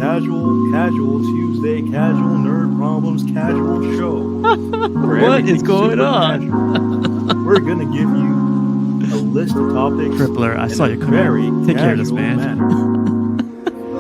Casual Tuesday, casual nerd problems, casual show. What is going on? We're gonna give you a list of topics. Crippler, I saw you come very here. Take care of this man.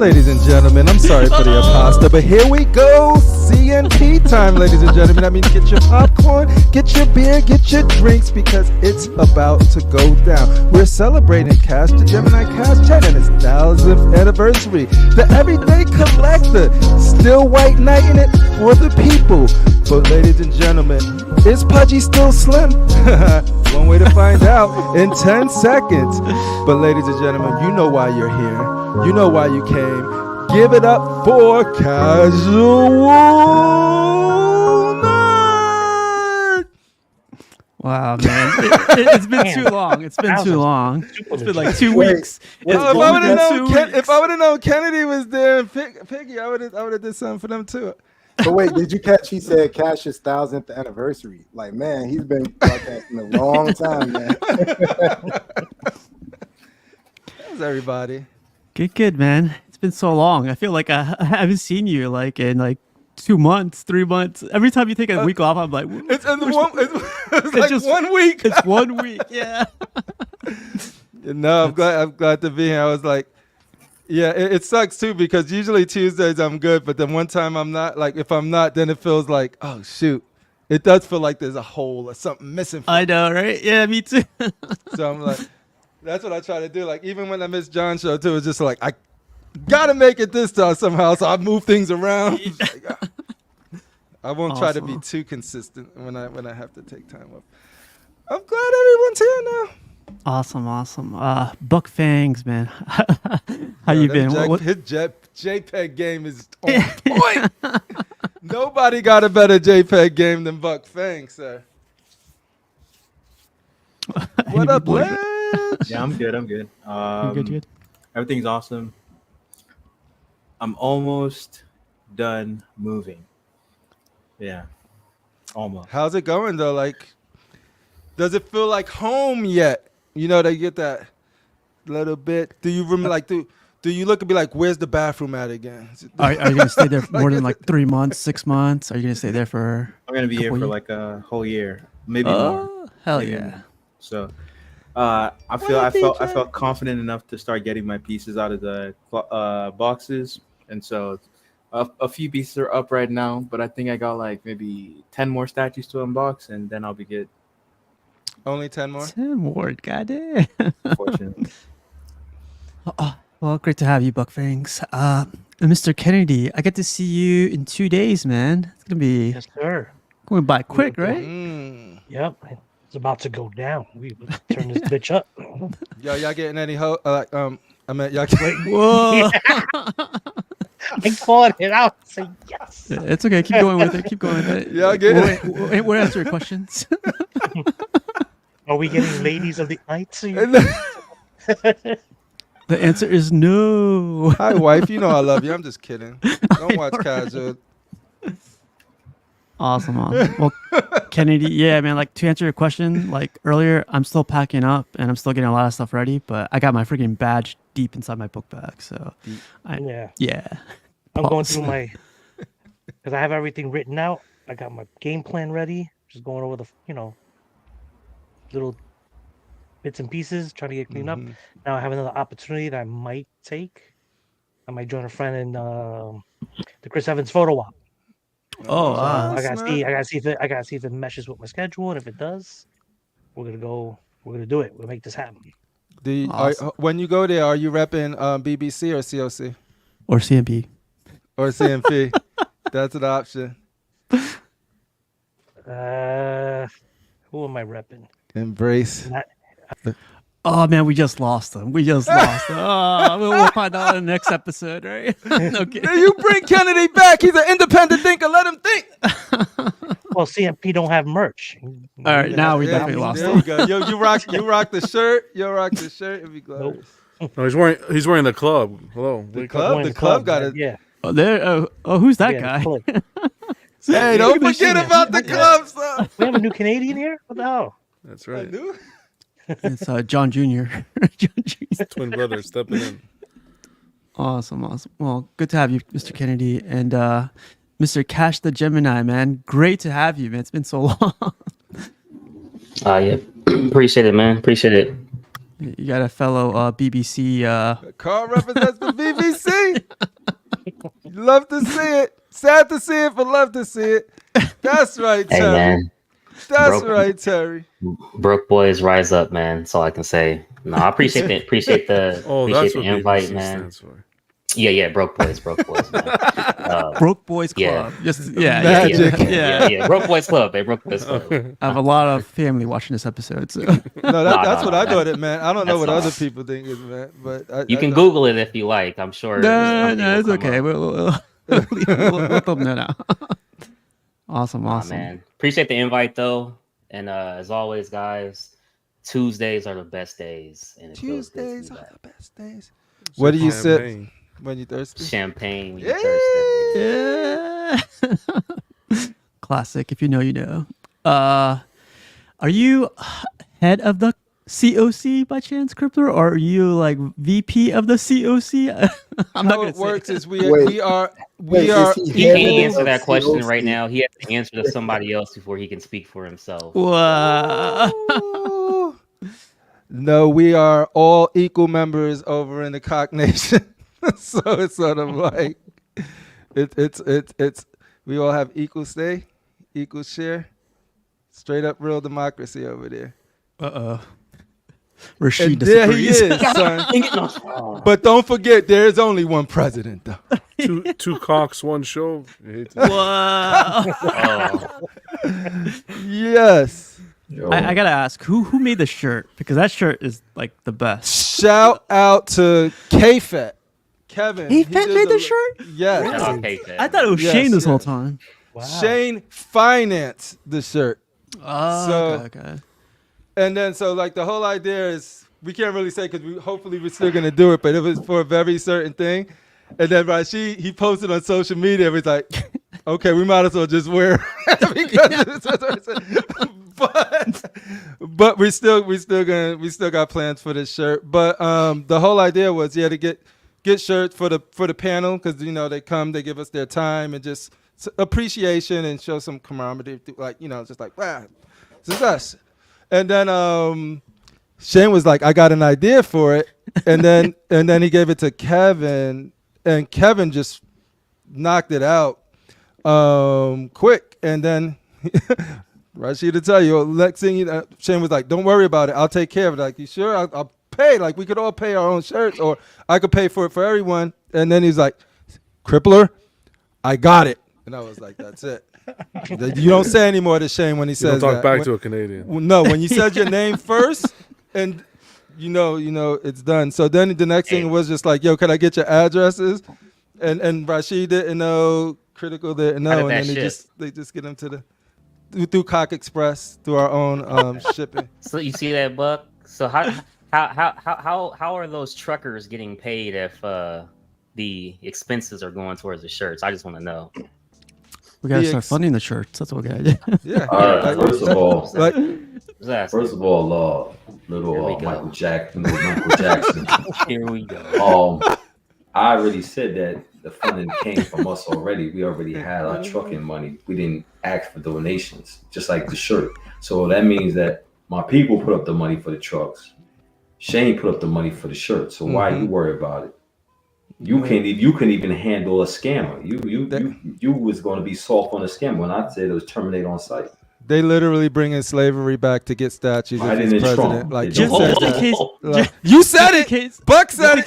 Ladies and gentlemen, I'm sorry for the pasta, but here we go. CNP time, ladies and gentlemen. That means get your popcorn, get your beer, get your drinks, because it's about to go down. We're celebrating Cash the Gemini Cash 10 and its 1000th anniversary. The Everyday Collector, still white knighting it for the people. But ladies and gentlemen, is Pudgy still slim? One way to find out in 10 seconds. But ladies and gentlemen, you know why you're here. You know why you came. Give it up for Casual Nerd. Wow, man. It's been too long. It's been too long. It's been like 2 weeks. If I would have known Kennedy was there and Piggy, I would have did something for them too. But wait, did you catch? He said Cash's 1000th anniversary. Like, man, he's been broadcasting a long time, man. How's everybody? Good, man. It's been so long. I feel like I haven't seen you like in like 2 months, 3 month. Every time you take a week off, I'm like, it's like just 1 week. It's 1 week, yeah. No, I'm glad to be here. I was like, yeah, it sucks too, because usually Tuesdays I'm good, but then one time I'm not. Like, if I'm not, then it feels like, oh shoot, it does feel like there's a hole or something missing. I know, right? Yeah, me too. So I'm like, that's what I try to do. Like, even when I miss John's show too, it's just like, I gotta make it this time somehow. So I move things around. I won't try to be too consistent when I have to take time off. I'm glad everyone's here now. Awesome. Buck Fangs, man. How you been? His JPEG game is on point. Nobody got a better JPEG game than Buck Fangs, sir. What up, Ledge? Yeah, I'm good. You good? Everything's awesome. I'm almost done moving. Yeah, almost. How's it going though? Like, does it feel like home yet? You know, they get that little bit. Do you remember? Like, do you look and be like, "Where's the bathroom at again?" Are you gonna stay there for more than like 3 months, 6 months? Are you gonna stay there for? I'm gonna be here for like a whole year, maybe more. Hell maybe yeah! More. So, I felt confident enough to start getting my pieces out of the boxes, and so a few pieces are up right now. But I think I got like maybe 10 more statues to unbox, and then I'll be good. Only 10 more? 10 more, goddamn. Unfortunately. Well, great to have you, Buck Fangs. Mr. Kennedy, I get to see you in 2 days, man. It's gonna be Yes, sir. going by quick, right? Yep. It's about to go down. We turn this bitch up. Y'all getting any y'all getting Whoa! I called it out. Say yes. It's okay. Keep going with it. Y'all get it? We'll answer your questions. Are we getting ladies of the night? The answer is no. Hi, wife. You know I love you. I'm just kidding. Don't watch Casual. Awesome. Well, Kennedy, yeah, man, like to answer your question, like earlier, I'm still packing up and I'm still getting a lot of stuff ready, but I got my freaking badge deep inside my book bag. So, yeah. I'm going through my, because I have everything written out. I got my game plan ready. Just going over the, little bits and pieces, trying to get cleaned up. Now I have another opportunity that I might take. I might join a friend in the Chris Evans photo op. I gotta see if it meshes with my schedule, and if it does, we're gonna do it. We'll make this happen. When you go there, are you repping BBC or COC or CMP or CMP? That's an option. Who am I repping? Embrace. Oh man, we just lost them. We'll find out in the next episode, right? Okay. You bring Kennedy back. He's an independent thinker. Let him think. Well, CMP don't have merch. All right, now we definitely lost there them. You go. You rock the shirt. You rock the shirt. It'd be glorious. No, he's wearing the club. Hello. The club got it. Yeah. Who's that guy? Hey, don't forget about the club, son. We have a new Canadian here? What the hell? That's right. It's John Jr. Twin brother stepping in. Awesome. Well, good to have you, Mr. Kennedy, and Mr. Cash the Gemini, man. Great to have you, man. It's been so long. Yeah. Appreciate it, man. Appreciate it. You got a fellow BBC. Carl represents the BBC. Love to see it. Sad to see it, but love to see it. That's right, Hey, Terry. man. That's Broke- right, Terry. Broke boys rise up, man. That's all I can say. No, I appreciate the appreciate the Oh, appreciate that's the what invite, BBC man. stands for. Yeah, broke boys, man. Broke Boys Club. Yeah. Just Magic. Yeah. Broke boys club, broke boys club. I have a lot of family watching this episode, so No, that's what I no. thought it meant. I don't know That's what not- other people think it meant, but You can Google it if you like. I'm sure. no, something will it's come okay. up. We'll let them know now. Awesome. Man. Appreciate the invite though, and as always, guys, Tuesdays are the best days, and it feels good to Tuesdays be are back. the best days. What do you sip Champagne. when you thirsty? Champagne when Yeah. you're thirsty. Yeah. Classic. If you know, you know. Are you head of the COC by chance, Crippler, or are you like VP of the COC? I'm not How gonna it say works it. is we Wait. are Wait, is are he He head can't of answer that question COC? right now. He has to answer to somebody else before he can speak for himself. Wow. Ooh. No, we are all equal members over in the Cock Nation. So it's sort of like it's we all have equal stay, equal share, straight up real democracy over there. Rashid And there he disagrees. is, son. But don't forget, there is only one president, though. Two cocks, one show. You hate to- Wow. Oh, Yes. I gotta ask, who made the shirt? Because that shirt is like the best. Shout out to K-Fet. Kevin. He did made the shirt? Yes. okay, I thought it was Yes, Shane this whole yes. time. Wow. Shane financed the shirt. Oh, So- okay. And then, so like the whole idea is, we can't really say because hopefully we're still gonna do it, but it was for a very certain thing. And then Rashid, he posted on social media, it was like, okay, we might as well just wear it because but we still got plans for this shirt. But the whole idea was to get shirts for the panel, because they come, they give us their time and just appreciation and show some camaraderie, like just like, wow, this is us. And then Shane was like, I got an idea for it. And then he gave it to Kevin, and Kevin just knocked it out quick. And then Rashid to tell you, next thing Shane was like, don't worry about it. I'll take care of it. Like, you sure? I'll pay. Like, we could all pay our own shirts, or I could pay for it for everyone. And then he's like, Crippler, I got it. And I was like, that's it. You don't say any more to Shane when he You says don't that. talk back to a Canadian. No, when you said your name first, and you know it's done. So then the next thing was just like, yo, can I get your addresses? And Rashid didn't know, Critical didn't How know, did and that then ship? they just get them to through Cock Express, through our own shipping. so you see that, Buck? So how are those truckers getting paid if the expenses are going towards the shirts? I just want to know. We gotta The start ex- funding the shirts. That's what we gotta do. Yeah. All right. First of all, Like, Just asking. first of all, Here we little go. Michael Jackson. Here we go. I already said that the funding came from us already. We already had our trucking money. We didn't ask for donations, just like the shirt. So that means that my people put up the money for the trucks. Shane put up the money for the shirt. So why you worry about it? You can't even handle a scammer. You was going to be soft on a scammer when I said it was terminate on site. they literally bringing slavery back to get statues Right if he's in his president. trunk. Like, They you don't- said Just in that. case, Like, you said just in it. case, Buck said it.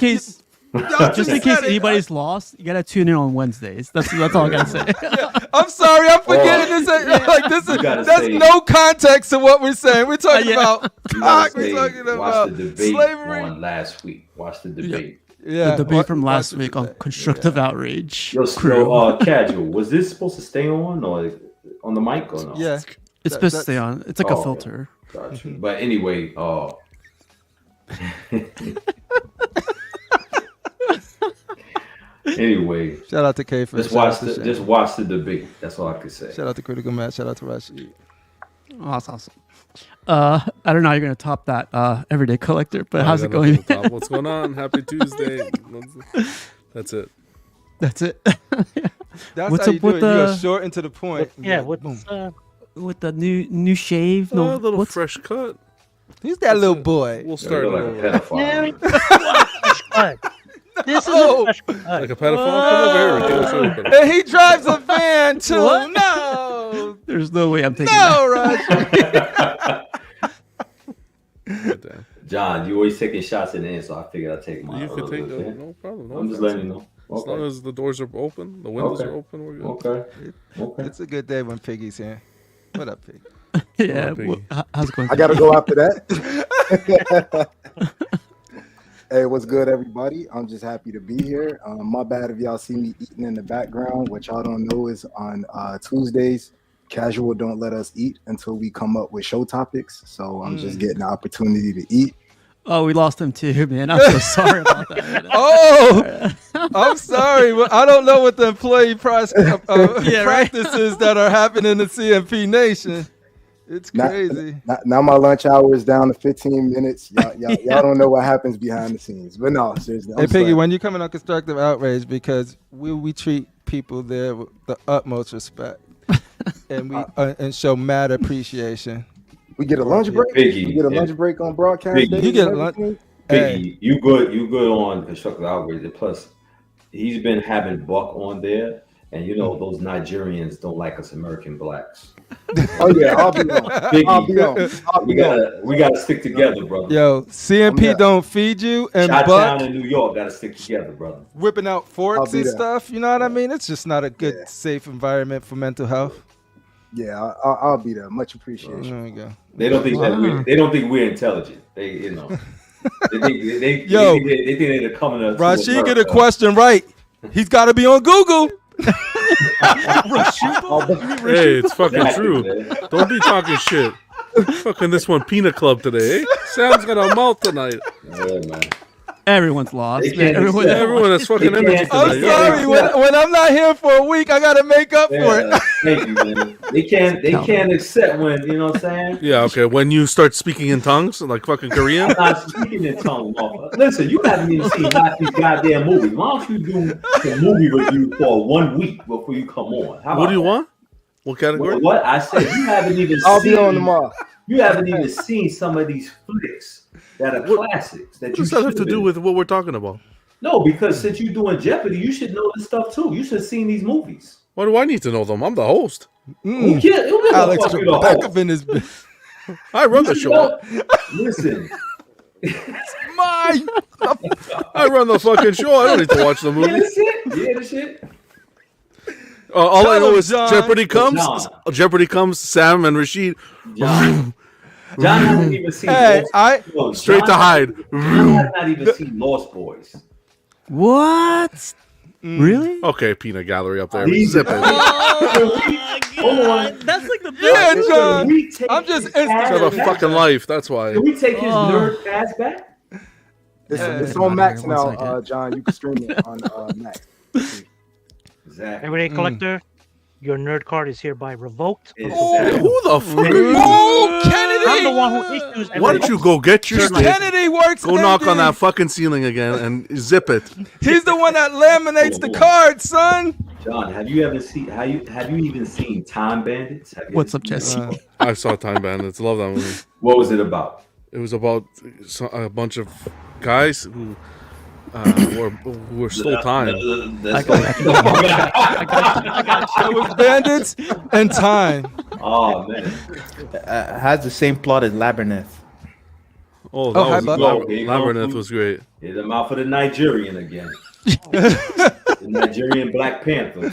just in case anybody's lost, you gotta tune in on Wednesdays. That's all I gotta say. I'm sorry, I'm forgetting this. Like, this is You gotta that's say- no context to what we're saying. We're talking Yeah. about You cock. gotta We're say, talking watch about the debate slavery. on last week. Watch the debate. Yeah, The debate from watch last the week on debate. constructive outrage. Yo, crew. Casual, was this supposed to stay on or on the mic or no? Yeah, It's supposed to that's- stay on. It's like a Oh, filter. Got you. But anyway, anyway, shout out to K for just watch the debate. That's all I can say. Shout out to Critical Matt. Shout out to Rashid. Oh, that's awesome. I don't know how you're gonna top that everyday collector, but I how's it got nothing going? to top. What's going on? Happy Tuesday. That's it. That's it. That's What's how up you do with it. You go the- short and to the point. Yeah, Like, what's boom. With the new shave. A No, little what's fresh cut. Who's that little boy? We'll You start look it like a over. pedophile. fresh cut. This is a fresh cut. Like a pedophile? Come over here. Ricky. I'll show you a pedophile. And he drives a van too. What? No. There's no way I'm taking that. No, Raj. Goddamn. John, you always taking shots in the end, so I figured I'd take mine. You a can little take bit, that. yeah? No problem. No I'm just offense. letting you know. As long as the doors are open, the windows Okay. are open, we're good. Okay. It's a good day when Piggy's here. What up, Pig? Yeah. Piggy. How's it going? I gotta go after that. Hey, what's good, everybody? I'm just happy to be here. My bad if y'all see me eating in the background. What y'all don't know is on Tuesdays, Casual don't let us eat until we come up with show topics. So I'm just getting the opportunity to eat. Oh, we lost him too, man. I'm so sorry about that. Man. Oh, I'm sorry. But I don't know what the employee practices that are happening in CMP Nation. It's crazy. Now my lunch hour is down to 15 minutes. Y'all don't know what happens behind the scenes. But no, seriously. Hey, Piggy, when you come in on constructive outrage, because we treat people there with the utmost respect, and we and show mad appreciation. We get a lunch break. Piggy, We get a lunch break on broadcast Piggy. days You get and a lunch- everything? Piggy, you good on constructive outrage. And plus, he's been having Buck on there, and you know those Nigerians don't like us American blacks. Oh yeah, I'll be on. I'll be on. I'll We be on. gotta stick together, brother. Yo, CMP Yeah. don't feed you, and Chi-town Buck in New York gotta stick together, brother. whipping out I'll forks be and there. stuff. You know what I mean? It's just not a good, Yeah. safe environment for mental health. Yeah, I'll be there. Much appreciation. There we go. They don't think that they don't think we're intelligent. They they think Yo. they think they're coming to Rashid get a question right. He's got to be on Google. Hey, it's fucking Exactly, true. man. Don't be talking shit. Fucking this one peanut club today, eh? Sam's got a mouth tonight. Yeah, man. Everyone's lost. They Man. can't accept- Everyone has fucking They energy can't- I'm tonight. Yeah. sorry. When I'm not here for a week, I got to make up for it. Yeah, thank you, man. They can't accept when, you know what I'm saying? Yeah, okay. When you start speaking in tongues, like fucking Korean. I'm not speaking in tongues, motherfucker. Listen, you haven't even seen half these goddamn movies. Why don't you do a movie review for 1 week before you come on? How What do you about want? What category? that? What I said, you haven't even I'll seen. be on tomorrow. You haven't even seen some of these flicks that are classics that What you does that have to should've do been. with what we're talking about? No, because since you're doing Jeopardy, you should know this stuff too. You should have seen these movies. Why do I need to know them? I'm the host. Who cares? Who gives a Alex fuck you the Trebek host? up in his business. I run the You show. know- Listen, My. I run the fucking show. I don't need to watch the you hear movie. this shit? You hear this shit? All I Tell know him, is John. Jeopardy comes. John. Jeopardy comes. Sam and Rashid John hasn't even seen. Hey, No, straight John to hide. John has not even seen Lost Boys. What? Really? Okay, peanut gallery up there. These- Zip it. Hold on. That's like the Yeah, John. Can we take I'm just his instant- pass Got a back? fucking life. That's why. Can we take his Oh. nerd pass back? It's Yeah. on Max One now, second. John. You can stream it on Max. Exactly. Everyday collector, your nerd card is hereby revoked. Exactly. Who the fuck are you? Oh, Kennedy. I'm the one who issues. Why don't you go get your stick? Kennedy works. Go knock on MD. that fucking ceiling again and zip it. He's the one that laminates the card, son. John, have you ever seen? Have you even seen Time Bandits? Have you What's ever up, seen Jesse? it? I saw Time Bandits. Love that movie. What was it about? It was about a bunch of guys who were stole time. It was bandits and time. Oh man. Has the same plot as Labyrinth. Oh, Oh, hi, that Buck. was Here you go. Labyrinth was great. Hit them out for the Nigerian again. The Nigerian Black Panther.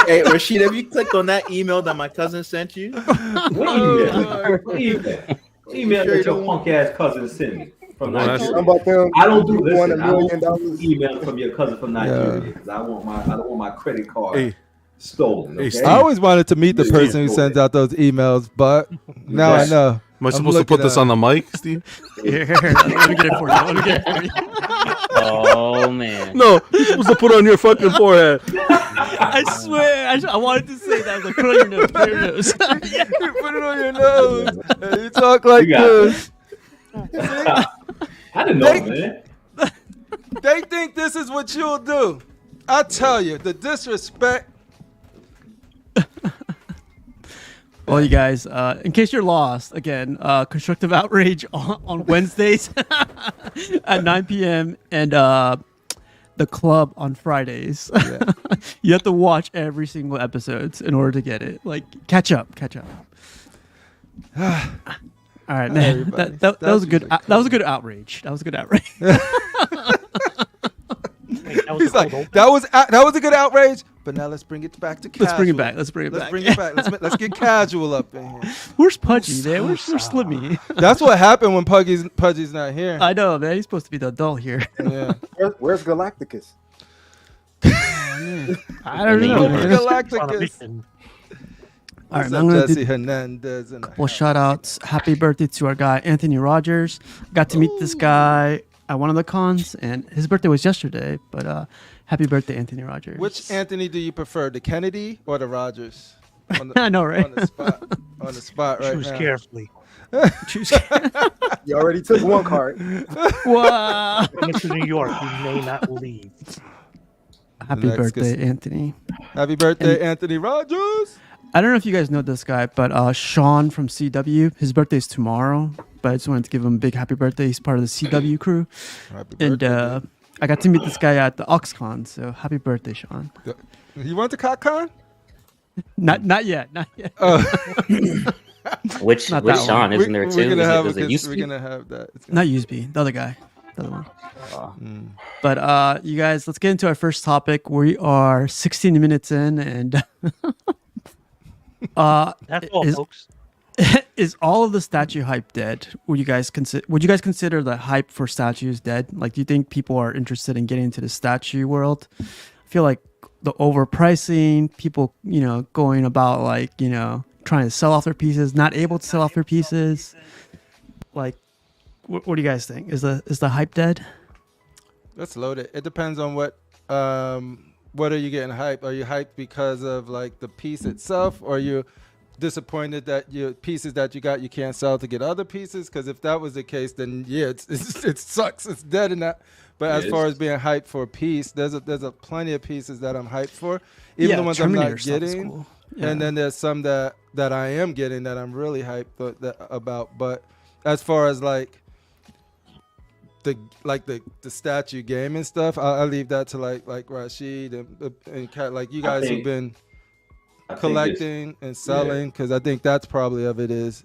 Hey, Rashid, have you clicked on that email that my cousin sent you? What email? What email? What email that your punk ass cousin sent me from Well, that's- Nigeria? How about them? I don't do $1 this. I don't million. do email from your cousin from Nigeria because I don't want my credit card Hey. stolen. Hey, Okay? Steve. I always wanted to meet the Yeah, person who yeah. sends out those emails, but now I Yes. know. Am I I'm supposed to looking put this at- on the mic, Steve? Here, let me get it for you. Let me get it for you. Oh man. No, you're supposed to put it on your fucking forehead. I swear, I wanted to say that. I was like, put it on your nose. Put it on your nose. You put it on your nose. And you talk like You got this. I didn't know, man. They think this is what you'll do. I tell you, the disrespect. Well, you guys, in case you're lost, again, constructive outrage on Wednesdays at 9 p.m. and the club on Fridays. Yeah. You have to watch every single episodes in order to get it. Like, catch up. All right, man. That was a good. That was a good outrage. That was a good outrage. Wait, that was He's the like, cold open? that was a good outrage, but now let's bring it back to casual. Let's bring it back. Let's bring it Let's back. bring it back. Let's get casual up in here. Where's Pudgy, man? Where's Slimmy? That's what happened when Pudgy's not here. I know, man. He's supposed to be the adult here. Yeah. Where's Galacticus? I don't know. Over. Man. Galacticus. All right, What's I'm up, gonna Jesse do Hernandez. a couple shout outs. Happy birthday to our guy Anthony Rogers. Got to meet this guy at one of the cons, and his birthday was yesterday. But happy birthday, Anthony Rogers. Which Anthony do you prefer, the Kennedy or the Rogers? I know, right? On the spot right Choose now. carefully. Choose. You already took one card. Wow. Mr. New York, you may not leave. Happy Next birthday, guest. Anthony. Happy birthday, Anthony Rogers. I don't know if you guys know this guy, but Sean from CW, his birthday's tomorrow. But I just wanted to give him a big happy birthday. He's part of the CW crew. Happy And birthday. I got to meet this guy at the OxCon, so happy birthday, Sean. You went to CotCon? Not yet. Oh. Which Not that Sean? Isn't there two? Does it used to We're be? gonna have that. Not Useby, the other guy. The other one. Oh. But you guys, let's get into our first topic. We are 16 minutes in, and That's all, is- folks. is all of the statue hype dead? Would you guys consider the hype for statues dead? Like, do you think people are interested in getting into the statue world? I feel like the overpricing, people, going about like, trying to sell off their pieces, not able to sell off their pieces. Like, what do you guys think? Is the hype dead? That's loaded. It depends on what are you getting hyped? Are you hyped because of like the piece itself, or are you disappointed that your pieces that you got you can't sell to get other pieces? Because if that was the case, then yeah, it sucks. It's dead in that. But as far as being hyped for a piece, there's a plenty of pieces that I'm hyped for, even the ones I'm Terminator not stuff is getting. cool. Yeah. And then there's some that I am getting that I'm really hyped about. But as far as like the statue game and stuff, I'll leave that to like Rashid and Kat, like you guys who've been collecting and selling, because I think that's probably of it is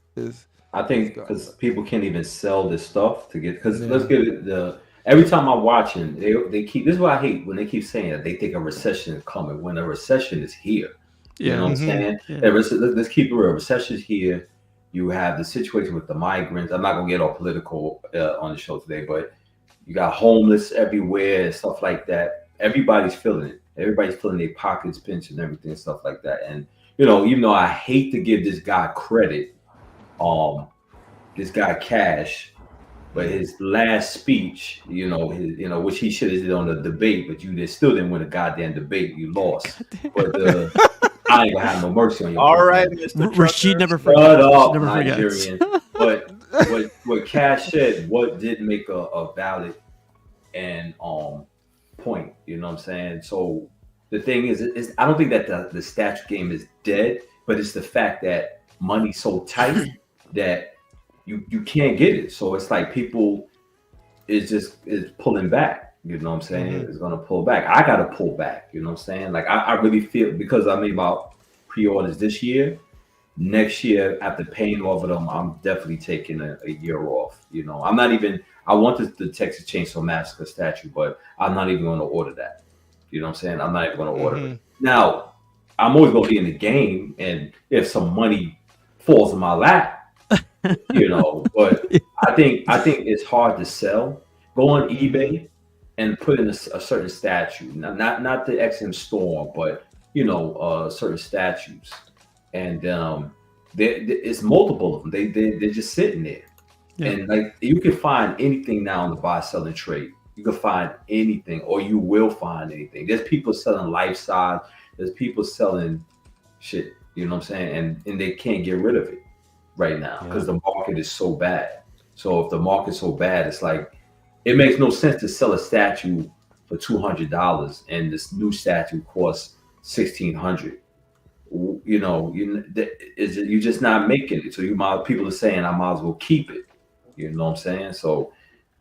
I think because people can't even sell this stuff to get, because let's give it every time I'm watching, they keep, this is what I hate when they keep saying that they think a recession is coming when a recession is here. You know what I'm saying? Yeah. Let's keep it real. Recession is here. You have the situation with the migrants. I'm not gonna get all political on the show today, but you got homeless everywhere and stuff like that. Everybody's feeling it. Everybody's feeling their pockets pinched and everything and stuff like that. And even though I hate to give this guy credit, this guy Cash, but his last speech, which he should have did on the debate, but you still didn't win a goddamn debate. You lost. But I ain't gonna have no mercy on you. All right, Mr. Rashid never Shut forgets. up, Never forgets. Nigerian. But what Cash said, what did make a valid and point, you know what I'm saying? So the thing is I don't think that the statue game is dead, but it's the fact that money's so tight that you can't get it. So it's like people is pulling back, you know what I'm saying? It's gonna pull back. I gotta pull back, you know what I'm saying? Like I really feel, because I made about pre-orders this year. Next year, after paying off of them, I'm definitely taking a year off. I'm not even, I want the Texas Chainsaw Massacre statue, but I'm not even going to order that. You know what I'm saying? I'm not even going to order it. Now, I'm always going to be in the game, and if some money falls in my lap, but I think it's hard to sell. Go on eBay and put in a certain statue. Not the XM Storm, but certain statues. And it's multiple of them. They're just sitting there. Yeah. And like you can find anything now in the buy, sell, and trade. You can find anything, or you will find anything. There's people selling life size. There's people selling shit. You know what I'm saying? And they can't get rid of it right now because the market is so bad. So if the market's so bad, it's like it makes no sense to sell a statue for $200 and this new statue costs 1,600. You know, you're just not making it. So people are saying I might as well keep it. You know what I'm saying? So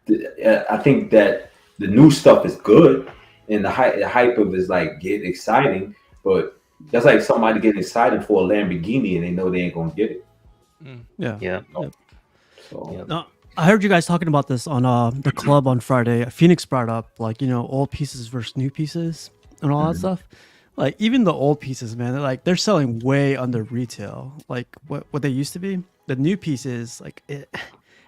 I think that the new stuff is good, and the hype of it is like get exciting, but that's like somebody getting excited for a Lamborghini and they know they ain't gonna get it. Yeah. Yeah. So No, I heard you guys talking about this on the club on Friday. Phoenix brought up like old pieces versus new pieces and all that stuff. Like even the old pieces, man, they're selling way under retail, like what they used to be. The new pieces, like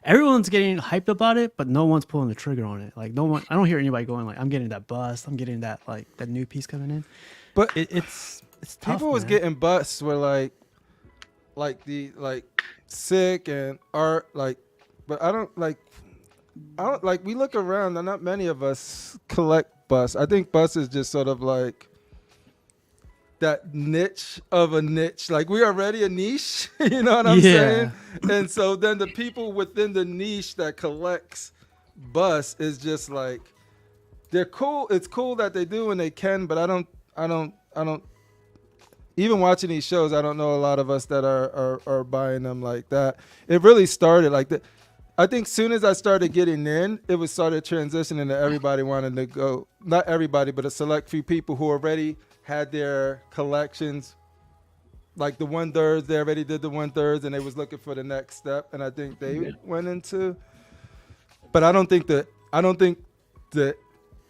everyone's getting hyped about it, but no one's pulling the trigger on it. Like no one, I don't hear anybody going like, "I'm getting that bust, I'm getting that that new piece coming in." But it's tough. people was man. getting busts were like sick and art but I don't like we look around and not many of us collect busts. I think busts is just sort of like that niche of a niche. Like we already a niche, you know what I'm saying? And so then the people within the niche that collects busts is just like they're cool. It's cool that they do and they can, but I don't even watching these shows, I don't know a lot of us that are buying them like that. It really started like that. I think soon as I started getting in, it was started transitioning to everybody wanting to go. Not everybody, but a select few people who already had their collections. Like the 1/3, they already did the 1/3, and they was looking for the next step. And I think they went into. But I don't think the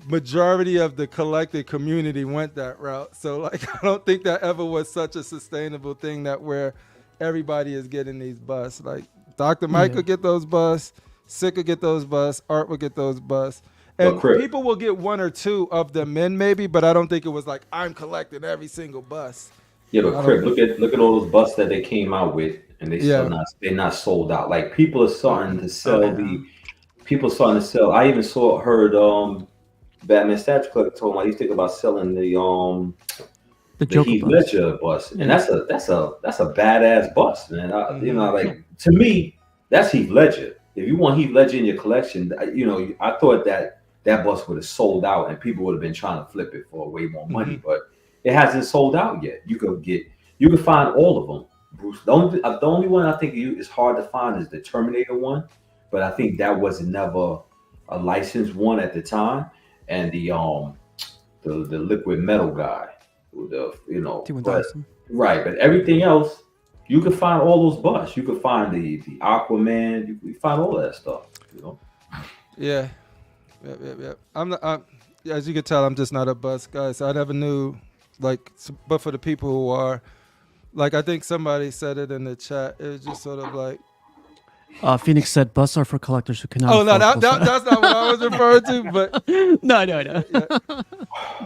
majority of the collected community went that route. So like I don't think that ever was such a sustainable thing that where everybody is getting these busts. Like Dr. Mike would get those busts, Sick would get those busts, Art would get those busts. And people will get one or two of them in maybe, but I don't think it was like I'm collecting every single bust. yeah, but Crip, look at all those busts that they came out with, and they're not sold out. Like people are starting to sell I even heard Batman statue collector told me he's thinking about selling the Heath Ledger bust, and that's a badass bust, man. You know, like to me, that's Heath Ledger. If you want Heath Ledger in your collection, you know, I thought that bust would have sold out, and people would have been trying to flip it for way more money, but it hasn't sold out yet. You can find all of them. Bruce, the only one I think is hard to find is the Terminator one, but I think that was never a licensed one at the time, and the liquid metal guy, right. But everything else, you can find all those busts. You can find the Aquaman. You can find all that stuff. You know. Yeah. As you can tell, I'm just not a bust guy. So I never knew, like, but for the people who are, like, I think somebody said it in the chat. It was just sort of like. Phoenix said busts are for collectors who cannot. Oh no, that's not what I was referring to. But no. Yeah.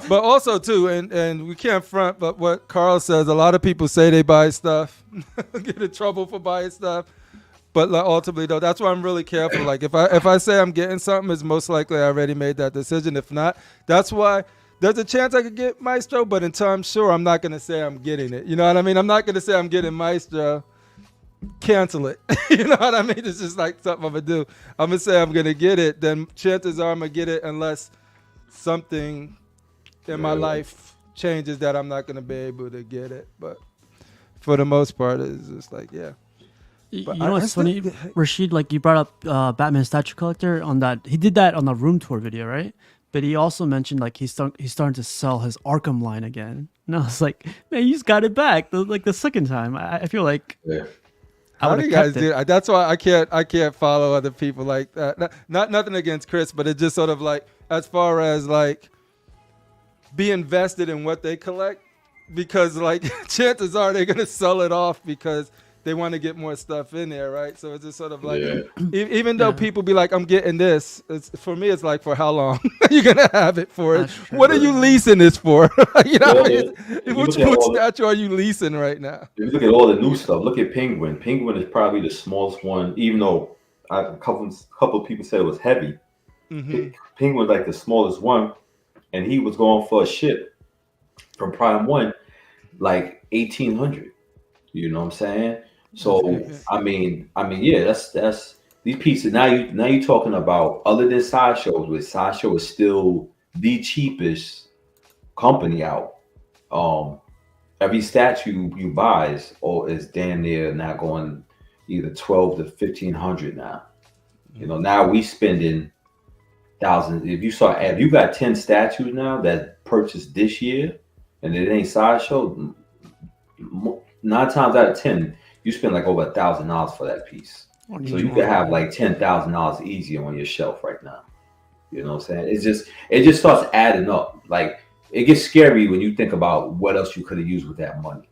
But also too, and we can't front. But what Carl says, a lot of people say they buy stuff, get in trouble for buying stuff. But like, ultimately, though, that's why I'm really careful. Like if I say I'm getting something, it's most likely I already made that decision. If not, that's why there's a chance I could get Maestro. But until I'm sure, I'm not gonna say I'm getting it. You know what I mean? I'm not gonna say I'm getting Maestro. Cancel it. You know what I mean? It's just like something I'm gonna do. I'm gonna say I'm gonna get it. Then chances are I'm gonna get it unless something in my life changes that I'm not gonna be able to get it. But for the most part, it's just like You know what's funny, Rashid? Like you brought up Batman statue collector on that. He did that on the room tour video, right? But he also mentioned like he's starting to sell his Arkham line again. And I was like, man, you just got it back like the second time. I feel like. Yeah. How do you guys do it? That's why I can't follow other people like that. Not nothing against Chris, but it's just sort of like as far as like be invested in what they collect, because like chances are they're gonna sell it off because they want to get more stuff in there, right? So it's just sort of like even though people be like, I'm getting this, for me it's like, for how long you're gonna have it for? What are you leasing this for? You know, which statue are you leasing right now? If you look at all the new stuff, look at Penguin. Penguin is probably the smallest one, even though a couple of people said it was heavy. Penguin's like the smallest one, and he was going for a ship from Prime 1 like 1,800. You know what I'm saying? So I mean, yeah, that's these pieces now you talking about other than Sideshows, where Sideshow is still the cheapest company out. Every statue you buy is damn near now going either 12 to 1,500 now. Now we spending thousands. If you got 10 statues now that purchased this year, and it ain't Sideshow, 9 times out of 10 you spend like over $1,000 for that piece. So you could have like $10,000 easy on your shelf right now. You know what I'm saying? It just starts adding up. Like it gets scary when you think about what else you could have used with that money.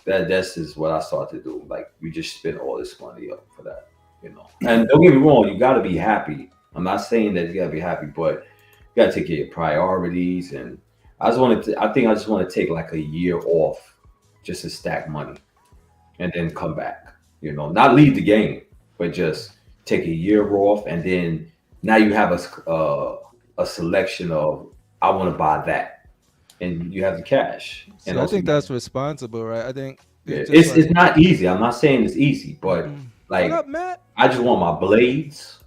That's just what I start to do. Like you just spend all this money up for that. And don't get me wrong, you got to be happy. I'm not saying that you got to be happy, but you got to take care of your priorities. And I think I just want to take like a year off just to stack money and then come back. Not leave the game, but just take a year off, and then now you have a selection of I want to buy that, and you have the cash. And I think that's responsible, right? I think it's not easy. I'm not saying it's easy, but like what up, Matt? I just want my blades.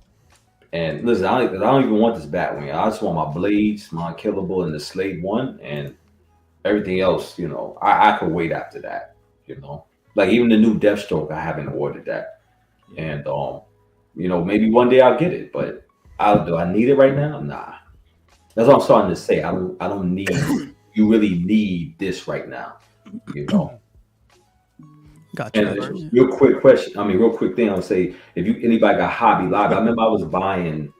And listen, I don't even want this Batwing. I just want my blades, my Unkillable, and the Slade 1, and everything else. I could wait after that. Like even the new Deathstroke, I haven't ordered that, and maybe one day I'll get it. But do I need it right now? Nah. That's what I'm starting to say. I don't need. You really need this right now. Gotcha. And real quick question. Real quick thing. I would say, if anybody got Hobby Lobby, I remember I was buying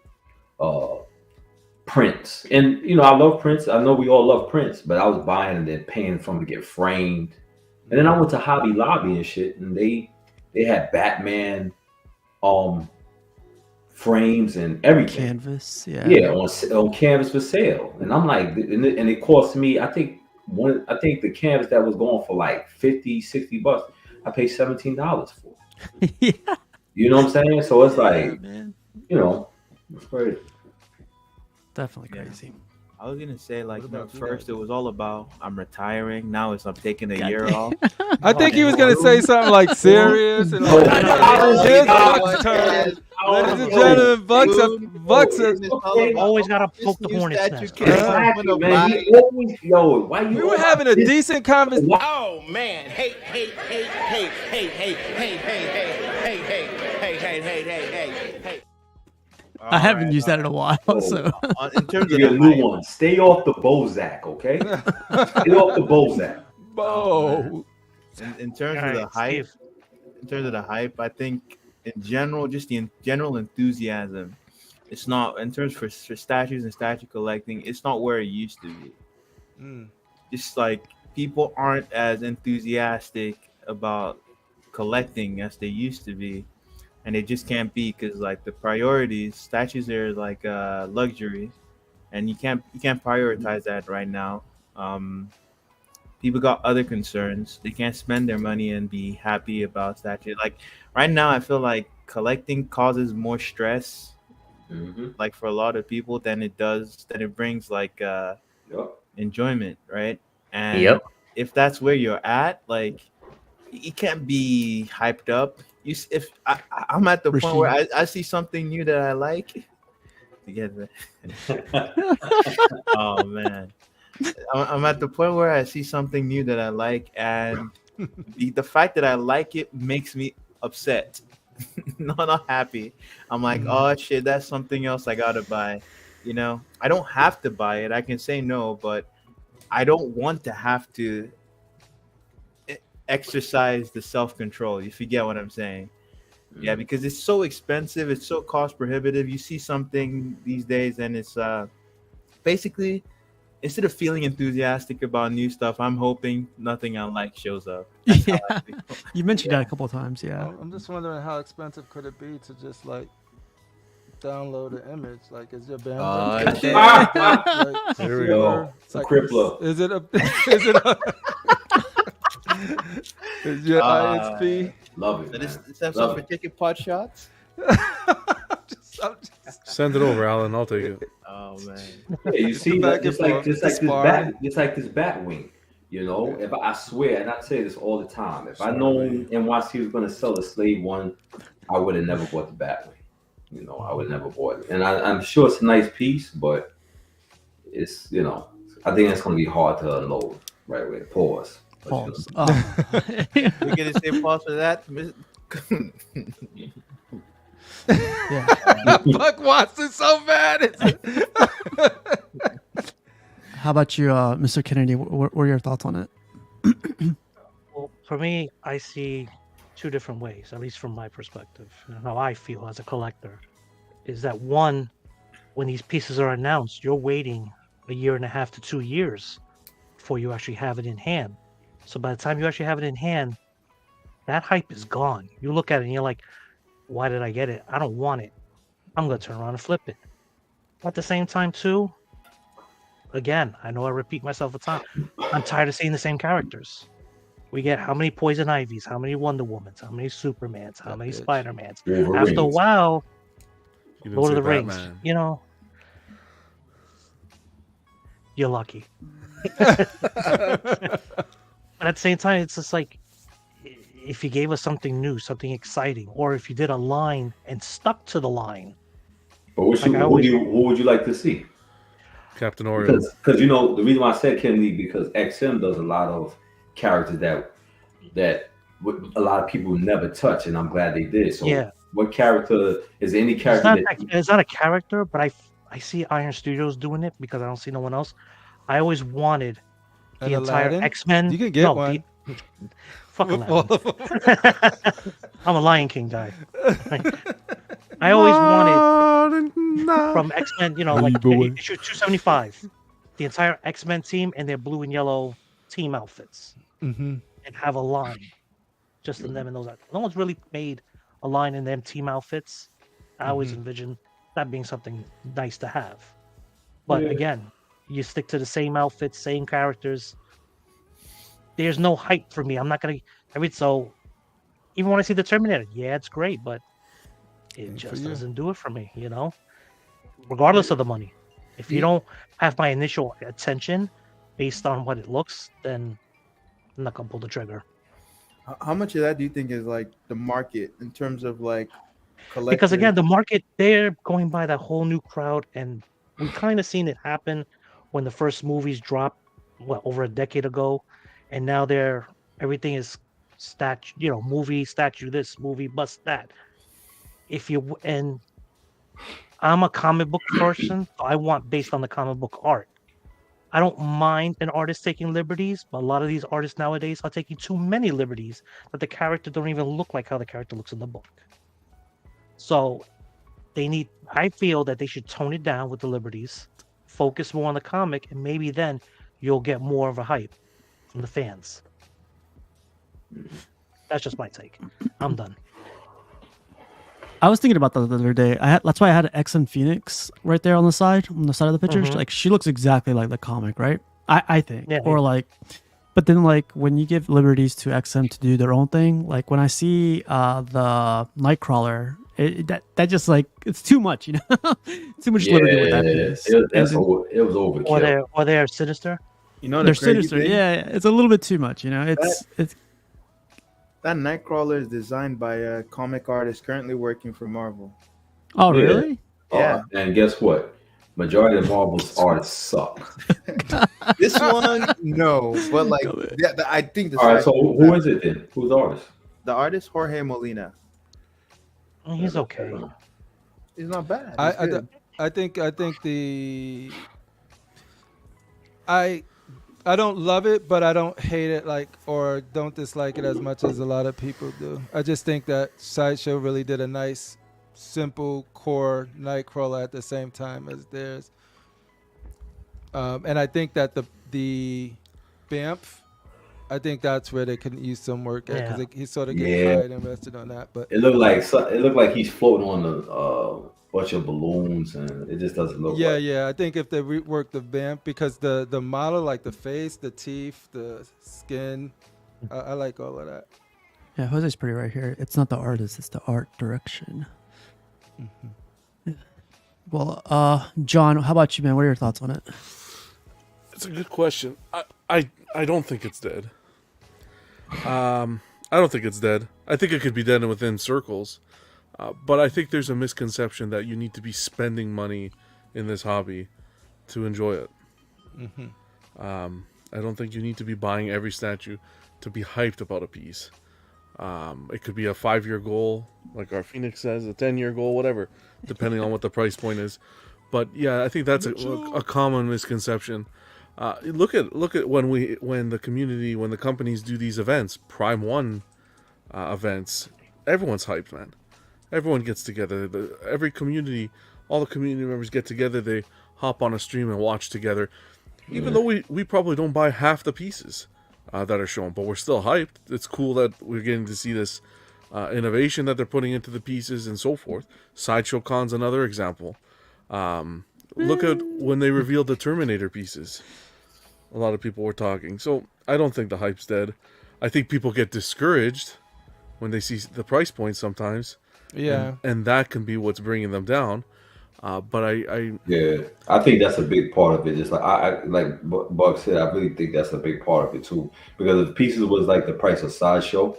prints, and I love prints. I know we all love prints, but I was buying and then paying for them to get framed. And then I went to Hobby Lobby and shit, and they had Batman frames and everything. Canvas, yeah. Yeah, on canvas for sale. And I'm like, and it cost me, I think the canvas that was going for like $50-$60, I paid $17 for. Yeah. You know what I'm saying? So it's like, man. it's crazy. Definitely crazy. I was gonna say, like, first it was all about I'm retiring. Now I'm taking a year off. I think he was gonna say something like serious and like his Bucks turn. Ladies and gentlemen, Bucks always gotta poke the hornet's nest. Exactly, man. Why you? We were having a decent conversation. Oh man! Hey! I haven't used that in a while. So in terms of your new one, stay off the Bozak, okay? Stay off the Bozak. In terms of the hype, I think in general, just the general enthusiasm, it's not in terms for statues and statue collecting. It's not where it used to be. Just like people aren't as enthusiastic about collecting as they used to be. And it just can't be because like the priorities, statues are like luxury, and you can't prioritize that right now. People got other concerns. They can't spend their money and be happy about statues. Like right now, I feel like collecting causes more stress, like for a lot of people than it brings like enjoyment, right? And if that's where you're at, like you can't be hyped up. I'm at the point where I see something new that I like. Oh man, I'm at the point where I see something new that I like, and the fact that I like it makes me upset. Not happy. I'm like, oh shit, that's something else I gotta buy. I don't have to buy it. I can say no, but I don't want to have to exercise the self-control, if you get what I'm saying. Yeah, because it's so expensive, it's so cost prohibitive. You see something these days and it's basically, instead of feeling enthusiastic about new stuff, I'm hoping nothing I like shows up. Yeah, you mentioned that a couple of times. Yeah, I'm just wondering how expensive could it be to just like download an image? Like, is your bandwidth? Here we go. Like, Crippler. Is your ISP? Love it. Is that something for taking pot shots? Send it over, Alan. I'll take it. Oh man. Yeah, you see that just like this Batwing. If I swear, and I say this all the time, if I know NYC was going to sell a Slade 1 I would have never bought the Batwing. You know, I would have never bought it. And I'm sure it's a nice piece, but it's, you know, I think it's going to be hard to unload right away. Pause. Pause. We get to say pause for that. Yeah. Buck wants it so bad. How about you, Mr. Kennedy? What are your thoughts on it? Well, for me, I see two different ways, at least from my perspective, and how I feel as a collector, is that one, when these pieces are announced, you're waiting a year and a half to 2 years before you actually have it in hand. So by the time you actually have it in hand, that hype is gone. You look at it and you're like, why did I get it? I don't want it. I'm going to turn around and flip it. At the same time, too, again, I know I repeat myself a time. I'm tired of seeing the same characters. We get how many Poison Ivies, how many Wonder Womans, how many Supermans, how many Spider-Mans. After a while, Lord of the Rings, you know, you're lucky. But at the same time, it's just like, if you gave us something new, something exciting, or if you did a line and stuck to the line. But what would you like to see? Captain Oreo. Because you know the reason why I said Kennedy, because XM does a lot of characters that a lot of people never touch, and I'm glad they did. So yeah. What character is there any character? It's not a character, but I see Iron Studios doing it because I don't see no one else. I always wanted the entire X-Men. You can get one. Fuck Aladdin. I'm a Lion King guy. I always wanted from X-Men, you know, like issue 275, the entire X-Men team and their blue and yellow team outfits, and have a line just in them and those. No one's really made a line in them team outfits. I always envision that being something nice to have. But again, you stick to the same outfits, same characters. There's no hype for me. I'm not gonna. So even when I see the Terminator, yeah, it's great, but it just doesn't do it for me. You know, regardless of the money. If you don't have my initial attention based on what it looks, then I'm not gonna pull the trigger. How much of that do you think is like the market in terms of like collectors? Because again, the market, they're going by that whole new crowd, and we kind of seen it happen when the first movies dropped, over a decade ago, and now everything is statue, movie statue this, movie bust that. And I'm a comic book person, so I want based on the comic book art. I don't mind an artist taking liberties, but a lot of these artists nowadays are taking too many liberties that the character don't even look like how the character looks in the book. So I feel that they should tone it down with the liberties, focus more on the comic, and maybe then you'll get more of a hype from the fans. That's just my take. I'm done. I was thinking about that the other day. That's why I had an XM Phoenix right there on the side of the picture. Like she looks exactly like the comic, right? I think. Yeah, or like, but then like when you give liberties to XM to do their own thing, like when I see the Nightcrawler, that just like it's too much, too much liberty with that piece. It was overkill. Or they're Sinister. They're Sinister. Yeah, it's a little bit too much. It's. That Nightcrawler is designed by a comic artist currently working for Marvel. Oh, really? Yeah. And guess what? Majority of Marvel's artists suck. This one, no. But like, I think the. All right, so who is it then? Who's the artist? The artist, Jorge Molina. He's okay. He's not bad. I think I don't love it, but I don't hate it or don't dislike it as much as a lot of people do. I just think that Sideshow really did a nice, simple core Nightcrawler at the same time as theirs. And I think that the Bamf, I think that's where they could use some work at because he's sort of getting fired invested on that. But it looked like he's floating on a bunch of balloons, and it just doesn't look. Yeah. I think if they rework the Vamp, because the model, like the face, the teeth, the skin, I like all of that. Yeah, Jose's pretty right here. It's not the artist; it's the art direction. Yeah. Well, John, how about you, man? What are your thoughts on it? It's a good question. I don't think it's dead. I don't think it's dead. I think it could be dead within circles. But I think there's a misconception that you need to be spending money in this hobby to enjoy it. I don't think you need to be buying every statue to be hyped about a piece. It could be a 5-year goal, like our Phoenix says, a 10-year goal, whatever, depending on what the price point is. But yeah, I think that's a common misconception. Look at when the companies do these events, Prime 1 events, everyone's hyped, man. Everyone gets together. Every community, all the community members get together. They hop on a stream and watch together. Even though we probably don't buy half the pieces that are shown, but we're still hyped. It's cool that we're getting to see this innovation that they're putting into the pieces and so forth. Sideshow Con's another example. Look at when they revealed the Terminator pieces. A lot of people were talking. So I don't think the hype's dead. I think people get discouraged when they see the price point sometimes. Yeah. And that can be what's bringing them down. But I think that's a big part of it. Just like I like Buck said, I really think that's a big part of it too. Because if pieces was like the price of Sideshow,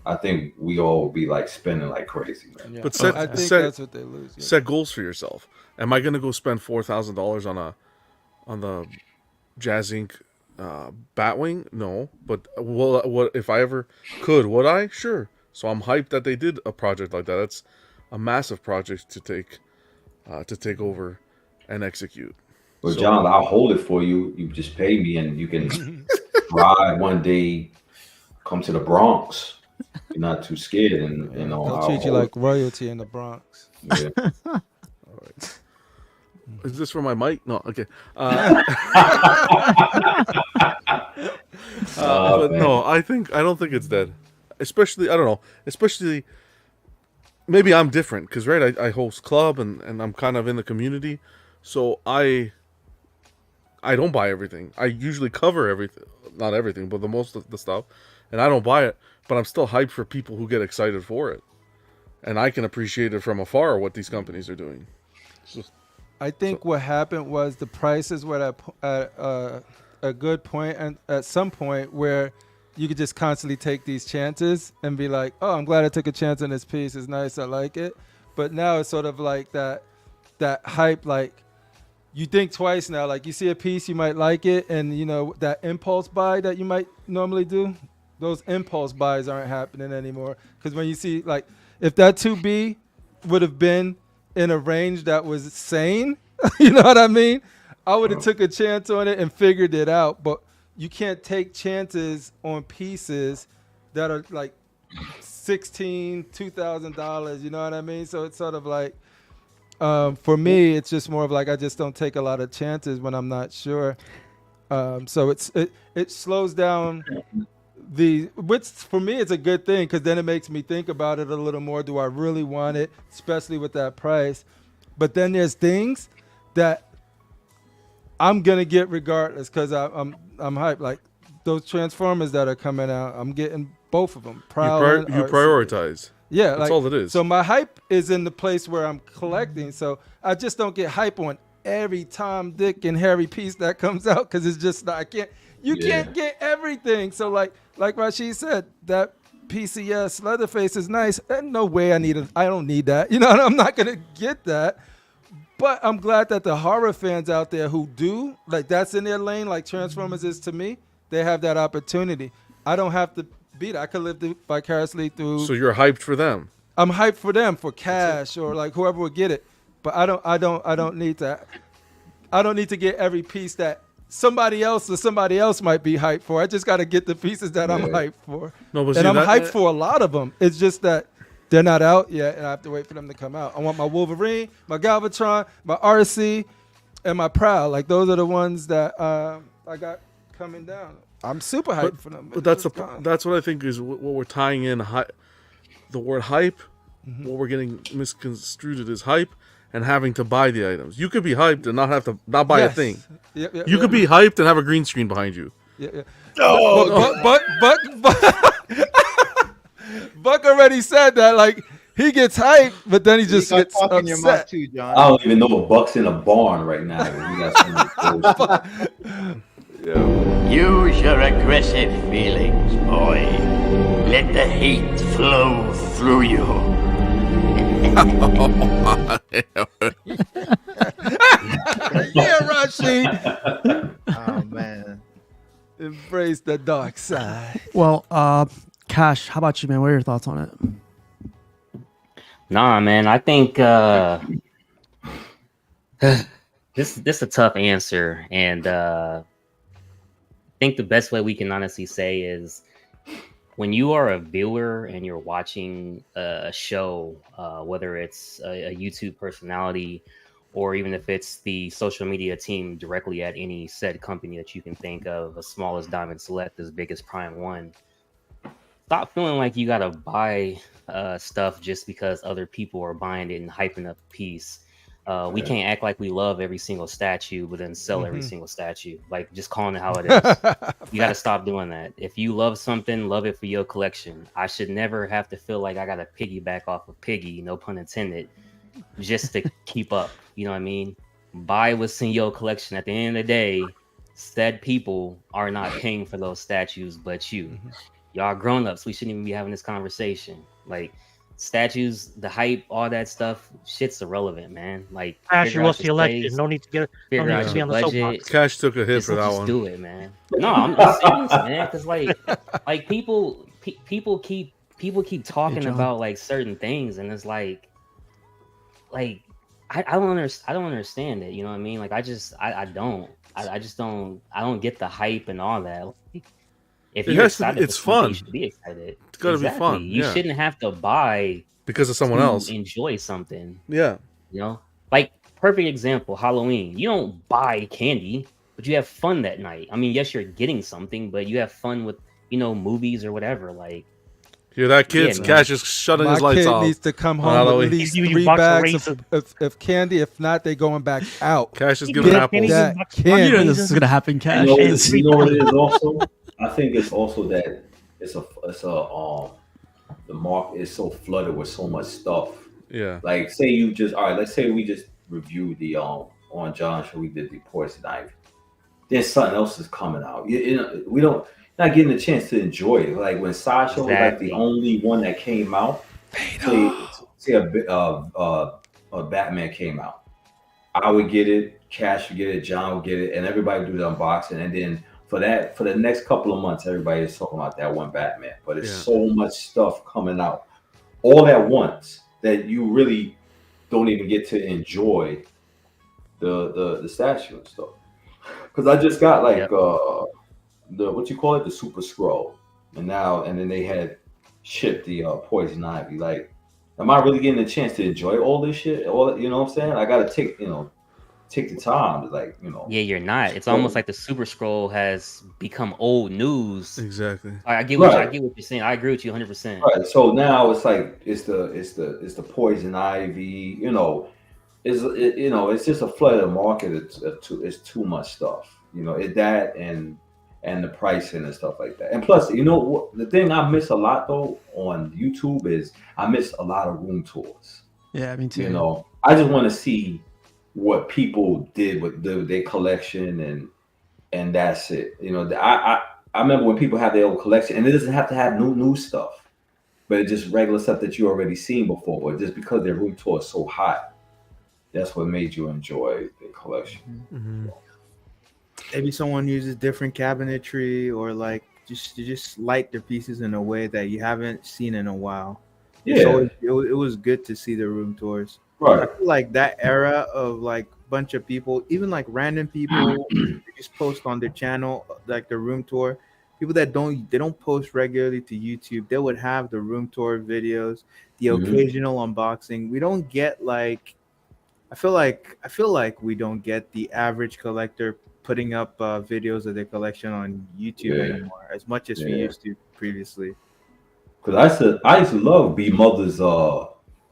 I think we all would be like spending like crazy. Yeah. But I think that's what they lose. Yeah. Set goals for yourself. Am I gonna go spend $4,000 on the Jazz Inc. Batwing? No. But what if I ever could? Would I? Sure. So I'm hyped that they did a project like that. That's a massive project to take over and execute. But so, John, I'll hold it for you. You just pay me, and you can ride one day. Come to the Bronx. You're not too scared, and you know they'll treat you like royalty in the Bronx. Yeah. All right. Is this for my mic? No. Okay. But no, I don't think it's dead. Especially, I don't know. Especially, maybe I'm different because I host club and I'm kind of in the community, so I don't buy everything. I usually cover everything, not everything, but the most of the stuff, and I don't buy it. But I'm still hyped for people who get excited for it, and I can appreciate it from afar what these companies are doing. I think what happened was the prices were at a good point, and at some point where you could just constantly take these chances and be like, oh, I'm glad I took a chance on this piece. It's nice. I like it. But now it's sort of like that hype, like you think twice now. Like you see a piece, you might like it. And, you know, that impulse buy that you might normally do, those impulse buys aren't happening anymore. Because when you see, like, if that 2B would have been in a range that was sane, you know what I mean? I would have took a chance on it and figured it out. But you can't take chances on pieces that are like $1,600, $2,000. You know what I mean? So it's sort of like, for me, it's just more of like I just don't take a lot of chances when I'm not sure. So it slows down which for me it's a good thing because then it makes me think about it a little more. Do I really want it, especially with that price? But then there's things that I'm gonna get regardless because I'm hyped. Like those Transformers that are coming out, I'm getting both of them. You prioritize. Yeah, that's all it is. So my hype is in the place where I'm collecting. So I just don't get hype on every Tom, Dick, and Harry piece that comes out because it's just not. You can't get everything. So like Rashid said, that PCS Leatherface is nice. And no way I don't need that. You know, I'm not gonna get that. But I'm glad that the horror fans out there who do, like that's in their lane, like Transformers is to me, they have that opportunity. I don't have to beat it. I could live vicariously through. So you're hyped for them. I'm hyped for them for cash or like whoever would get it. But I don't need to. I don't need to get every piece that somebody else might be hyped for. I just got to get the pieces that I'm hyped for. No, but and I'm hyped for a lot of them. It's just that they're not out yet, and I have to wait for them to come out. I want my Wolverine, my Galvatron, my RC, and my Prowl. Like those are the ones that I got coming down. I'm super hyped for them. But that's what I think is what we're tying in. The word hype, what we're getting misconstrued is hype and having to buy the items. You could be hyped and not buy a thing. You could be hyped and have a green screen behind you. Yeah. Buck already said that. Like he gets hyped, but then he just gets upset. Your mouth too, John. I don't even know if Buck's in a barn right now. We got Use your aggressive feelings, boy. Let the hate flow through you. Yeah, Rashi. Oh man. Embrace the dark side. Well, Cash, how about you, man? What are your thoughts on it? Nah, man, I think this a tough answer, and I think the best way we can honestly say is when you are a viewer and you're watching a show, whether it's a YouTube personality or even if it's the social media team directly at any said company that you can think of, as small as Diamond Select, as big as Prime One, stop feeling like you gotta buy stuff just because other people are buying it and hyping up a piece. We can't act like we love every single statue, but then sell every single statue. Like, just calling it how it is. You got to stop doing that. If you love something, love it for your collection. I should never have to feel like I got to piggyback off of Piggy, no pun intended, just to keep up. You know what I mean? Buy what's in your collection. At the end of the day, said people are not paying for those statues, but you. Y'all grown-ups. We shouldn't even be having this conversation. Like, statues, the hype, all that stuff, shit's irrelevant, man. Like, Cash, figure you out lost the your election. space, No need to get. No figure need out to be your on the budget. soapbox. Cash took a hit Just, for that just one. do it, man. No, I'm serious, man. Because like people keep talking John. about like certain things, and it's like I don't understand it. You know what I mean? Like I just don't get the hype and all that. Like, if It you're has to be- excited, it's for something, fun. you should be excited. It's gotta be fun, You yeah. shouldn't have to buy Because of someone to else. enjoy something. Yeah. You know, like perfect example, Halloween. You don't buy candy, but you have fun that night. I mean, yes, you're getting something, but you have fun with movies or whatever. Like, Hear that, kids? man. Cash is shutting My his lights kid off. needs to come on home with Halloween. at least You 3 box of bags of candy. If not, they going back out. Cash is You giving get apples. candy. That You candy. know this is gonna happen, Cash. You know, It's- you know what it is also? I think it's also that the market is so flooded with so much stuff. Yeah. Like, say you just let's say we just reviewed the on John show, we did the Poison Ivy. Then something else is coming out. You know, we don't not getting a chance to enjoy it. Like when Sideshow was like Exactly. the only one that came out. Say a Batman came out. I would get it, Cash would get it, John would get it, and everybody would do the unboxing. And then for the next couple of months, everybody is talking about that one Batman. But it's so much stuff coming out all at once that you really don't even get to enjoy the statue and stuff. Because I just got like the what you call it, the Super Scroll, and then they had shipped the Poison Ivy. Like, am I really getting a chance to enjoy all this shit? All, you know what I'm saying? I gotta take the time to, like, Yeah, you're not. It's almost like the Super Scroll has become old news. Exactly. I get what you're saying. I agree with you 100%. Right. So now it's like it's the Poison Ivy. It's just a flood of the market. It's too much stuff. And the pricing and stuff like that. And plus, the thing I miss a lot though on YouTube is I miss a lot of room tours. Yeah, me too. I just want to see what people did with their collection, and that's it. I remember when people have their own collection, and it doesn't have to have new stuff, but it's just regular stuff that you already seen before. But just because their room tour is so hot, that's what made you enjoy the collection. Mm-hmm. Maybe someone uses different cabinetry, or like just light their pieces in a way that you haven't seen in a while. Yeah. So it was good to see the room tours. Right. I feel like that era of like bunch of people, even like random people, they just post on their channel like the room tour. People that don't post regularly to YouTube, they would have the room tour videos, the occasional unboxing. We don't get like, I feel like we don't get the average collector putting up videos of their collection on YouTube anymore as much as we used to previously. Because I used to love B Mother's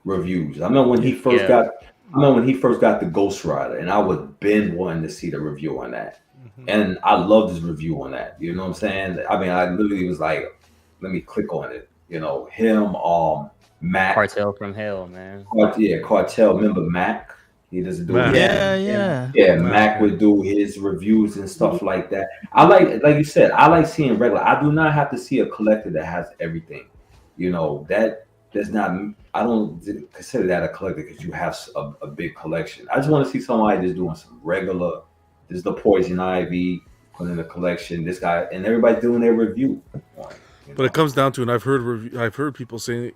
reviews. I remember when he first got the Ghost Rider, and I would been wanting to see the review on that. And I loved his review on that. You know what I'm saying? I mean, I literally was like, let me click on it. Him, Mac. Cartel from Hell, man. Cartel. Remember Mac? He doesn't do it. Yeah. Mac would do his reviews and stuff like that. I like you said, I like seeing regular. I do not have to see a collector that has everything. That there's not. I don't consider that a collector because you have a big collection. I just want to see somebody just doing some regular. This is the poison ivy put in the collection. This guy and everybody doing their review. But it comes down to, and I've heard people say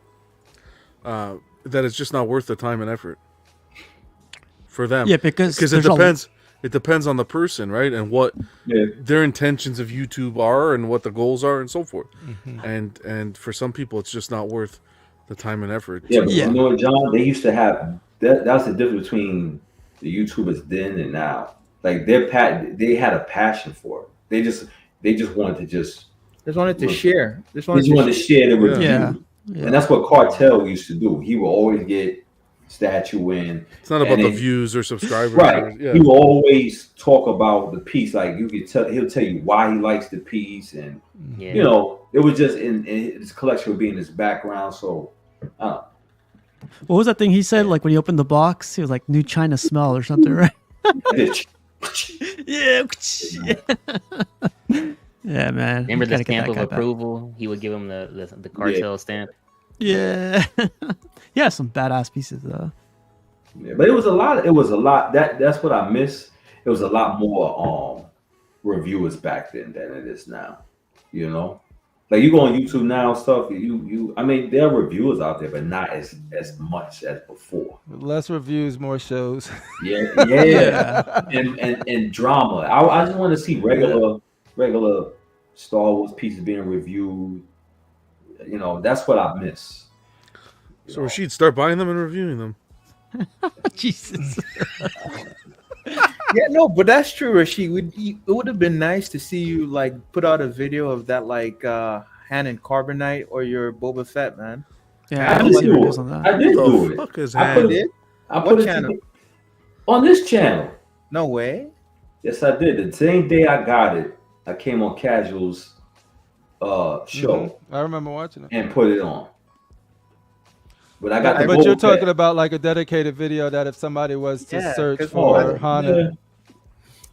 that it's just not worth the time and effort for them. Yeah, because it depends. It depends on the person, right, and what their intentions of YouTube are, and what the goals are, and so forth. And for some people, it's just not worth the time and effort. Yeah, but you know what, John? They used to have that. That's the difference between the YouTubers then and now. Like they had a passion for it. They just wanted to share. They just wanted to share the review. Yeah. And that's what Cartel used to do. He will always get statue in. It's not about the views or subscribers. Right. He will always talk about the piece. Like you could tell, he'll tell you why he likes the piece, and you know, it was just in his collection would be in his background. So, what was that thing he said? Like when he opened the box, he was like "New China smell" or something, right? Yeah. Yeah, man. Remember the stamp of approval? He would give him the cartel stamp. Yeah. Yeah, some badass pieces though. Yeah, but it was a lot. That's what I miss. It was a lot more reviewers back then than it is now. You know, like you go on YouTube now, stuff. I mean, there are reviewers out there, but not as much as before. Less reviews, more shows. Yeah. And drama. I just want to see regular Star Wars pieces being reviewed. You know, that's what I miss. So Rashid, start buying them and reviewing them. Jesus. Yeah, no, but that's true, Rashid. It would have been nice to see you like put out a video of that like Han and Carbonite or your Boba Fett, man. Yeah, I did do it. I did do it. I put it on this channel. No way. Yes, I did. The same day I got it, I came on Casual's show. I remember watching it and put it on. But I got. But you're talking about like a dedicated video that if somebody was to search for Han,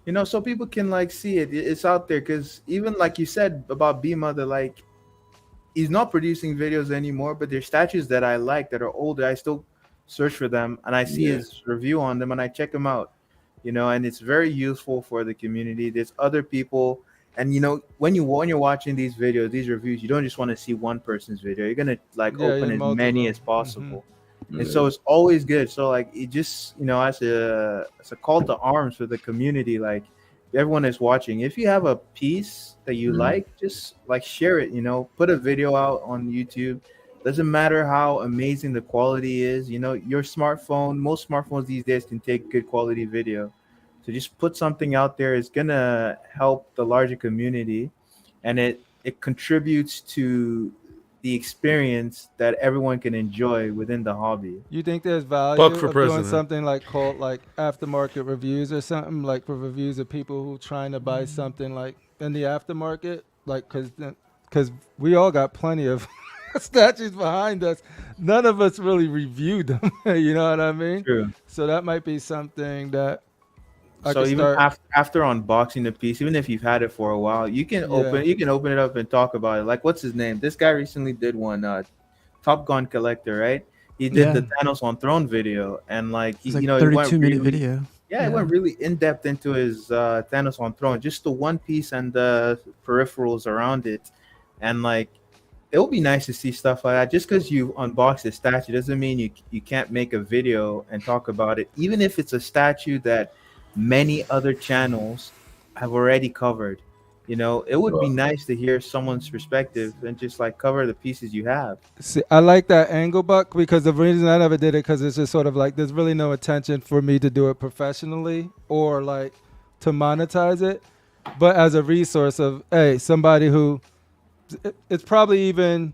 you know, so people can like see it. It's out there because even like you said about B-Mother, like he's not producing videos anymore. But there's statues that I like that are older. I still search for them and I see his review on them and I check them out. You know, and it's very useful for the community. There's other people. And you know, when you're watching these videos, these reviews, you don't just want to see one person's video. You're gonna like open as many as possible, and so it's always good. So like it just, you know, as a call to arms for the community, like everyone is watching. If you have a piece that you like, just like share it. You know, put a video out on YouTube. Doesn't matter how amazing the quality is. You know, your smartphone, most smartphones these days can take good quality video. So just put something out there. It's gonna help the larger community, and it contributes to the experience that everyone can enjoy within the hobby. You think there's value of doing something like called like aftermarket reviews or something, like for reviews of people who trying to buy something like in the aftermarket, like because we all got plenty of statues behind us. None of us really reviewed them. You know what I mean? True. So that might be something that. So even after unboxing the piece, even if you've had it for a while, you can open it up and talk about it. Like, what's his name? This guy recently did one, Top Gun Collector, right? He did the Thanos on Throne video, and like he, you know, 32-minute video. Yeah, it went really in depth into his Thanos on Throne, just the one piece and the peripherals around it, and like it would be nice to see stuff like that. Just because you unbox a statue doesn't mean you can't make a video and talk about it, even if it's a statue that many other channels have already covered. You know, it would be nice to hear someone's perspective and just like cover the pieces you have. See, I like that angle, Buck, because the reason I never did it because it's just sort of like there's really no intention for me to do it professionally or like to monetize it, but as a resource of somebody who it's probably even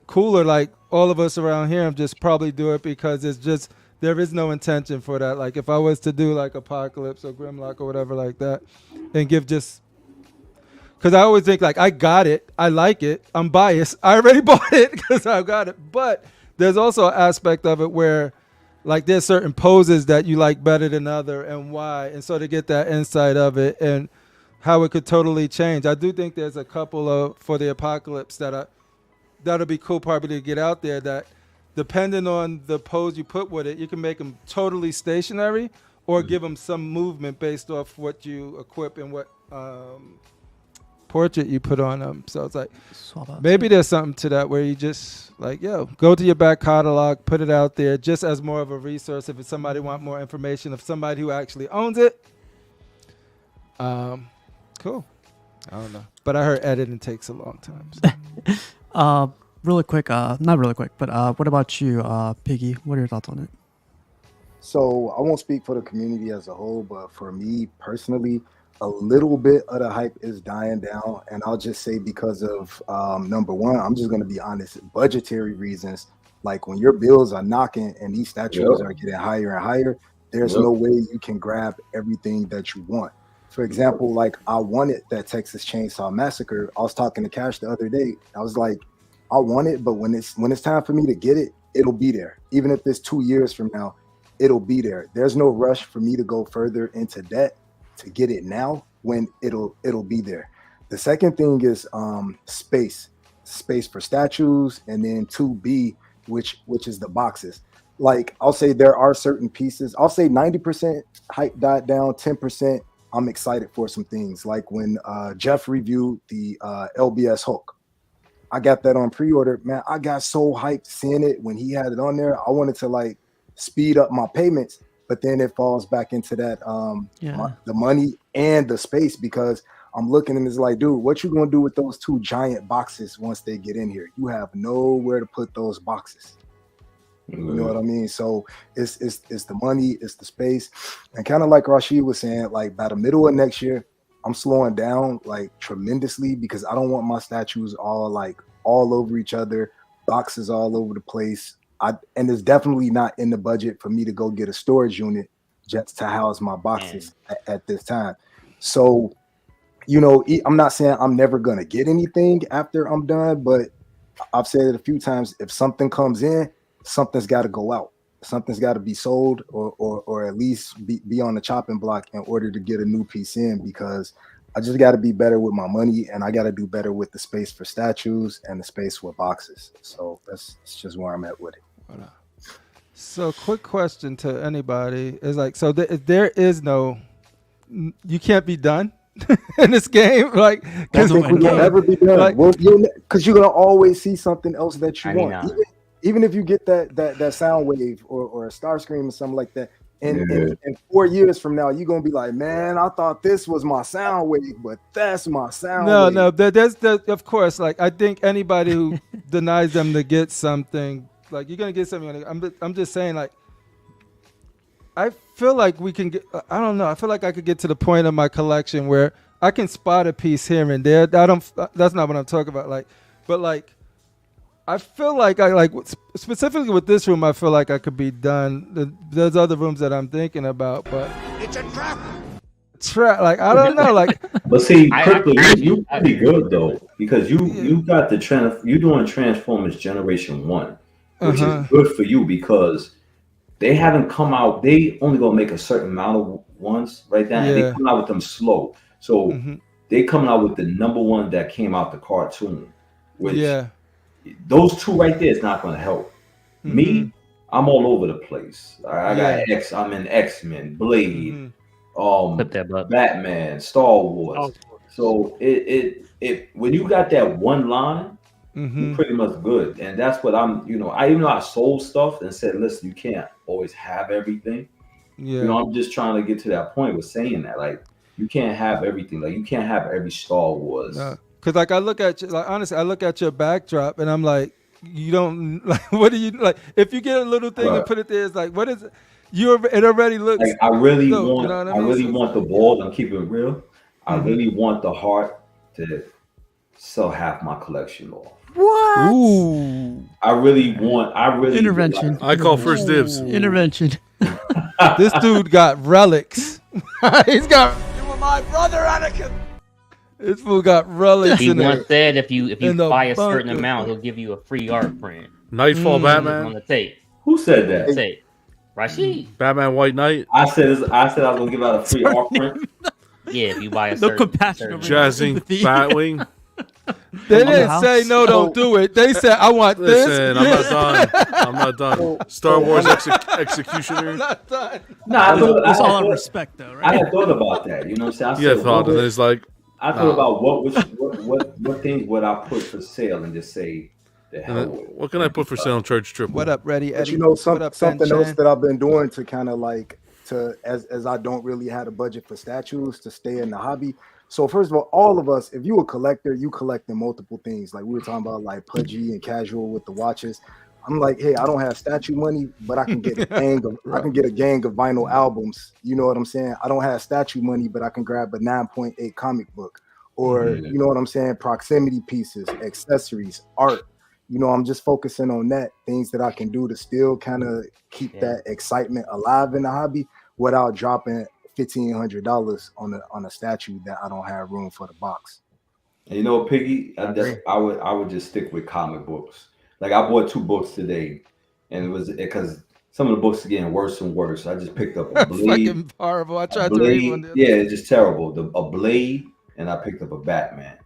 cooler. Like all of us around here, just probably do it because it's just. There is no intention for that. Like if I was to do like Apocalypse or Grimlock or whatever like that and give just because I always think like I got it. I like it. I'm biased. I already bought it because I got it. But there's also an aspect of it where like there's certain poses that you like better than other and why. And so to get that insight of it and how it could totally change. I do think there's a couple of for the Apocalypse that that'll be cool probably to get out there. That depending on the pose you put with it, you can make them totally stationary or give them some movement based off what you equip and what portrait you put on them. So it's like Swap out. maybe there's something to that where you just like, yo, go to your back catalog, put it out there just as more of a resource. If it's somebody want more information, if somebody who actually owns it, cool. I don't know, but I heard editing takes a long time. So. Really quick, not really quick, but what about you, Piggy? What are your thoughts on it? So I won't speak for the community as a whole, but for me personally, a little bit of the hype is dying down. And I'll just say because of number one, I'm just going to be honest, budgetary reasons. Like when your bills are knocking and these statues are getting higher and higher, there's no way you can grab everything that you want. For example, like I wanted that Texas Chainsaw Massacre. I was talking to Cash the other day. I was like, I want it, but when it's time for me to get it, it'll be there. Even if it's 2 years from now, it'll be there. There's no rush for me to go further into debt to get it now when it'll be there. The second thing is space for statues, and then 2B, which is the boxes. Like I'll say there are certain pieces. I'll say 90% hype died down, 10% I'm excited for some things. Like when Jeff reviewed the LBS Hulk. I got that on pre-order, man. I got so hyped seeing it when he had it on there. I wanted to like speed up my payments, but then it falls back into that the money and the space, because I'm looking and it's like, dude, what you gonna do with those 2 giant boxes once they get in here? You have nowhere to put those boxes. You know what I mean? So it's the money, it's the space, and kind of like Rashid was saying, like by the middle of next year, I'm slowing down like tremendously because I don't want my statues all over each other, boxes all over the place. And it's definitely not in the budget for me to go get a storage unit just to house my boxes at this time. So, you know, I'm not saying I'm never gonna get anything after I'm done, but I've said it a few times. If something comes in, something's got to go out. Something's got to be sold, or at least be on the chopping block in order to get a new piece in, because I just got to be better with my money, and I got to do better with the space for statues and the space with boxes. So that's just where I'm at with it. So quick question to anybody is like, so there is no, you can't be done in this game, like because we can never be done. Like, because you're gonna always see something else that you want. Even if you get that sound wave or a star scream or something like that, and 4 years from now, you're gonna be like, man, I thought this was my sound wave, but that's my sound wave. No, that's of course. Like I think anybody who denies them to get something, like you're gonna get something. I'm just saying, like I feel like we can get. I don't know. I feel like I could get to the point of my collection where I can spot a piece here and there. That's not what I'm talking about. Like, but like. I feel like specifically with this room, I feel like I could be done. There's other rooms that I'm thinking about, but it's a trap. Like I don't know, like. But see, you pretty good though, because you got you doing Transformers Generation 1, which is good for you because they haven't come out. They only gonna make a certain amount of ones right now, and they come out with them slow. So they coming out with the number one that came out the cartoon, which. Those 2 right there is not going to help. Me, I'm all over the place. I got I'm in X-Men, Blade, Batman, Star Wars. So it when you got that one line, you're pretty much good. And that's what I'm. You know, even though I sold stuff and said, listen, you can't always have everything. You know, I'm just trying to get to that point with saying that, like, you can't have everything. Like, you can't have every Star Wars. Cause like I look at you, like honestly, I look at your backdrop and I'm like, you don't like. What do you like? If you get a little thing and put it there, it's like, what is it? It already looks. Like, I really dope, want. You know what I really want the balls. I'm keeping it real. I really want the heart to sell half my collection off. What? Ooh. I really intervention. I call first dibs. Intervention. This dude got relics. He's got. You were my brother, Anakin. This fool got relics he in there. once said if you buy a certain amount, he'll give you a free art print. Nightfall Batman. On the tape. Who said that? Tape. Rashid. Batman White Knight. I said I was gonna give out a free art print. Yeah, if you buy a certain Jazzing Batwing. They On the didn't house? say no, don't do it. They said I want this. Listen, I'm not done. I'm not done. Star Wars Executioner. Not done. No, I thought, It's I, all had on thought, respect, though, I right? had thought about that. You know what I'm saying? I Yeah, said, thought, and it's like, I thought about what things would I put for sale and just say the and hell then, with it. what can I put for sale on Charge Triple? What up, Ready But Eddie? you know, What up, Ben something else Chan? that I've been doing to kind of like as I don't really have a budget for statues to stay in the hobby. So first of all of us, if you a collector, you collecting multiple things. Like we were talking about, like pudgy and casual with the watches. I'm like, hey, I don't have statue money, but I can get a gang of I can get a gang of vinyl albums. You know what I'm saying? I don't have statue money, but I can grab a 9.8 comic book, or you know what I'm saying? Proximity pieces, accessories, art. You know, I'm just focusing on that, things that I can do to still kind of keep that excitement alive in the hobby without dropping $1,500 on a statue that I don't have room for the box. And you know, Piggy, I would just stick with comic books. Like I bought 2 books today, and it was because some of the books are getting worse and worse. I just picked up a Blade. Fucking horrible. I a tried to read one. Blade. Yeah, it's just terrible. A Blade, and I picked up a Batman,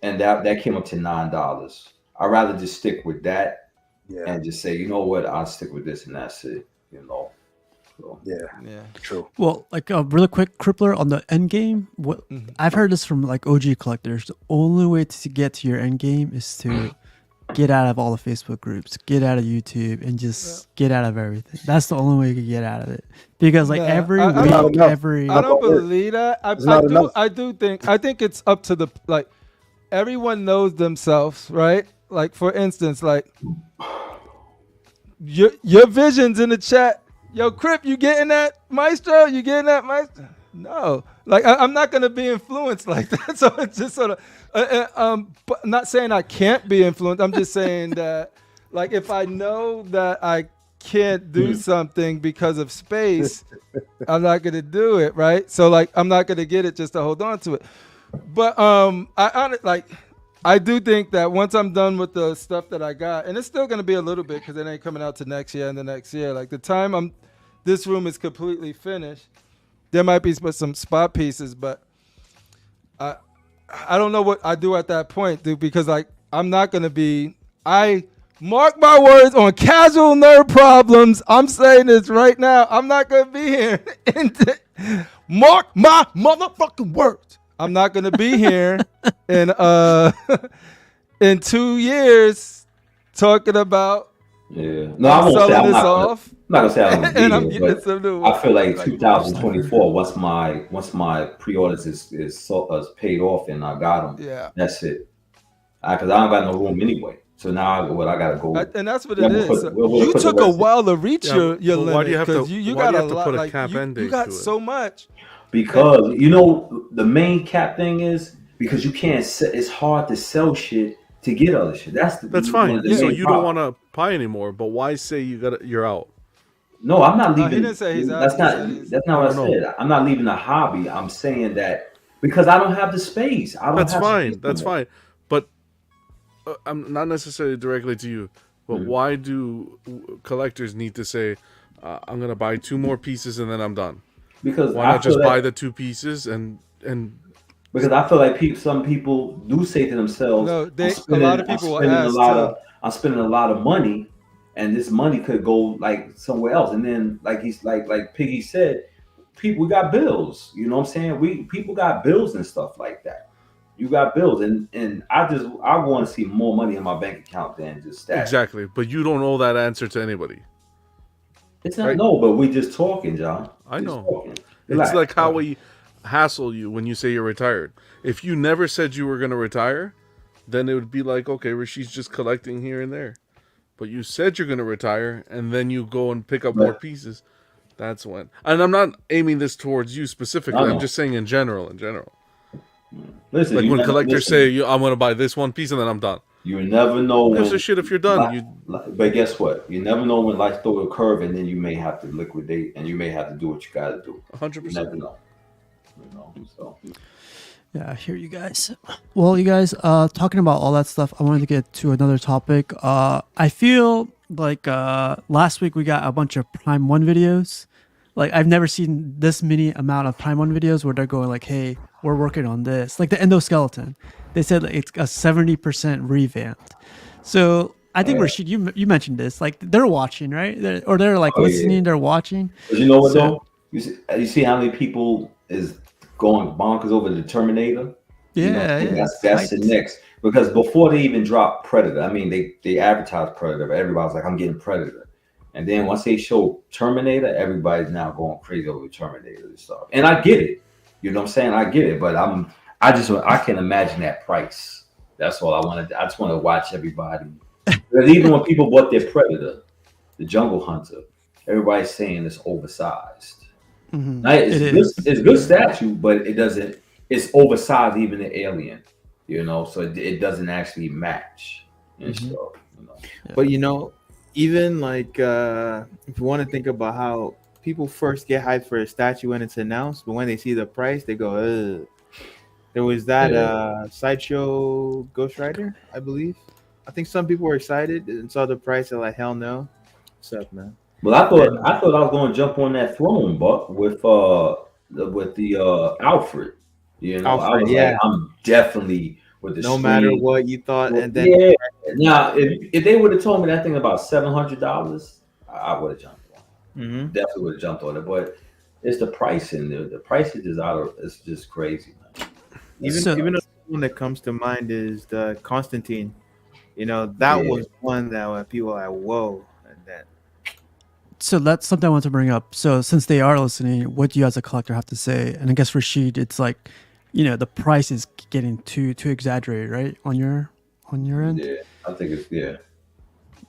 and that came up to $9. I'd rather just stick with that and just say, you know what, I'll stick with this and that's it. You know. So, yeah, true. Well, like a really quick crippler on the end game. What I've heard this from like OG collectors. The only way to get to your end game is to get out of all the Facebook groups, get out of YouTube, and just get out of everything. That's the only way you can get out of it. Because like every week, I don't believe that. I think it's up to the like. Everyone knows themselves, right? Like for instance, like your visions in the chat. Yo, Crip, you getting that, Maestro? You getting that, Maestro? No, like I'm not gonna be influenced like that. So it's just sort of, but I'm not saying I can't be influenced. I'm just saying that, like, if I know that I can't do something because of space, I'm not gonna do it, right? So like, I'm not gonna get it just to hold on to it. But I do think that once I'm done with the stuff that I got, and it's still gonna be a little bit because it ain't coming out to next year and the next year. Like the time this room is completely finished, there might be some spot pieces, but I don't know what I do at that point, dude, because like I'm not gonna be. I mark my words on Casual Nerd Problems. I'm saying this right now. I'm not gonna be here. Mark my motherfucking words. I'm not gonna be here in 2 years talking about no, I won't say I'm not gonna say I'm gonna be here, but I feel like 2024. Once my pre-orders is paid off and I got them, that's it. Because I don't got no room anyway. So now I gotta go. And that's what it is. You took a while to reach your limit. Why do you have to? You why got do you have a lot. to put a Like, cap end date you got to it? so much. Because you know the main cap thing is because you can't. It's hard to sell shit to get other shit. That's fine. So you problem. don't want to buy anymore. But why say you're out? No, I'm not leaving. He didn't say he's out. That's not what I said. I'm not leaving the hobby. I'm saying that because I don't have the space. That's fine. That's fine. But I'm not necessarily directly to you. But why do collectors need to say, "I'm gonna buy 2 more pieces and then I'm done"? Because why not just buy the 2 pieces and because I feel like some people do say to themselves, no, a lot of people I'm spending a lot of money, and this money could go like somewhere else. And then like Piggy said, we got bills. You know what I'm saying? People got bills and stuff like that. You got bills, and I want to see more money in my bank account than just that. Exactly, but you don't owe that answer to anybody. It's not no, but we just talking, John. I know. It's like how we hassle you when you say you're retired. If you never said you were going to retire, then it would be like, okay, Rasheed's just collecting here and there. But you said you're going to retire, and then you go and pick up more pieces. That's when. And I'm not aiming this towards you specifically. I'm just saying in general. Listen, like when collectors say, I'm going to buy this one piece and then I'm done. You never know when. There's a shit if you're done. But guess what? You never know when life throw a curve, and then you may have to liquidate, and you may have to do what you got to do. 100%. You never know. So. Yeah, I hear you guys. Well, you guys, talking about all that stuff, I wanted to get to another topic. I feel like last week we got a bunch of Prime 1 videos. Like, I've never seen this many amount of Prime 1 videos where they're going like, hey, we're working on this, like the endoskeleton. They said it's a 70% revamped. So I think Rashid, you mentioned this. Like they're watching, right? They're like Oh yeah. listening. They're watching. But you know what So though? You see how many people is going bonkers over the Terminator? You know, yeah, yeah, it's that's the hyped. next because before they even dropped Predator, I mean they advertised Predator, but everybody's like, I'm getting Predator. And then once they show Terminator, everybody's now going crazy over Terminator and stuff. And I get it. You know what I'm saying? I get it, but I can imagine that price. That's all I wanted. I just want to watch everybody. Because even when people bought their Predator, the Jungle Hunter, everybody's saying it's oversized. Now, It is. it's good statue, but it doesn't. It's oversized even the alien, you know. So it doesn't actually match and stuff, you know. But even like if you want to think about how people first get hyped for a statue when it's announced, but when they see the price, they go, ugh. There was that sideshow Ghost Rider, I believe. I think some people were excited and saw the price and like, hell no. What's up, man? Well, Then I thought I was going to jump on that throne, Buck, with the Alfred. You know, I Alfred, was like, yeah. I'm definitely with the No matter screen. what you thought, Well, and then yeah. Now, if they would have told me that thing about $700, I would have jumped on it. Mhm. Definitely would have jumped on it. But it's the pricing. The price is just out of. It's just crazy, man. So even the one that comes to mind is the Constantine. That Yeah. was one that when people were like, whoa, and then so that's something I want to bring up. So since they are listening, what do you as a collector have to say? And I guess Rashid, it's like, the price is getting too exaggerated, right? On your end. Yeah, I think it's yeah.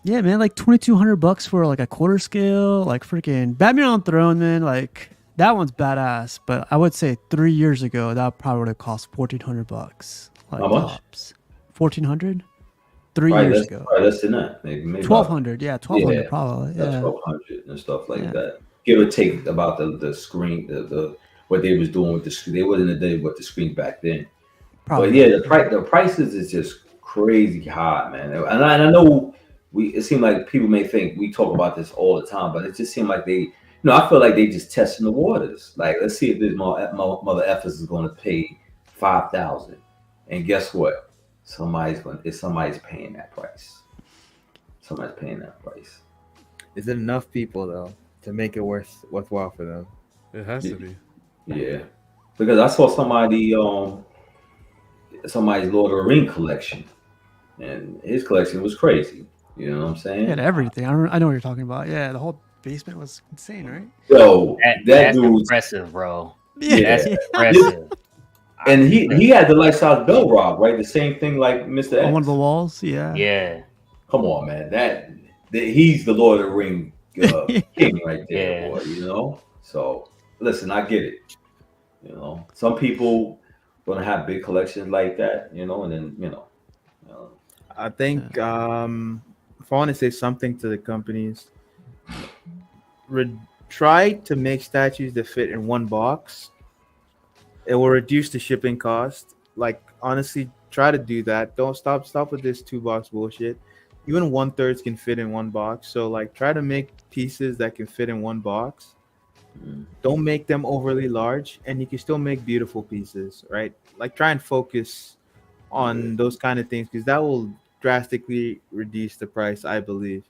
Yeah, man, like $2,200 for like a quarter scale, like freaking Batman on Throne, man. Like that one's badass. But I would say 3 years ago that probably would have cost $1,400, like How much? tops. 1,400. 3 years ago. Probably less than that. Maybe about 1,200. Yeah, 1,200 yeah, probably. that's Yeah, 1200 and stuff like yeah, that. Give or take about the screen, the what they was doing with the screen. They wasn't a day with the screen back then. But probably. yeah, the prices is just crazy high, man. And I know it seemed like people may think we talk about this all the time, but it just seemed like I feel like they just testing the waters. Like, let's see if this mother effers is going to pay 5,000, and guess what? Somebody's paying that price. Somebody's paying that price. is it enough people though to make it worthwhile for them? It has to be. Yeah, because I saw somebody's Lord of the Ring collection, and his collection was crazy. You know what I'm He saying? had everything. I know what you're talking about. Yeah, the whole basement was insane, right? Yo, that That's dude's impressive, bro. yeah, That's impressive. and he had the life size bell rock, right? The same thing like Mr. On one of the X. walls. Yeah. Yeah, Come on, man, he's the Lord of the Ring king right there, yeah. boy. So listen, I get it. Some people gonna have big collections like that, and then I think if I want to say something to the companies, try to make statues that fit in one box. It will reduce the shipping cost. Like honestly, try to do that. Don't stop with this 2 box bullshit. Even 1/3 can fit in one box. So like try to make pieces that can fit in one box. Don't make them overly large, and you can still make beautiful pieces, right? Like try and focus on those kind of things because that will drastically reduce the price, I believe.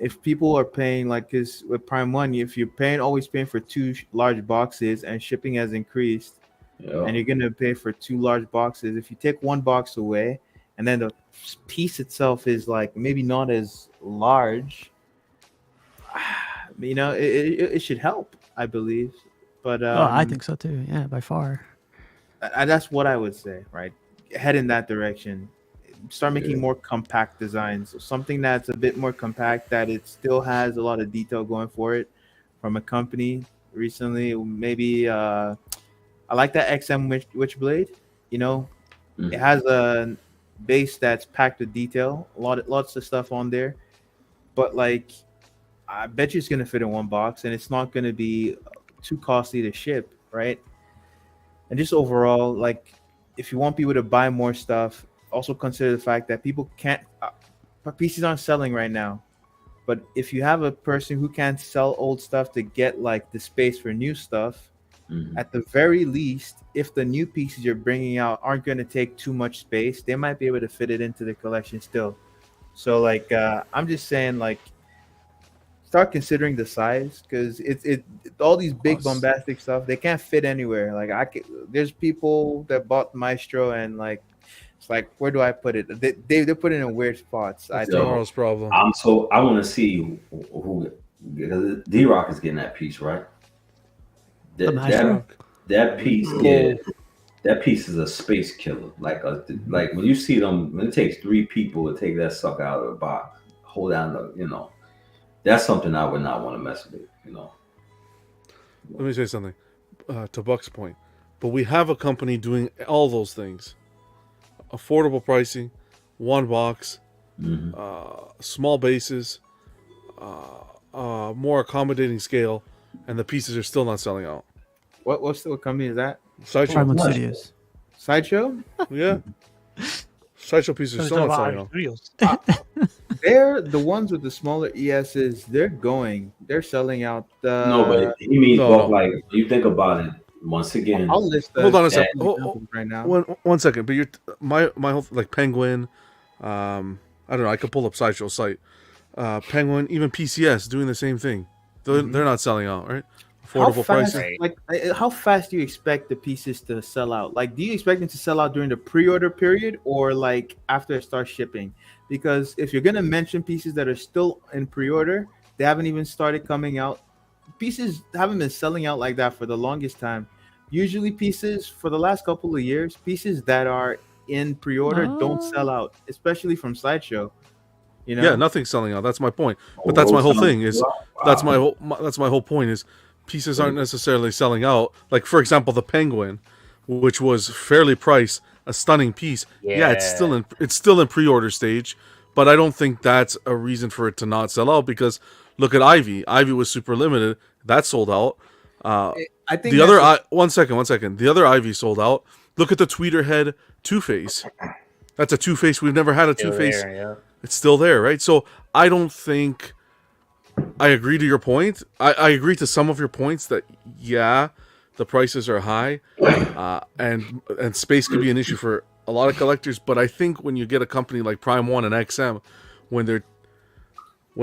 If people are paying like, because with Prime One, if you're always paying for two large boxes and shipping has increased, and you're gonna pay for 2 large boxes, if you take one box away and then the piece itself is like maybe not as large, it should help, I believe. But Oh, I think so too. Yeah, by far. that's what I would say, right? Head in that direction. Start making Yeah. more compact designs, something that's a bit more compact, that it still has a lot of detail going for it from a company recently. Maybe I like that XM Witchblade. It has a base that's packed with detail, lots of stuff on there. But like, I bet you it's gonna fit in one box, and it's not gonna be too costly to ship, right? And just overall, like, if you want people to buy more stuff, also consider the fact that people can't. PCs aren't selling right now, but if you have a person who can't sell old stuff to get like the space for new stuff, Mhm. At the very least, if the new pieces you're bringing out aren't going to take too much space, they might be able to fit it into the collection still. So like, I'm just saying, like, start considering the size because all these big Us. bombastic stuff they can't fit anywhere. Like there's people that bought Maestro and like it's like where do I put it? They put it in weird spots. I That's think. Yo, tomorrow's problem. I want to see who because D Rock is getting that piece right. The That Maestro. that that piece, Oh, yeah, that piece is a space killer. Like when you see them, when it takes three people to take that sucker out of the box, hold down that's something I would not want to mess with. Let me say something to Buck's point. But we have a company doing all those things: affordable pricing, one box, Mhm. small bases, more accommodating scale, and the pieces are still not selling out. What company is that? Sideshow, Paramount What? Studios. Sideshow. yeah, Sideshow pieces are so still talking not about selling Ivy out. Studios. They're the ones with the smaller ESs. They're selling out. No, but he means No, both. no. Like you think about it once again. I'll list Hold a on a sec. couple examples right now. One second. But my whole like Penguin. I don't know. I could pull up Sideshow site. Penguin, even PCS doing the same thing. They're not selling out, right? How Affordable fast, pricing. Right. like, how fast do you expect the pieces to sell out? Like, do you expect them to sell out during the pre-order period or like after it starts shipping? Because if you're gonna mention pieces that are still in pre-order, they haven't even started coming out. Pieces haven't been selling out like that for the longest time. Usually, pieces for the last couple of years, pieces that are in pre-order don't sell Oh. out, especially from Sideshow. You Yeah, know, nothing's selling out. That's my point. But that's Oh, my whole some- thing. Is that's wow. that's my whole point. Is pieces aren't necessarily selling out. Like for example, the Penguin, which was fairly priced, a stunning piece. Yeah, Yeah. it's still in pre-order stage, but I don't think that's a reason for it to not sell out because look at Ivy. Ivy was super limited. That sold out. I think The that's other a, one second. The other Ivy sold out. Look at the tweeter head Two Face. That's a Two Face. We've never had a Two Still Face. there, yeah. It's still there, right? So I don't think I agree to your point. I agree to some of your points that yeah, the prices are high, and space could be an issue for a lot of collectors. But I think when you get a company like Prime One and XM, when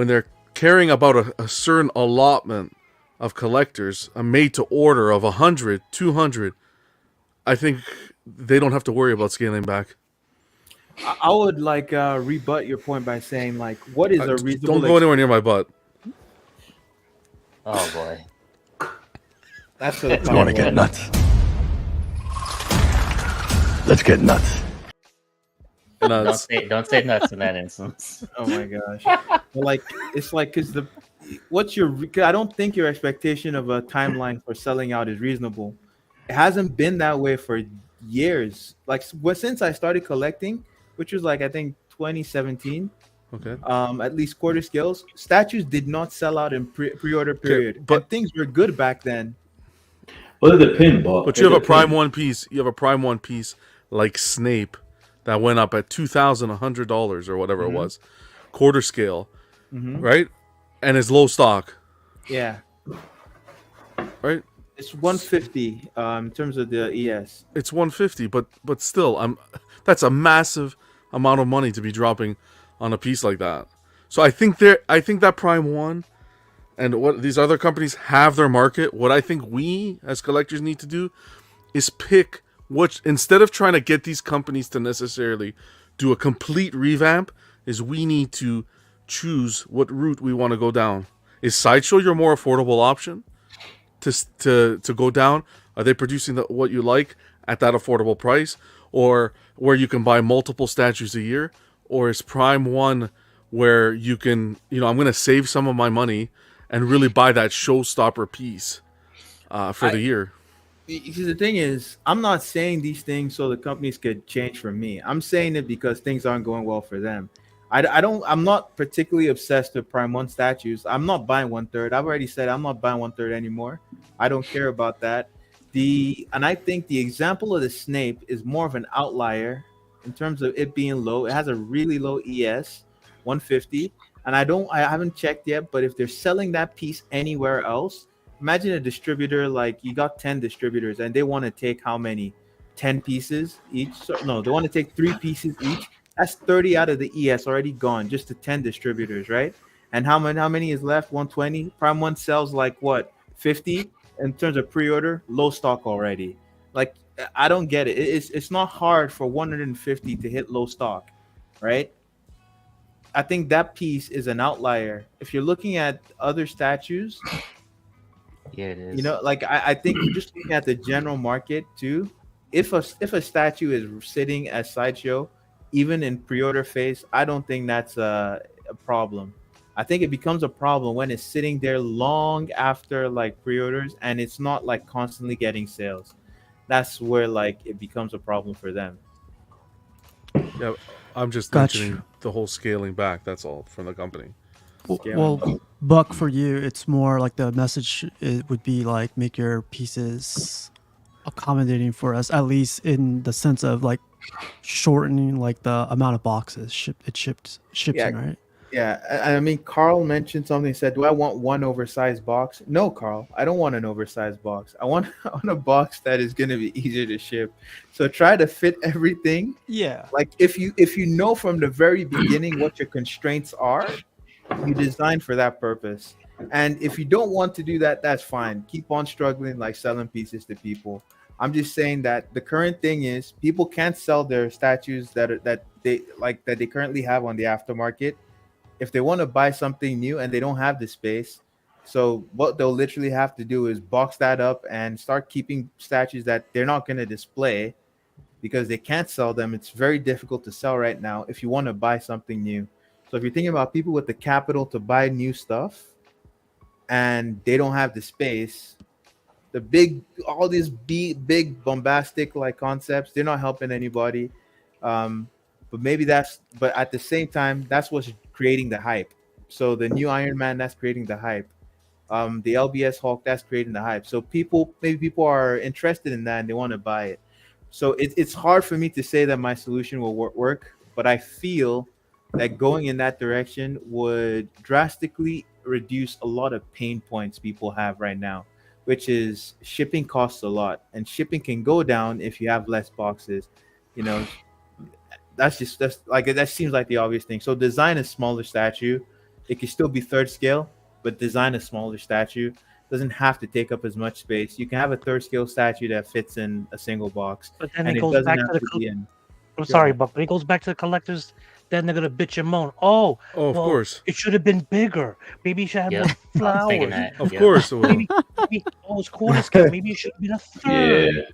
they're caring about a certain allotment of collectors, a made to order of 100, 200, I think they don't have to worry about scaling back. I would like rebut your point by saying like, what is a Don't reasonable? go anywhere near my butt. Oh boy. That's for the You want to get nuts? Let's get nuts. Nuts. Don't say nuts in that instance. Oh my gosh! But like, it's like because what's your? 'Cause I don't think your expectation of a timeline for selling out is reasonable. It hasn't been that way for years. Like since I started collecting, which was like I think 2017. Okay. At least quarter scales. Statues did not sell out in pre-order period, but- but things were good back then. Well, it depends, Buck. But you have a Prime One piece. You have a Prime One piece like Snape that went up at $2,100 or whatever it was, quarter scale, right? And is low stock, Yeah, right? it's 150 in terms of the ES. It's 150, but still, that's a massive amount of money to be dropping on a piece like that. So I think that Prime One and what these other companies have their market. What I think we as collectors need to do is pick what, instead of trying to get these companies to necessarily do a complete revamp, is we need to choose what route we want to go down. Is Sideshow your more affordable option to go down? Are they producing what you like at that affordable price, or where you can buy multiple statues a year? Or is Prime One where you can, I'm going to save some of my money and really buy that showstopper piece for the year? Because the thing is, I'm not saying these things so the companies could change for me. I'm saying it because things aren't going well for them. I'm not particularly obsessed with Prime 1 statues. I'm not buying 1/3. I've already said I'm not buying 1/3 anymore. I don't care about that. And I think the example of the Snape is more of an outlier in terms of it being low. It has a really low ES, 150. And I haven't checked yet, but if they're selling that piece anywhere else, imagine a distributor, like you got 10 distributors and they want to take how many? 10 pieces each? So, no, they want to take 3 pieces each. That's 30 out of the ES already gone, just to 10 distributors, right? And how many is left? 120. Prime One sells like what? 50 in terms of pre-order, low stock already. Like I don't get it. It's not hard for 150 to hit low stock, right? I think that piece is an outlier. If you're looking at other statues, Yeah, it is. like I think we're just looking at the general market too. If a statue is sitting as sideshow, even in pre-order phase, I don't think that's a problem. I think it becomes a problem when it's sitting there long after like pre-orders and it's not like constantly getting sales. That's where like it becomes a problem for them. Yeah, I'm just Gotcha. mentioning the whole scaling back. That's all from the company. Well, Buck, for you, it's more like the message it would be like make your pieces accommodating for us, at least in the sense of like shortening like the amount of boxes ships Yeah. in, right? Yeah, I mean, Carl mentioned something. He said, "Do I want one oversized box?" No, Carl, I don't want an oversized box. I want, I want a box that is going to be easier to ship. So try to fit everything. Yeah. Like if you know from the very beginning what your constraints are, you design for that purpose. And if you don't want to do that, that's fine. Keep on struggling, like selling pieces to people. I'm just saying that the current thing is people can't sell their statues that they currently have on the aftermarket if they want to buy something new and they don't have the space. So what they'll literally have to do is box that up and start keeping statues that they're not going to display because they can't sell them. It's very difficult to sell right now if you want to buy something new. So if you're thinking about people with the capital to buy new stuff and they don't have the space, all these big bombastic like concepts, they're not helping anybody. But at the same time, that's what's creating the hype. So the new Iron Man, that's creating the hype. The LBS Hulk, that's creating the hype. So people are interested in that and they want to buy it. So it's hard for me to say that my solution will work, but I feel that going in that direction would drastically reduce a lot of pain points people have right now, which is shipping costs a lot, and shipping can go down if you have less boxes. You know, that seems like the obvious thing. So design a smaller statue. It can still be third scale, but design a smaller statue. Doesn't have to take up as much space. You can have a third scale statue that fits in a single box, But then and it it goes doesn't back have to the. to be in. I'm sorry, but it goes back to the collectors. Then they're gonna bitch and moan. Oh, of course. It should have been bigger. Maybe you should have Yep. more flowers. That. Of course it will. Maybe it's quarter scale. Maybe it should have been a third.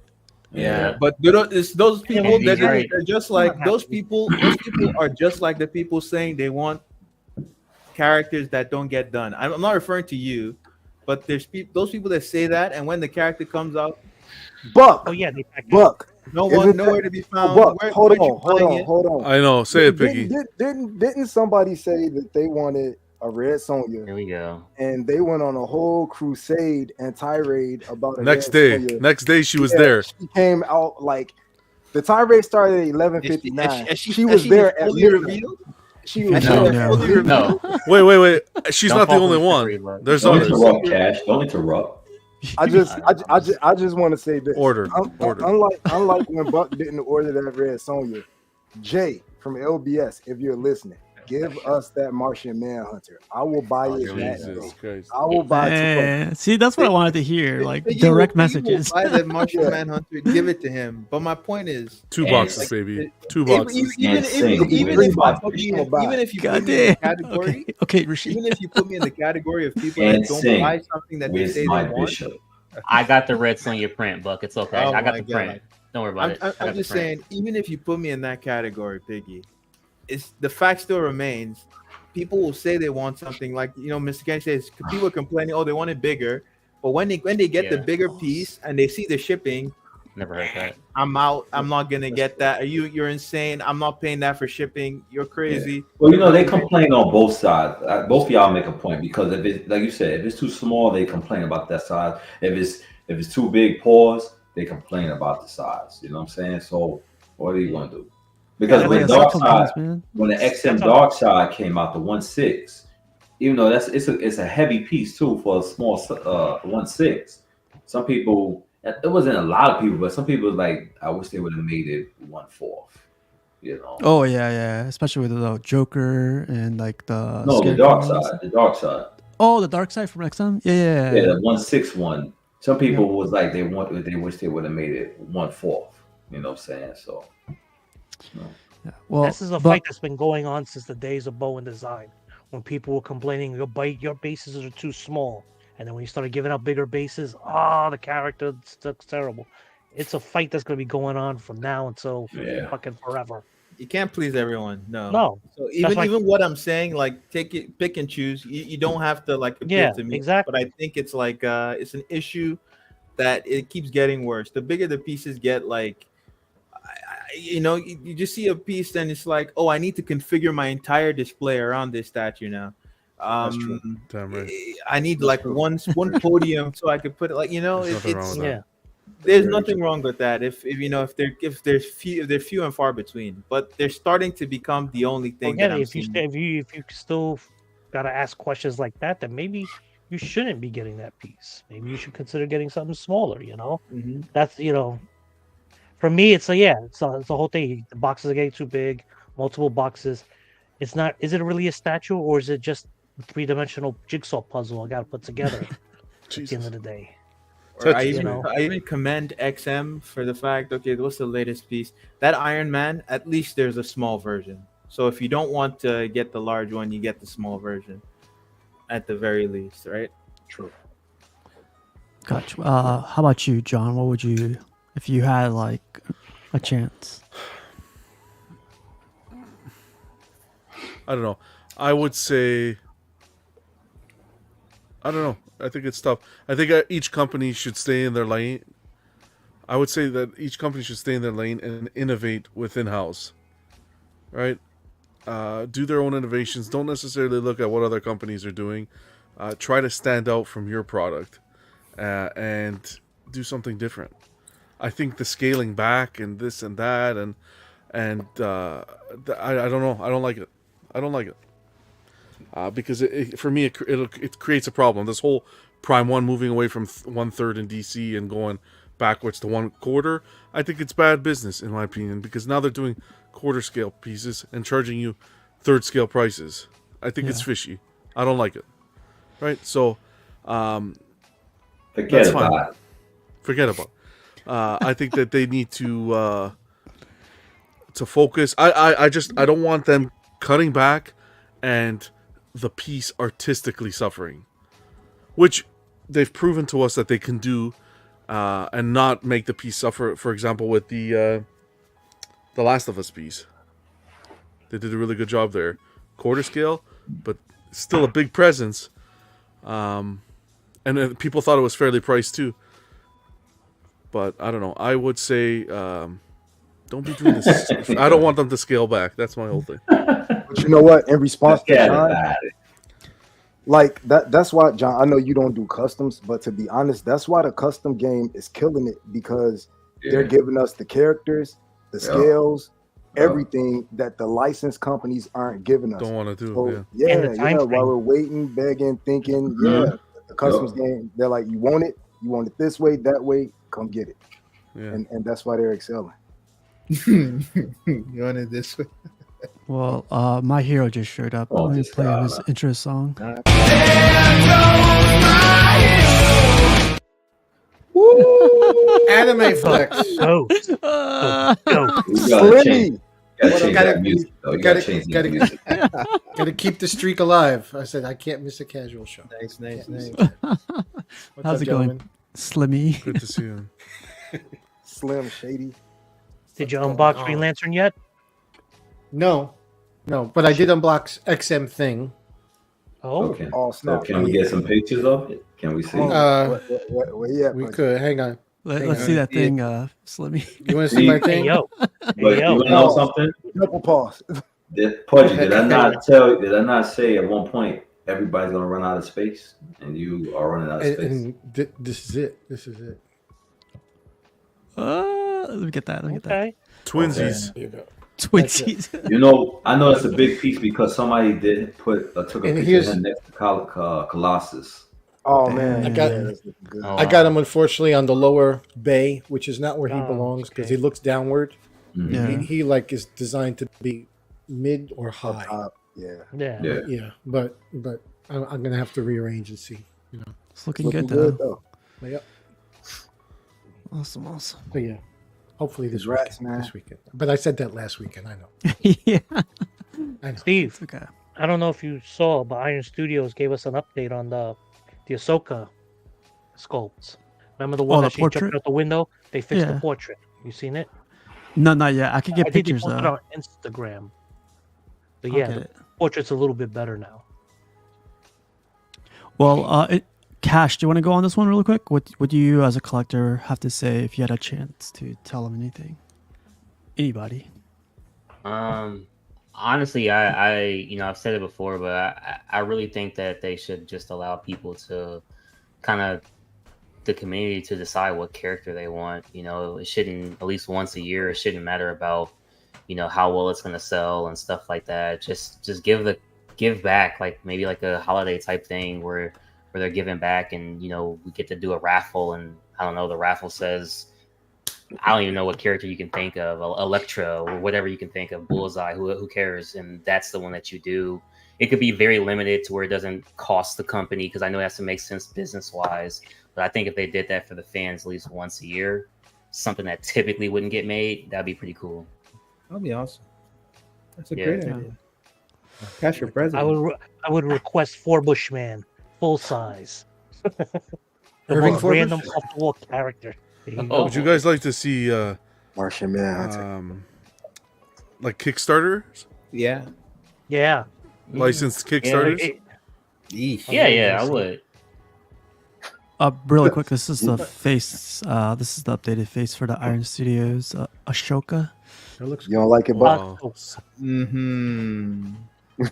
Yeah, but it's those people he's right. they're just like those people. Those people are just like the people saying they want characters that don't get done. I'm not referring to you, but there's those people that say that, and when the character comes out, Buck. Oh yeah, they package. Buck. nowhere to be found. Buck, hold where'd you on, find it? hold on. I know. Say it, Piggy. Didn't somebody say that they wanted a red Sonja? Here we go. And they went on a whole crusade and tirade about it. Next day she was there. She came out like the tirade started at 11:59. She was there at midnight. She was No. Wait. She's Don't not the fall only for one. free, bro. There's Don't others. interrupt, Cash. Don't interrupt. I just want to say this. Order. Unlike when Buck didn't order that red Sonja, Jay from LBS, if you're listening, give us that Martian Manhunter. I will buy it. Jesus Christ. I will buy it. See, that's what I wanted to hear. Like But direct you messages. will buy the Martian Manhunter, give it to him. But my point is, 2 boxes, baby. 2 boxes. even if you put me in the category, Okay, Rashid. even if you put me in the category of people that don't buy something that they Where's say they my want, bishop? I got the red Sonja print, Buck. It's okay. Oh I got my the print. God. Don't worry about it. I I'm got the just print. saying, even if you put me in that category, Piggy, it's the fact still remains. People will say they want something like Mr. Kenny says. People are complaining, oh, they want it bigger, but when they get the bigger piece and they see the shipping, Never heard that. I'm out. I'm not gonna get that. You're insane. I'm not paying that for shipping. You're crazy. Well, they complain on both sides. Both of y'all make a point because if it's like you said, if it's too small, they complain about that size. If it's too big, pause, they complain about the size. You know what I'm saying? So what are you gonna do? Because when the XM Dark Side came out, the 1.6, even though it's a heavy piece too for a small 1/6. Some people, it wasn't a lot of people, but some people was like, I wish they would have made it 1/4. You know, Oh yeah, especially with the Joker and like the no, the dark scarecrows. side, the dark side. Oh, the dark side from XM. Yeah, the 1/6 one. Some people Yeah. was like they wish they would have made it 1/4. You know what I'm saying? So, you know. Yeah. Well, This is a fight that's been going on since the days of Bowen Design, when people were complaining your bases are too small, and then when you started giving out bigger bases, the character looks terrible. It's a fight that's going to be going on from now until fucking forever. You can't please everyone. No. No. So even what I'm saying, like pick and choose. You don't have to like appeal to me. Exactly. But I think it's like it's an issue that it keeps getting worse. The bigger the pieces get, like you just see a piece, then it's like, oh, I need to configure my entire display around this statue now. That's true. Damn right. I need like one podium so I could put it like There's nothing wrong with that. There's nothing wrong with that if there's few and far between, but they're starting to become the only thing. Well, yeah, if you still gotta ask questions like that, then maybe you shouldn't be getting that piece. Maybe you should consider getting something smaller. That's for me, it's it's the whole thing. The boxes are getting too big, multiple boxes. It's not. Is it really a statue, or is it just a 3-dimensional jigsaw puzzle I got to put together at the end of the day? Or I even commend XM for the fact, okay, what's the latest piece? That Iron Man, at least there's a small version. So if you don't want to get the large one, you get the small version at the very least, right? True. Gotcha. How about you, John? What would you, if you had like a chance? I don't know. I would say, I don't know. I think it's tough. I think each company should stay in their lane. I would say that each company should stay in their lane and innovate within house. Right? Do their own innovations. Don't necessarily look at what other companies are doing. Try to stand out from your product and do something different. I think the scaling back and this and that and I don't know. I don't like it. I don't like it. Because for me, it creates a problem. This whole Prime 1 moving away from 1/3 in DC and going backwards to 1/4, I think it's bad business, in my opinion, because now they're doing quarter scale pieces and charging you 1/3 scale prices. I think it's fishy. I don't like it. Right? So, forget about it. Forget about it. I think that they need to focus. I don't want them cutting back and the piece artistically suffering, which they've proven to us that they can do, and not make the piece suffer. For example, with the Last of Us piece, they did a really good job there, quarter scale, but still a big presence. And people thought it was fairly priced too. But I don't know. I would say don't be doing this. I don't want them to scale back. That's my whole thing. But you know what? In response to John, like that's why, John, I know you don't do customs, but to be honest, that's why the custom game is killing it, because they're giving us the characters, the scales, everything that the licensed companies aren't giving us. Don't want to do. So, while we're waiting, begging, thinking, the customs game, they're like, you want it this way, that way, come get it. Yeah. And that's why they're excelling. You want it this way? Well, My Hero just showed up. Let me play his intro song. Woo! Anime flex. Go. Slimmy. Gotta keep the streak alive. I said I can't miss a casual show. Nice. How's it going, Slimmy? Good to see you. Slim Shady. Did you unbox Green Lantern yet? No, but I did unbox XM Thing. Oh, okay. Oh, snap. So can we get some pictures of it? Can we see? We could. Hang on. Let's see that thing, Slimmy. You want to see my thing? Hey, yo. But you want to know something? Double pause. Pudgy, did I not say at one point everybody's gonna run out of space, and you are running out of space? And this is it. Let me get that. Okay. Twinsies. There you go. Twinsies. You know, I know that's a big piece because somebody did took a And picture of here's him next to Colossus. Oh man, I yeah, got that's looking good. Oh, I got wow. him unfortunately on the lower bay, which is not where he Oh, belongs because okay. he looks downward. Mhm. Yeah. He like is designed to be mid or Up high. top, yeah. Yeah. Yeah. Yeah, but I'm gonna have to rearrange and see. You know, It's It's looking looking good though. good though. but yeah, Awesome. but yeah. Hopefully this Congrats, weekend. man. This weekend. But I said that last weekend. I know. Yeah. I know. Steve, Okay. I don't know if you saw, but Iron Studios gave us an update on the Ahsoka sculpts. Remember the one Oh, that the she portrait? jumped out the window? They fixed the Yeah. portrait. You seen it? No, not yet. I could get I think they pictures posted it though. on Instagram. But I'll yeah, get the it. portrait's a little bit better now. Well, Cash, do you want to go on this one really quick? What do you, as a collector, have to say if you had a chance to tell them anything? Anybody? Honestly, I I've said it before, but I really think that they should just allow people to kind of the community to decide what character they want. You know, it shouldn't, at least once a year, it shouldn't matter about, how well it's going to sell and stuff like that. Just give back, like maybe like a holiday type thing where they're giving back, and we get to do a raffle, and I don't know, the raffle says, I don't even know what character you can think of, Electro or whatever you can think of, Bullseye, who cares? And that's the one that you do. It could be very limited to where it doesn't cost the company, because I know it has to make sense business wise. But I think if they did that for the fans at least once a year, something that typically wouldn't get made, that'd be pretty cool. That'd be awesome. That's a Yeah. great idea. Cash your president. I would request For Bushman, full size. The Irving most Forbush? random off the wall character. There you go. Would you guys like to see Martian Manhunter. like Kickstarters? Yeah. Yeah. Licensed Yeah, Kickstarters? Yeesh. Yeah, I would. Really quick, this is the face. This is the updated face for the Iron Studios That Ashoka. looks You don't like it, but Wow. Mm-hmm.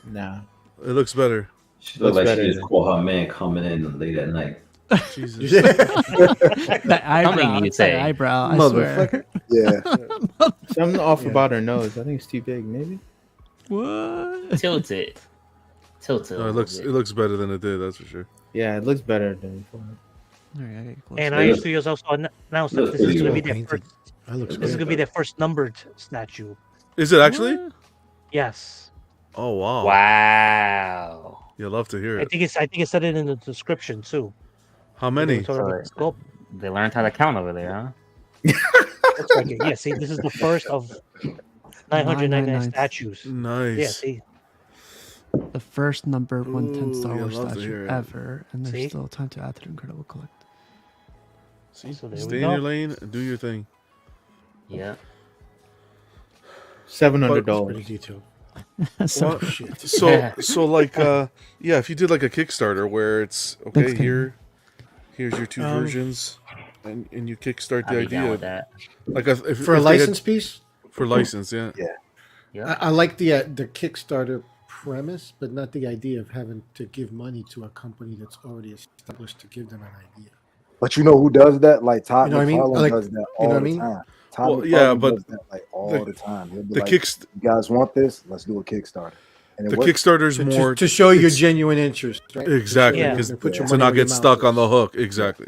Nah. It looks better. She looked Looks like she better just than- called her man coming in late at night. Jesus. That eyebrow. you It's say. that eyebrow. I swear. yeah. Something off Yeah. about her nose. I think it's too big, maybe. What? Tilted. No, it looks better than it did, that's for sure. Yeah, it looks better than before. All right, I get close. And Yeah. Iron Studios also announced that Looks this is pretty going to be good. their first. that looks This is great. going to be their first numbered statue. Is it actually? Yes, Oh wow. Wow. You love to hear I it. think it said it in the description too. How They many? were talking about the sculpt. They learned how to count over there, huh? Looks like it. Yeah, see, this is the first of 999 999. statues. Nice. Yeah, see, The first number 110 Ooh, Star yeah, Wars love to hear statue it. ever, and there's See? still time to add to the incredible collect. See? So there we Stay in go. your lane and do your thing. Yeah. $700. Pretty detailed. So, Well, Shit. so like yeah, if you did like a Kickstarter where it's okay, Thanks, Ken. here's your two versions, and you kickstart the I'd be down with idea. that. Like if For a if they had- license piece, for license, yeah. Yeah. I like the Kickstarter premise, but not the idea of having to give money to a company that's already established to give them an idea. But you know who does that? Like Todd You know what I mean? McFarlane Like, does that you all know what I the mean? time. Todd Well, McFarlane yeah, but does that like all the- the time. He'll be The like, Kickst "You guys want this? Let's do a Kickstarter." And it the works. Kickstarter's To, more to show your it's- genuine interest, right? exactly Yeah. because Put your to money not where your get mouth stuck on is. the hook. Exactly.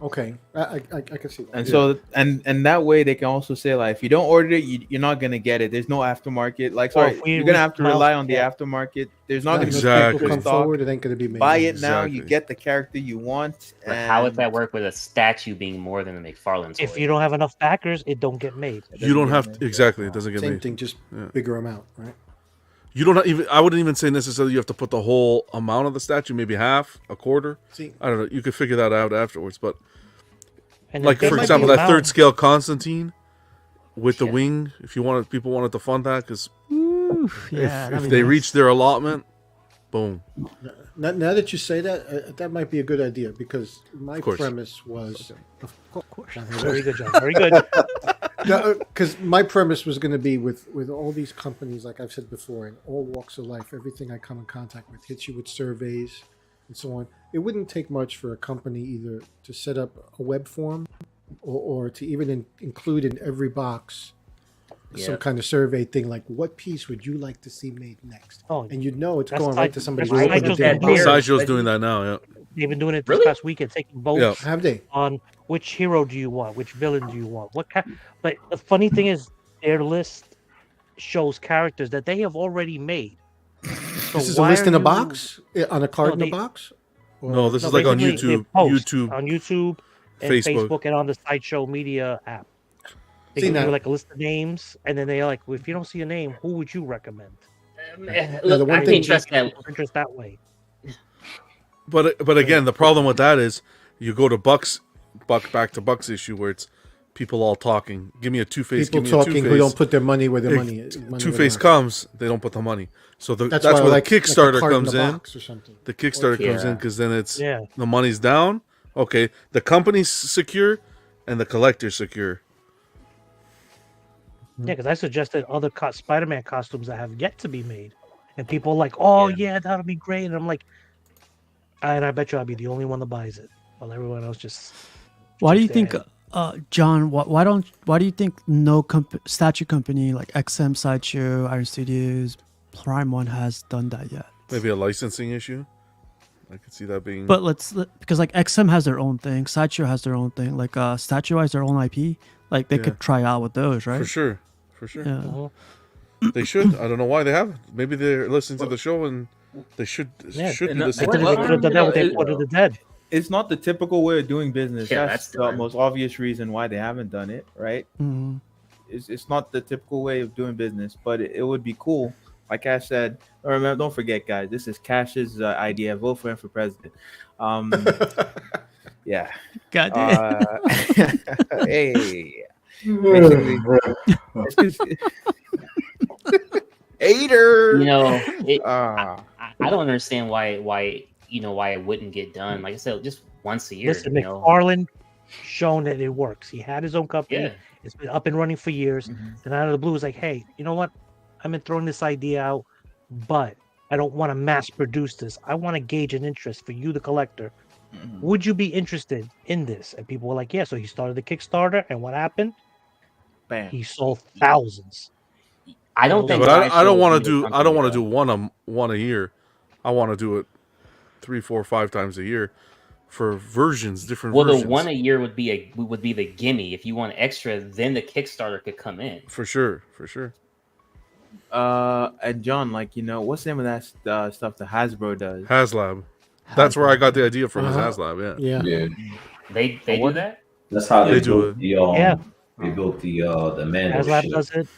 Okay, I can see that. And Yeah. so and that way they can also say like if you don't order it, you're not gonna get it. There's no aftermarket. Like Or sorry, if we you're gonna have to reach rely on the yeah. aftermarket. There's not Not gonna be enough Exactly. people come stock. forward, it ain't gonna be made. Buy it now, you Exactly. get the character you want. But how would and that work with a statue being more than a McFarlane toy? if you don't have enough backers, it don't get made. it You don't doesn't have get to, exactly. It doesn't get Same made. thing, just Yeah. bigger amount, right? You don't even. I wouldn't even say necessarily you have to put the whole amount of the statue. Maybe half, a quarter. See, I don't know. You could figure that out afterwards. But And like there for might be example, a that amount- third scale Constantine with the Yeah. wing. If you wanted, people wanted to fund that because Oof, yeah, if that'd be they nice. reach their allotment, boom. now that you say that, that might be a good idea because my Of course. premise was, of course, Very good, John. Very good. because my premise was going to be with all these companies, like I've said before, in all walks of life, everything I come in contact with hits you with surveys and so on. It wouldn't take much for a company either to set up a web form or to even include in every box some kind of survey thing, like what piece would you like to see made next? Oh, And you know it's that's going right to somebody that's who opened Sideshow's the damn doing box. that. Sideshow's doing that now. Yeah. They've been doing it this Really? past weekend, taking votes Have they? on which hero do you want, which villain do you want, But the funny thing is, their list shows characters that they have already made. So This is a why list are in a you- box on a card No, in they- a box. No, this No, is like on basically, they YouTube, post YouTube, on YouTube and Facebook. Facebook and on the Sideshow Media app. They See, give you now- like a list of names, and then they're like, well, if you don't see a name, who would you recommend? Look, one I thing- can't trust that. People's interest that way. But again, the problem with that is you go to back to Buck's issue where it's people all talking. Give me a Two-Face. People give me a talking who Two-Face. don't put their money where their money is. Two-Face comes, they don't put the money. So that's why I where like the Kickstarter card comes the in. box or something. The Kickstarter comes in Yeah. because then it's Yeah. the money's down. Okay, the company's secure and the collector's secure. Yeah, because I suggested other Spider-Man costumes that have yet to be made, and people are like, "Oh yeah, that'll be great," and I'm like, and I bet you I'll be the only one that buys it, while everyone else just. Why do you shakes think, their head. John? Why do you think no statue company like XM Sideshow, Iron Studios, Prime One has done that yet? Maybe a licensing issue. I could see that being. But because like XM has their own thing, Sideshow has their own thing, like Statue has their own IP. Like they could try out with those, right? For sure. Yeah. They should. I don't know why they haven't. Maybe they're listening to the show and they should do Yeah, the they same. could have done that with their Court of the Dead. It's not the typical way of doing business. Yeah, that's that's the done. most obvious reason why they haven't done it, right? Mhm. It's not the typical way of doing business, but it would be cool. Like Cash said, remember, don't forget, guys, this is Cash's idea. Vote for him for president. Yeah. God damn. Hey. Basically, it's 'cause- Hater. You know, Ah. I don't understand why it wouldn't get done. Like I said, just once a year. Listen, you know? McFarlane shown that it works. He had his own company. Yeah. It's been up and running for years. Mhm. And out of the blue, it's like, hey, you know what? I've been throwing this idea out, but I don't want to mass produce this. I want to gauge an interest for you, the collector. Mhm. Would you be interested in this? And people were like, yeah. So he started the Kickstarter, and what happened? Bam. He sold thousands. I don't think. But I Sideshow don't want would to be do. the I don't want to company, do one a year. I want to do it 3, 4, 5 times a year for versions, different Well, versions. the one a year would be the gimme. If you want extra, then the Kickstarter could come in. For sure. And John, like, what's the name of that stuff that Hasbro does? HasLab. That's where I got the idea from. Is Uh-huh. HasLab? Yeah. Yeah. Yeah, They do what? that. that's how They they do built it. the Yeah. They built the Mando HasLab shit. does it.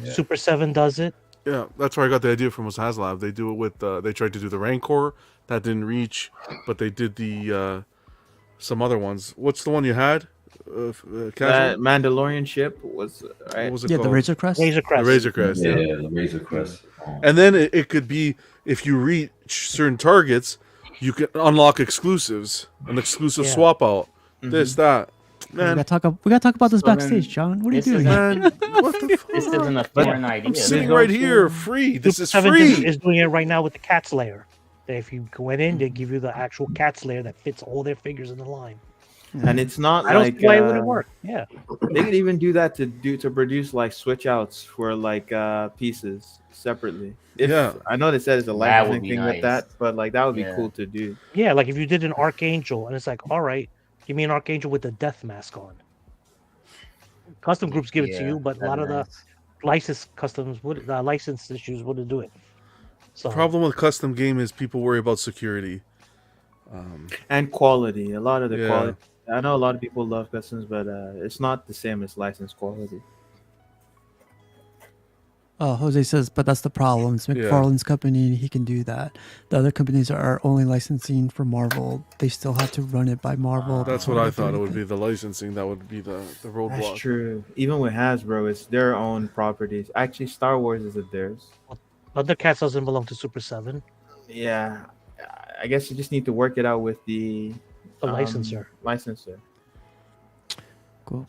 Yeah. Super 7 does it. Yeah, that's where I got the idea from. Was HasLab? They do it with. They tried to do the Rancor, that didn't reach, but they did the some other ones. What's the one you had? That Casual? Mandalorian ship was right. What was it Yeah, called? the Razor Crest. Razor The Crest. Razor Crest. Yeah, Yeah. the Razor Crest. And then it could be if you reach certain targets, you can unlock exclusives, an exclusive Yeah. swap out. Mm-hmm. This, that. We Man, gotta talk about this So then backstage, John. What are you this is doing? a- man, what the fuck? This isn't a foreign idea. I'm sitting There's right also- here, free. This Super is 7 free. is doing it right now with the Cat's Lair. That if you go in, they give you the actual Cat's Lair that fits all their figures in the line. And it's not I don't like see why it wouldn't work. Yeah. they could even do that to produce like switch outs for like pieces separately. Yeah. I know they said it's a That would licensing be thing nice. with that, but like that would be Yeah. cool to do. Yeah, like if you did an Archangel and it's like, all right, give me an Archangel with a death mask on. Custom groups give it to Yeah, you, but a that'd lot be of the nice. license issues wouldn't do it. So Problem with custom game is people worry about security. And quality. A lot of the Yeah. quality. I know a lot of people love customs, but it's not the same as licensed quality. Oh, Jose says, but that's the problem. It's Yeah. McFarlane's company. He can do that. The other companies are only licensing for Marvel. They still have to run it by Marvel. That's what I thought it would be. The licensing that would be the roadblock. That's true. Even with Hasbro, it's their own properties. Actually, Star Wars is theirs. other cats doesn't belong to Super 7, Yeah, I guess you just need to work it out with the the licensor. Licensor. Cool.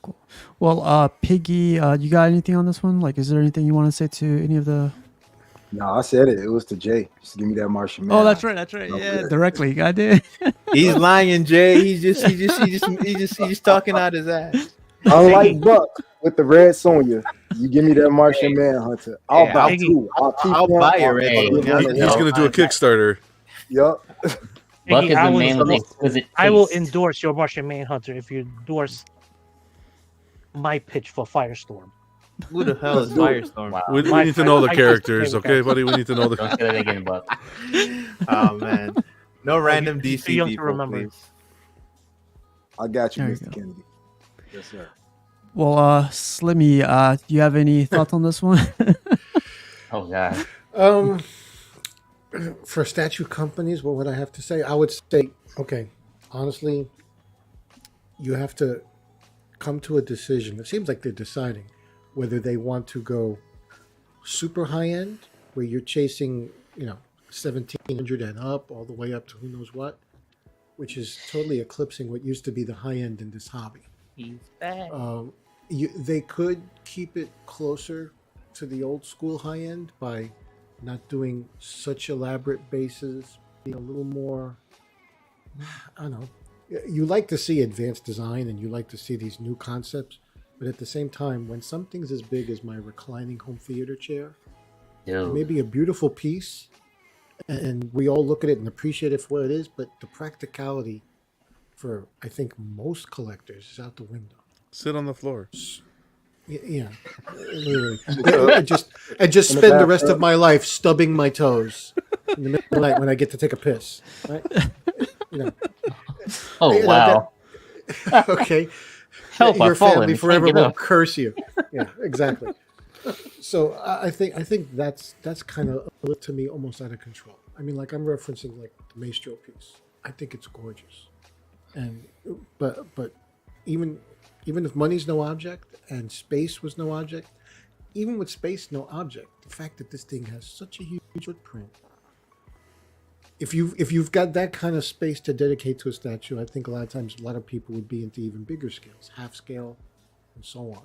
Well, Piggy, you got anything on this one? Like, is there anything you want to say to any of the? No, I said it. It was to Jay. Just give me that Martian man. Oh, that's right. Yeah, directly. God damn. He's lying, Jay. He's just talking out his ass. Unlike Buck with the red Sonya, you give me that Martian Manhunter. I'll Hey, buy Iggy. two. I'll keep I'll one. buy a I'll red Hey, give Sonya. one I'll to He's no. gonna do a Kickstarter. Yup. Buck Iggy, is I a will, man with endorse- exquisite I will taste. endorse your Martian Manhunter if you endorse my pitch for Firestorm. Who the hell is Let's do it. Firestorm? Wow. We My need to know the I- characters, I- okay, buddy? We need to know the. Don't say that again, Buck. Oh man, no random he's too DC young to people, remember. please. I got you, There you Mr. go. Kennedy. Yes, sir. Well, Slimmy, do you have any thoughts on this one? Oh god. For statue companies, what would I have to say? I would say, okay, honestly, you have to come to a decision. It seems like they're deciding whether they want to go super high end, where you're chasing, 1700 and up, all the way up to who knows what, which is totally eclipsing what used to be the high end in this hobby. He's back. They could keep it closer to the old school high end by not doing such elaborate bases, being a little more, I don't know. You like to see advanced design and you like to see these new concepts, but at the same time, when something's as big as my reclining home theater chair, it may Dude. be a beautiful piece and we all look at it and appreciate it for what it is, but the practicality for, I think, most collectors is out the window. Sit on the floor. Yeah, literally. And just spend the rest of my life stubbing my toes in the middle of the night when I get to take a piss. Right? Oh You know, wow. Okay. Help! Your I've fallen. family Can't forever get will up. curse you. Yeah, exactly. So I think that's kind of to me almost out of control. I mean, like I'm referencing like the Maestro piece. I think it's gorgeous, and but even if money's no object and space was no object, even with space no object, the fact that this thing has such a huge footprint. If you've got that kind of space to dedicate to a statue, I think a lot of times a lot of people would be into even bigger scales, half scale, and so on.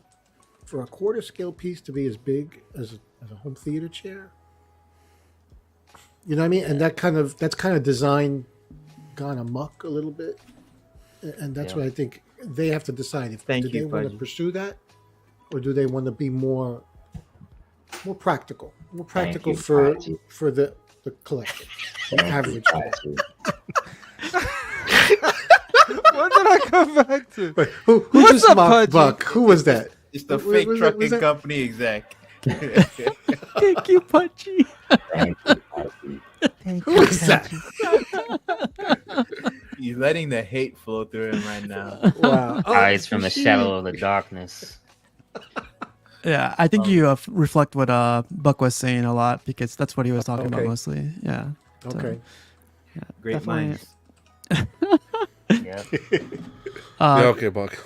For a quarter scale piece to be as big as a home theater chair, you know what I mean? And that's kind of design gone amok a little bit, and that's what I think they have to decide if Thank do they you, want to Fudgy. pursue that, or do they want to be more practical, you, for Fudgy. for the collector, the average collector. What did I come back to? Wait, who What's just up, mocked Pudgy? Buck? Who was that? It's the Was- fake was that- trucking was that- company exec. Thank you, Punchy. Thank you, Punchy. Who was that? He's letting the hate flow through him right now. Wow. Eyes from the shit. shadow of the darkness. Yeah, I think you reflect what Buck was saying a lot because that's what he was talking about Okay. mostly. Yeah. So, Okay. Great Definitely. minds. Yep. Yeah, okay, Buck.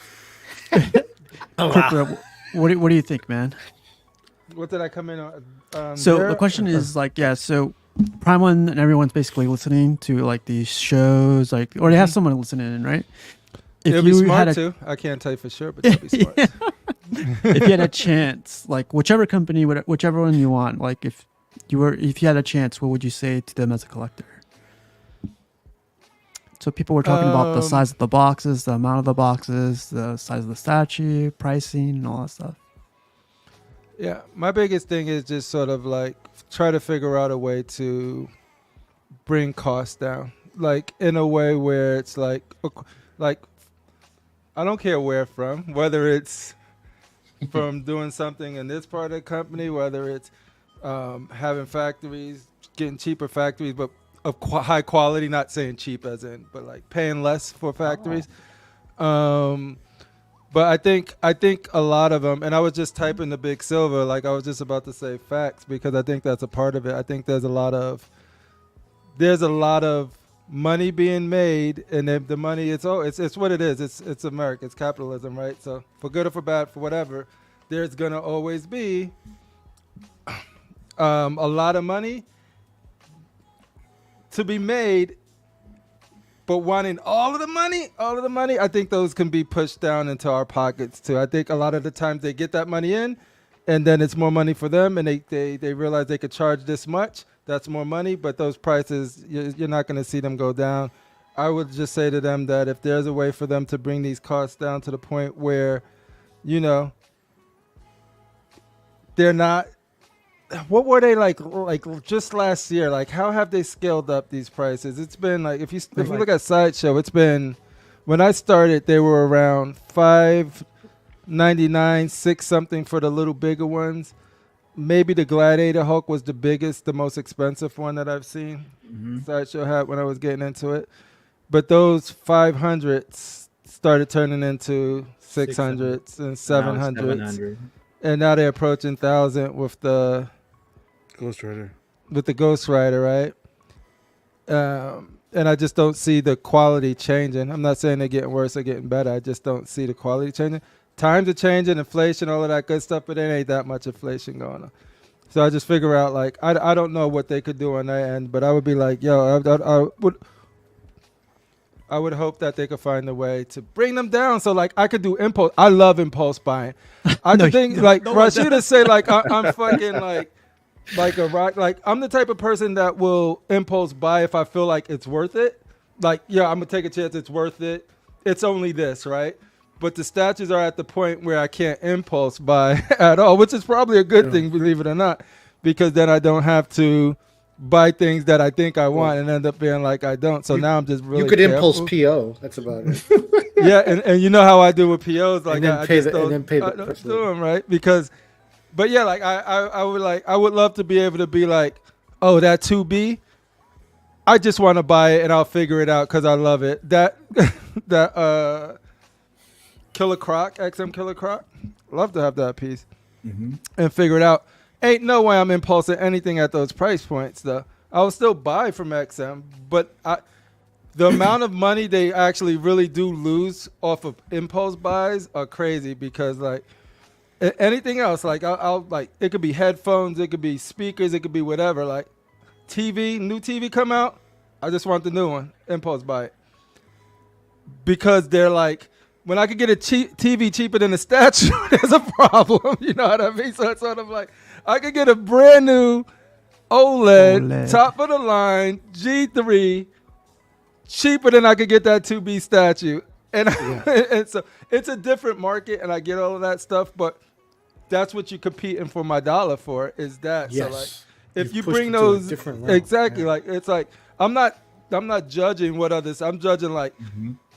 Crippler, what do you think, man? What did I come in on? So there? the question is like, yeah, so Prime One and everyone's basically listening to like these shows, like, or they have someone listening in, right? If It'll be smart had a, too. I can't tell you for sure, but it'll be smart. if you had a chance, like whichever company, whichever one you want, like if you had a chance, what would you say to them as a collector? So people were talking about the size of the boxes, the amount of the boxes, the size of the statue, pricing, and all that stuff. Yeah, my biggest thing is just sort of like try to figure out a way to bring costs down, like in a way where it's like I don't care where from, whether it's from doing something in this part of the company, whether it's having factories, getting cheaper factories, but of high quality, not saying cheap as in, but like paying less for factories. But I think a lot of them, and I was just typing the big silver, like I was just about to say facts, because I think that's a part of it. I think there's a lot of money being made, and the money it's what it is. It's America, it's capitalism, right? So for good or for bad, for whatever, there's gonna always be a lot of money to be made. But wanting all of the money, I think those can be pushed down into our pockets too. I think a lot of the times they get that money in, and then it's more money for them, and they realize they could charge this much. That's more money, but those prices, you're not going to see them go down. I would just say to them that if there's a way for them to bring these costs down to the point where you know, they're not. What were they like just last year? Like, how have they scaled up these prices? It's been like if you look at Sideshow, it's been when I started they were around $5.99, $6 something for the little bigger ones. Maybe the Gladiator Hulk was the biggest, the most expensive one that I've seen. Sideshow had when I was getting into it, but those 500s started turning into 600s and 700s, and now they're approaching 1,000 with the Ghost Rider. With the Ghost Rider, right? And I just don't see the quality changing. I'm not saying they're getting worse or getting better. I just don't see the quality changing. Times are changing, inflation, all of that good stuff, but there ain't that much inflation going on. So I just figure out, like, I don't know what they could do on that end, but I would be like, yo, I would hope that they could find a way to bring them down. So, like, I could do impulse. I love impulse buying. I think, like, Rashida say, like, I'm fucking, like a rock. Like, I'm the type of person that will impulse buy if I feel like it's worth it. Like, yeah, I'm going to take a chance. It's worth it. It's only this, right? But the statues are at the point where I can't impulse buy at all, which is probably a good thing, believe it or not, because then I don't have to buy things that I think I want and end up being like I don't. So now I'm just really You could careful. impulse PO. That's about it. Yeah, and you know how I do with POs, like And then I pay just the- don't, and then pay the I don't person. do them, right? Because, but yeah, like I would love to be able to be like, oh, that 2B, I just want to buy it and I'll figure it out because I love it. That Killer Croc, XM Killer Croc, love to have that piece and figure it out. Ain't no way I'm impulsing anything at those price points though. I will still buy from XM, but the amount of money they actually really do lose off of impulse buys are crazy because like anything else, like I'll like it could be headphones, it could be speakers, it could be whatever. Like new TV come out, I just want the new one, impulse buy it because they're like when I could get a TV cheaper than a statue, there's a problem. You know what I mean? So it's sort of like I could get a brand new OLED. Top of the line G3 cheaper than I could get that 2B statue. And, and so it's a different market and I get all of that stuff, but that's what you're competing for my dollar for is that. Yes. So like if you pushed bring it to a those different realm. exactly like it's like I'm not judging what others, I'm judging like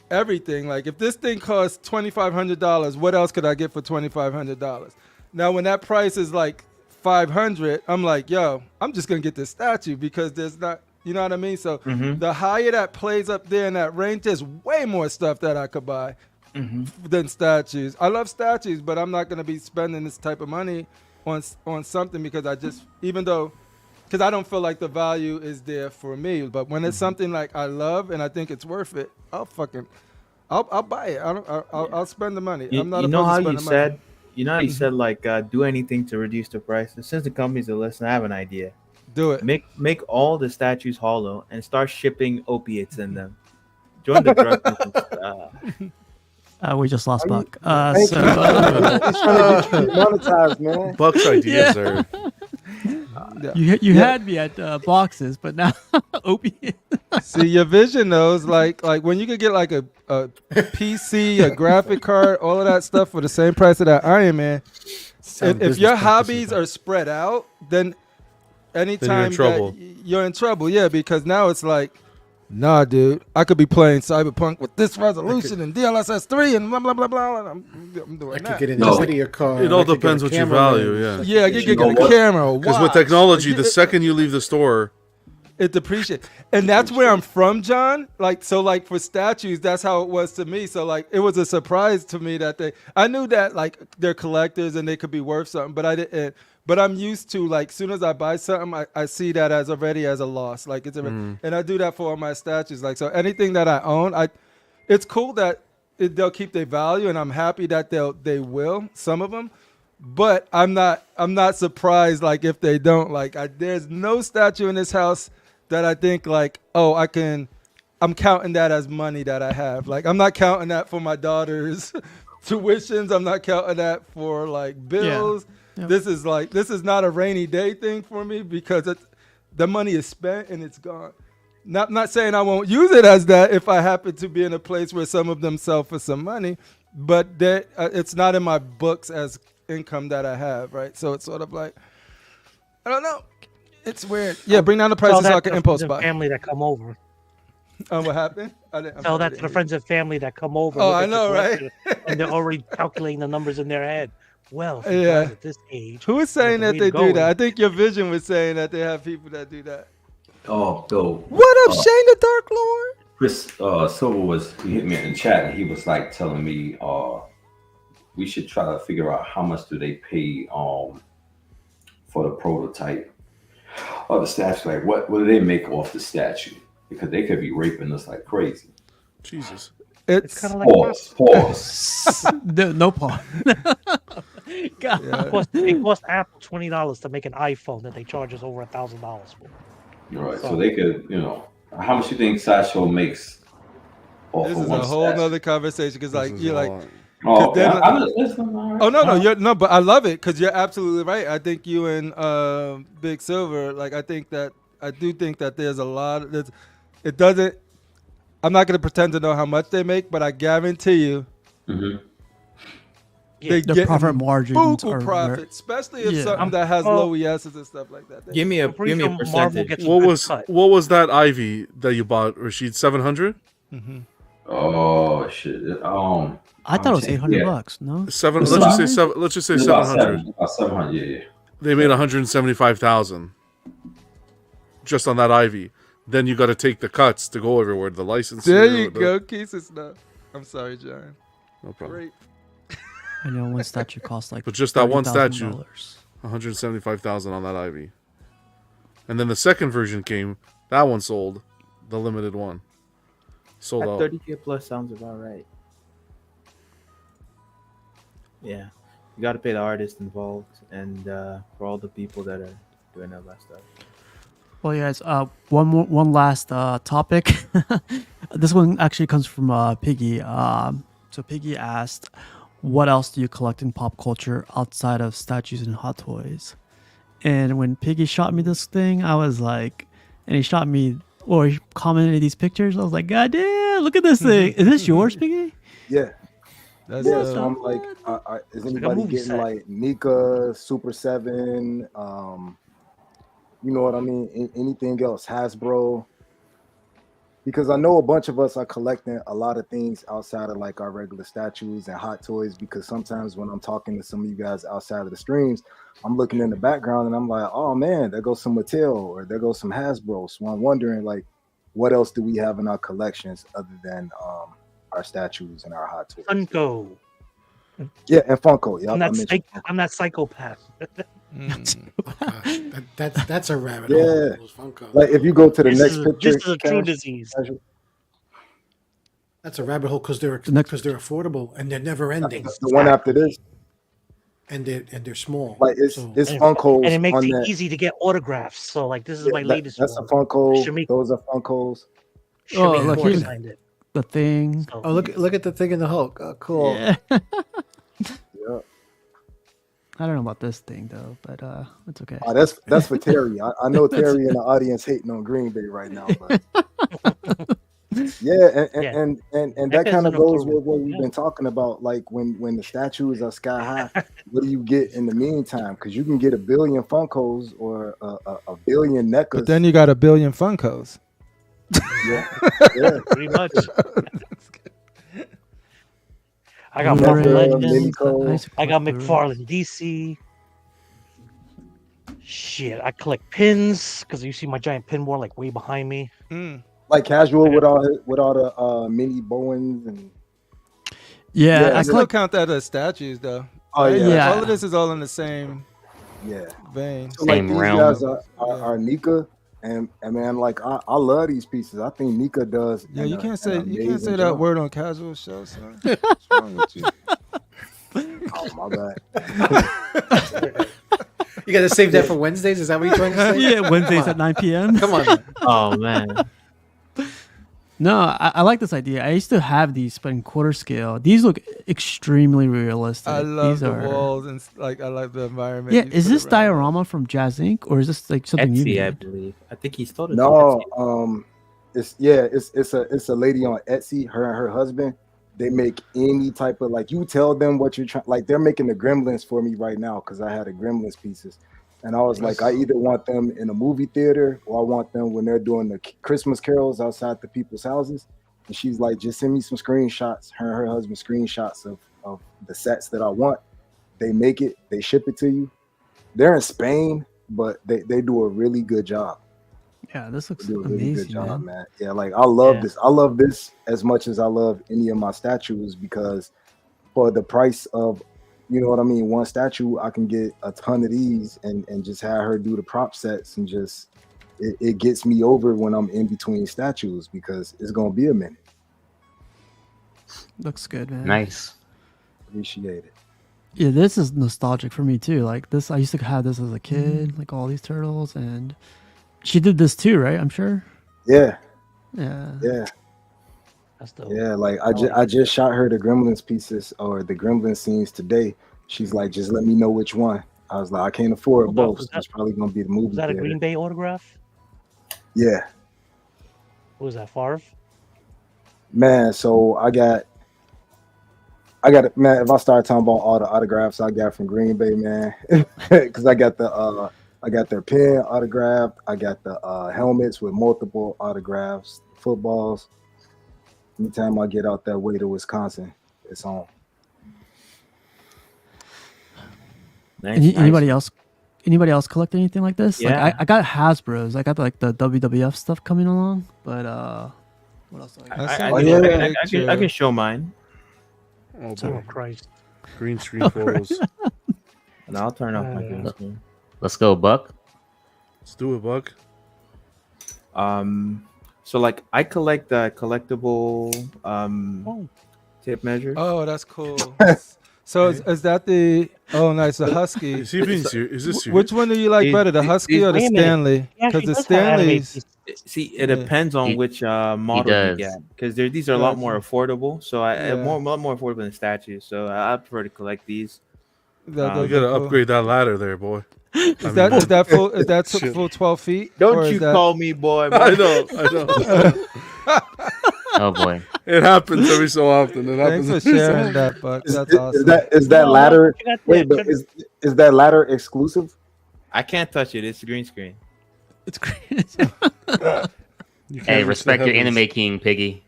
everything. Like if this thing costs $2,500, what else could I get for $2,500? Now when that price is like $500, I'm like, yo, I'm just gonna get this statue because there's not, you know what I mean? So the higher that plays up there in that range, there's way more stuff that I could buy than statues. I love statues, but I'm not gonna be spending this type of money on something because I just, because I don't feel like the value is there for me. But when it's something like I love and I think it's worth it, I'll buy it. I'll spend the money. I'm not you know how opposed to you spending money. said, like do anything to reduce the price. And since the companies are listening, I have an idea. Do it. Make all the statues hollow and start shipping opiates in them. Join the drug business. We just lost Buck. Thank So you. He's trying to get you monetized, man. Buck's ideas are. you had me at boxes, but now opiate. See, your vision knows, like when you could get like a PC, a graphic card, all of that stuff for the same price of that Iron Man. If your hobbies are spread out, then anytime trouble. you're in trouble, yeah, because now it's like, nah, dude, I could be playing Cyberpunk with this resolution and DLSS 3 and blah blah blah blah. And I'm doing I that. could get an No. NVIDIA card. It all I could get depends a what you camera value, lens. yeah. Yeah, you You could know get a what? camera. Because with watch. technology, the second you leave the store, It depreciates. And that's where I'm from, John. Like, so like for statues, that's how it was to me. So like it was a surprise to me that I knew that like they're collectors and they could be worth something, but I didn't. But I'm used to like soon as I buy something, I see that as already as a loss. Like it's and I do that for all my statues. Like so anything that I own, it's cool that they'll keep their value, and I'm happy that they will, some of them. But I'm not surprised like if they don't. Like there's no statue in this house that I think like, oh, I'm counting that as money that I have. Like I'm not counting that for my daughter's tuitions. I'm not counting that for like bills. Yeah. This is not a rainy day thing for me because the money is spent and it's gone. Not saying I won't use it as that if I happen to be in a place where some of them sell for some money, but it's not in my books as income that I have, right? So it's sort of like, I don't know. It's weird. Yeah, bring down the prices so I can impulse buy. Family that come over. What happened? Tell that to the friends and family that come over. Oh, I know, right? And they're already calculating the numbers in their head. Well, yeah. At this age, who is saying that they do that? I think your vision was saying that they have people that do that. Oh, Bill. What up, Shane the Dark Lord? Chris Silver he hit me in the chat, and he was like telling me, we should try to figure out how much do they pay for the prototype of the statue. Like, what do they make off the statue? Because they could be raping us like crazy. Jesus. It's kind of like pause. No pause. God. Yeah. It cost Apple $20 to make an iPhone that they charge us over $1,000 for. You're right. So they could, how much you think Satchel makes off this of is one a whole statue? nother conversation because like you're like. Oh, okay. Oh no, but I love it because you're absolutely right. I think you and Big Silver, like I do think that there's a lot. It doesn't. I'm not gonna pretend to know how much they make, but I guarantee you, they get profit margins are profit, especially if something that has low ESs and stuff like that. Give me a percentage. What was that Ivy that you bought, Rashid? 700? Mm-hmm. Oh shit! I thought it was $800. No, let's just say 700. About 700. Yeah. They made 175,000 just on that Ivy. Then you got to take the cuts to go everywhere. The license. There you go, Keith. I'm sorry, John. No problem. Great. I know one statue costs like. But just that one statue, 175,000 on that Ivy. And then the second version came. That one sold, the limited one. Sold out. 30K plus sounds about right. Yeah, you got to pay the artist involved and for all the people that are doing all that stuff. Well, guys, one last topic. This one actually comes from Piggy. So Piggy asked, "What else do you collect in pop culture outside of statues and hot toys?" And when Piggy shot me this thing, I was like, and he shot me, or he commented these pictures. I was like, God damn, look at this thing. Is this yours, Piggy? Yeah. That's so I'm like, is anybody getting like Nika, Super 7? You know what I mean? Anything else? Hasbro? Because I know a bunch of us are collecting a lot of things outside of like our regular statues and hot toys. Because sometimes when I'm talking to some of you guys outside of the streams, I'm looking in the background and I'm like, oh man, there goes some Mattel or there goes some Hasbro. So I'm wondering like, what else do we have in our collections other than our statues and our hot toys? Funko. Yeah, and Funko. Yeah, I'm that psychopath. That's a rabbit hole. Yeah, like if you go to the next picture, this is a true disease. That's a rabbit hole because they're affordable and they're never ending. The one after this, and they're small. Like it's Funkos, and it makes it easy to get autographs. So like this is my latest. That's a Funko. Those are Funkos. Oh, look, here's the thing. Oh, look at the thing in the Hulk. Oh, cool. Yeah. Yeah. I don't know about this thing though, but it's okay. Oh, that's for Terry. I know Terry in the audience hating on Green Bay right now, but yeah, and that kind of goes with what we've been talking about. Like when the statues are sky high, what do you get in the meantime? Because you can get 1 billion Funkos or a billion NECAs. But then you got 1 billion Funkos. Yeah, pretty much. I got Marvel Legends. I got McFarlane DC. Shit, I collect pins because you see my giant pin wall like way behind me. Like casual with all the mini Bowens and. Yeah, I still count that as statues though. Oh yeah, all of this is all in the same vein. So like these guys are Nika. And man, like I love these pieces. I think Nika does. Yeah, you can't say that word on casual shows. Son. What's wrong with you? Oh my bad. You got to save that for Wednesdays. Is that what you're trying to say? Yeah, Wednesdays at 9 p.m. Come on. Oh man. No, I like this idea. I used to have these, but in quarter scale. These look extremely realistic. I love the walls and like I like the environment. Yeah, is this diorama from Jazz Inc. or is this like something Etsy, new? I believe. I think he stole it. No, it's a lady on Etsy. Her and her husband, They make any type of like, you tell them what you're trying. Like they're making the Gremlins for me right now because I had a Gremlins pieces, and I was like, I either want them in a movie theater or I want them when they're doing the Christmas carols outside the people's houses. And she's like, just send me some screenshots. Her and her husband screenshots of the sets that I want. They make it. They ship it to you. They're in Spain, but they do a really good job. Yeah, this looks They do a amazing, really good job, man. man. Yeah, like I love this. I love this as much as I love any of my statues because for the price of, you know what I mean, one statue, I can get a ton of these and just have her do the prop sets and just it gets me over when I'm in between statues because it's gonna be a minute. Looks good, man. Nice. Appreciate it. Yeah, this is nostalgic for me too. Like this, I used to have this as a kid, like all these turtles, and she did this too, right? I'm sure. Yeah. Yeah. Yeah. That's dope. Yeah, like I just shot her the Gremlins pieces or the Gremlins scenes today. She's like, just let me know which one. I was like, I can't afford both. So it's probably gonna be the movie. Was that a theater. Green Bay autograph? Yeah. What was that, Favre? Man, so I got man. If I start talking about all the autographs I got from Green Bay, man, because I got their pen autographed. I got the helmets with multiple autographs, footballs. Anytime I get out that way to Wisconsin, it's on. Nice, Anybody else? Anybody else collect anything like this? Yeah. Like I got Hasbro's. I got like the WWF stuff coming along, but what else? Do I got? I can show mine. Oh, Oh boy. Christ! Green screen photos. And I'll turn off my green screen. Let's go, Buck. Let's do it, Buck. So like I collect the collectible tape measure. Oh, that's cool. So is that the? Oh, nice. The Husky. Is he being serious? Is this serious? Which one do you like better, the Husky or the Wait a minute. Stanley? He actually Because the does have anime Stanley's. pieces. See, it depends on which model does. you get because these are a lot more Gotcha. affordable. So a Yeah. lot more affordable than statues. So I prefer to collect these. You gotta upgrade that ladder there, boy. Is that full? Is that Shit. full 12 feet? Don't or you is that... call me boy? I know. Oh boy. It happens every so often. It Thanks happens. for sharing that, Buck. That's awesome. Is that ladder? You got Wait, that. but is that ladder exclusive? I can't touch it. It's green screen. It's great. You can't Hey, reach respect the your heavens. anime king, Piggy.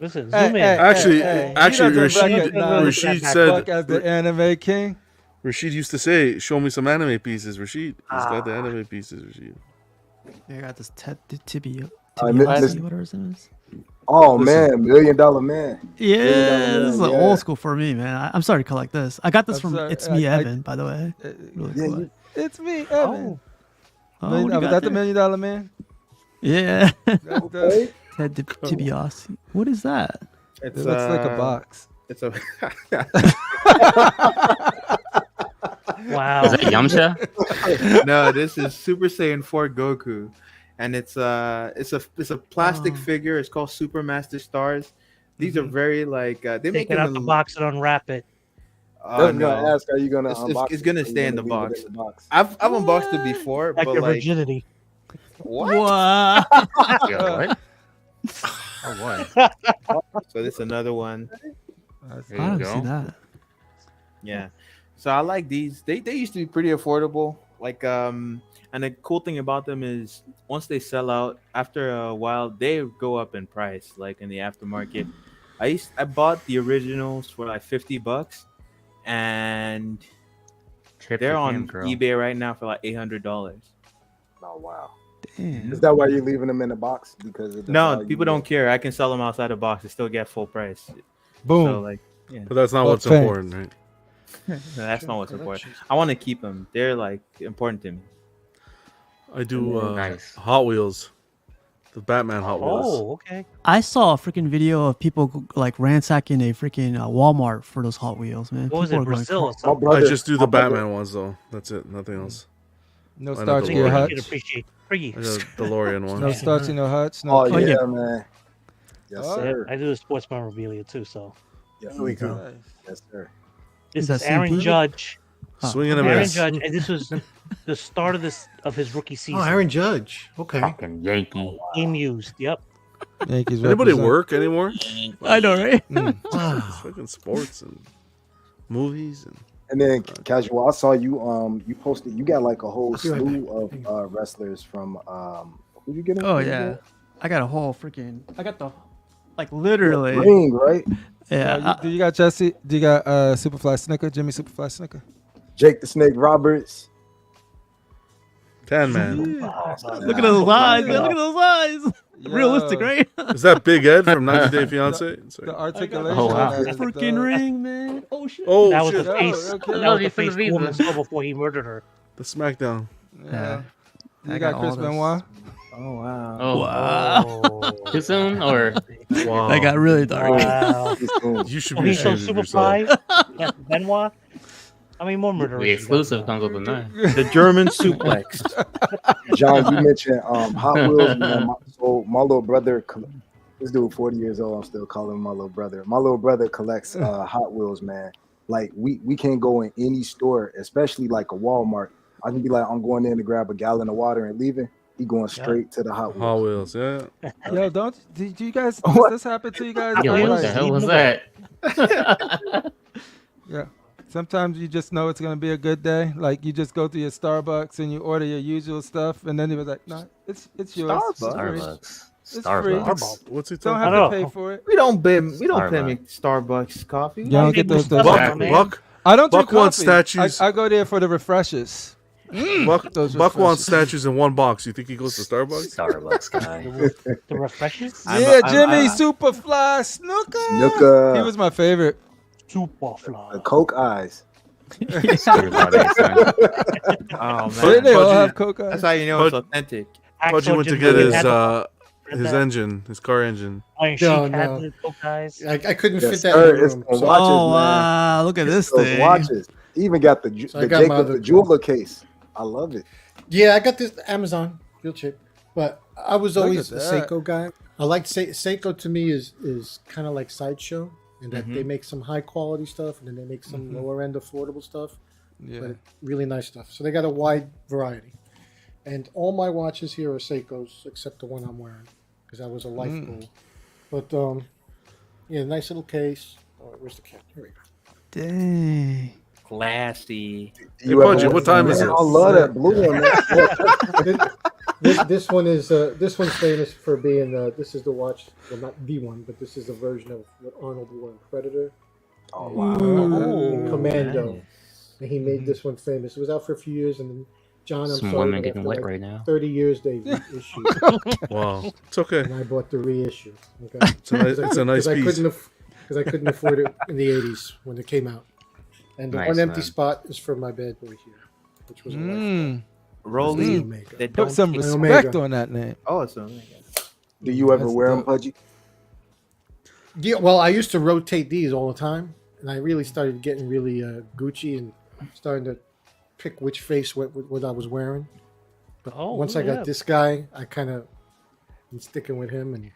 Listen, Hey, zoom in. hey, Actually, hey, actually, he doesn't Rashid, recognize Rashid Buck as said. the anime king. Rashid used to say, "Show me some anime pieces." Rashid, he's got the anime pieces. Rashid. I got this Tibia. Miss- Whatever his name is. Oh Listen. man, $1 Million Man. Yeah, $1 this is Man, old school for me, man. I'm sorry to collect this. I got this I'm from sorry, It's Me I- Evan, by the way. Really Yeah, cool. It's me, Evan. Oh, what do you Was got that the there? $1 Million Man? Yeah. Okay. Ted Tibiasi. What is that? It looks like a box. It's a. Wow. Is that Yamcha? No, this is Super Saiyan 4 Goku, and it's a plastic figure. It's called Super Master Stars. These are very like they make Take it out the box and unwrap it. I was gonna ask, are you gonna It's unbox it's it, gonna or you stay in the leave it box. box? I've unboxed it before, Like but your like virginity. what? What? Yeah, what? Oh boy. So this is another one. There I you don't go. see that. Yeah. So I like these. They used to be pretty affordable. Like and the cool thing about them is once they sell out, after a while they go up in price. Like in the aftermarket, I bought the originals for like $50, and Trip they're your on hand, girl. eBay right now for like $800. Oh wow. Damn. Is that why you're leaving them in the box? Because of the No, value people don't care. I can sell them outside the box and still get full price. Boom. So like, yeah, But that's not Well, what's thanks. important, right? no, that's not what's important. I want to keep them. They're like important to me. I do Nice. Hot Wheels, the Batman Hot Wheels. Oh, okay. I saw a freaking video of people like ransacking a freaking Walmart for those Hot Wheels, man. What was People it, are going Brazil or crazy. My something? brother, I just do the my brother- Batman ones though. That's it. Nothing else. No I know starchy the or Lord. hutch. You can appreciate Piggy. I got the DeLorean No one. starchy, no hutch. No Oh kick. yeah, yeah. man. Yes, Oh. sir. I do the sports memorabilia too. So Yes, Here we sir. go. Nice. Yes, sir. this Is is that Aaron CP? Judge. Swinging a Aaron miss. Judge, and this was the start of his rookie season. Oh, Aaron Judge. Okay. Fucking Yankee. Game used. Yep. Yankees. Anybody represent. work anymore? I know, right? It's fucking sports and movies and. And then Casual, I saw you you posted, you got like a whole I'll be right slew back. of wrestlers from who'd you get him? Oh Who'd you yeah, get? I got a whole freaking. I got the, like literally. Ring, right? Yeah. Do you got Jesse? Do you got Superfly Snicker? Jimmy Superfly Snicker? Jake the Snake Roberts. Tan Man. Look at those eyes, man. Look at those eyes. Realistic, right? Is that Big Ed from 90 Day Fiance? The articulation. Oh, wow. on that is Freaking the- ring, man. Oh shit. Oh, That was shit. the face. Oh, okay. That was the He's from face the the woman Visa. saw before he murdered her. The SmackDown. Yeah. I You got got Chris all this. Benoit. Oh wow. Oh, Wow. too soon or Wow. That got really dark. Wow. You should Oh, be he's so ashamed of yourself. Superfly. Yeah, Benoit. How many more murderers? the you got exclusive now? comes with the knife? The German suplex. John, you mentioned Hot Wheels, man. My little brother, this dude 40 years old, I'm still calling him my little brother. My little brother collects Hot Wheels, man. Like we can't go in any store, especially like a Walmart. I can be like, I'm going in to grab a gallon of water and leaving. He going straight to the Hot Wheels. Hot Wheels, yeah. Yo, did you guys? What? Does this happen to you guys? Yo, I what like- the hell was that? Yeah. Sometimes you just know it's gonna be a good day. Like you just go to your Starbucks and you order your usual stuff, and then he was like, "No, it's yours. It's free. Starbucks. It's free. Starbucks. What's he Don't talking have about? to pay for it." We don't pay me Starbucks. Starbucks coffee. You don't get those. Buck, man. Buck, I don't drink Buck wants coffee. statues. I go there for the refreshes. Buck, Those Buck wants refreshers. statues in one box. You think he goes to Starbucks? Starbucks guy. The refreshers? Yeah, Jimmy Superfly Snooker. Snooker. He was my favorite. Superfly. The Coke eyes. Everybody, son. Oh They man, all Pudgy- have Coke eyes. that's how you know it's Pud- authentic. Pudgy went to get his engine, his car engine. Iron No, Sheik no. had the Coke eyes. I couldn't Yes, fit that sir. in the It's room. the So, watches, Oh man. wow! Look at this Those thing. watches. He even got the So I got my Jacob other the jeweler case. I love it. yeah, I got this Amazon real cheap, but I was Look always at a that. Seiko guy. I like Seiko. To me is kind of like Sideshow in that they make some high quality stuff and then they make some lower end affordable stuff, Yeah. but really nice stuff. So they got a wide variety, and all my watches here are Seikos except the one I'm wearing because that was a life goal. But yeah, nice little case. Oh, where's the cat? Here we go. Dang. Classy. Hey, Pudgy, what time is it? I love that blue one. Man. This one is this one's famous for being this is the watch, well not the one, but this is a version of what Arnold wore in Predator. Oh wow. In Commando. And he made this one famous. It was out for a few years, and then John, I'm Some sorry, women but getting after wet like right now. 30 years they reissued, Wow, it's okay. and I bought the reissue. Okay, It's a nice piece. because I couldn't afford it in the 80s when it came out. And the Nice, one empty man. spot is for my bad boy here, which was a life. Mm. Rolly. Omega. They Put don't some kick- respect Omega. on that name. Oh, it's Omega. Do you ever That's wear them, dope. Pudgy? Yeah, well, I used to rotate these all the time, and I really started getting really Gucci and starting to pick which face what I was wearing. But Oh, once I yeah. got this guy, I kind of been sticking with him, and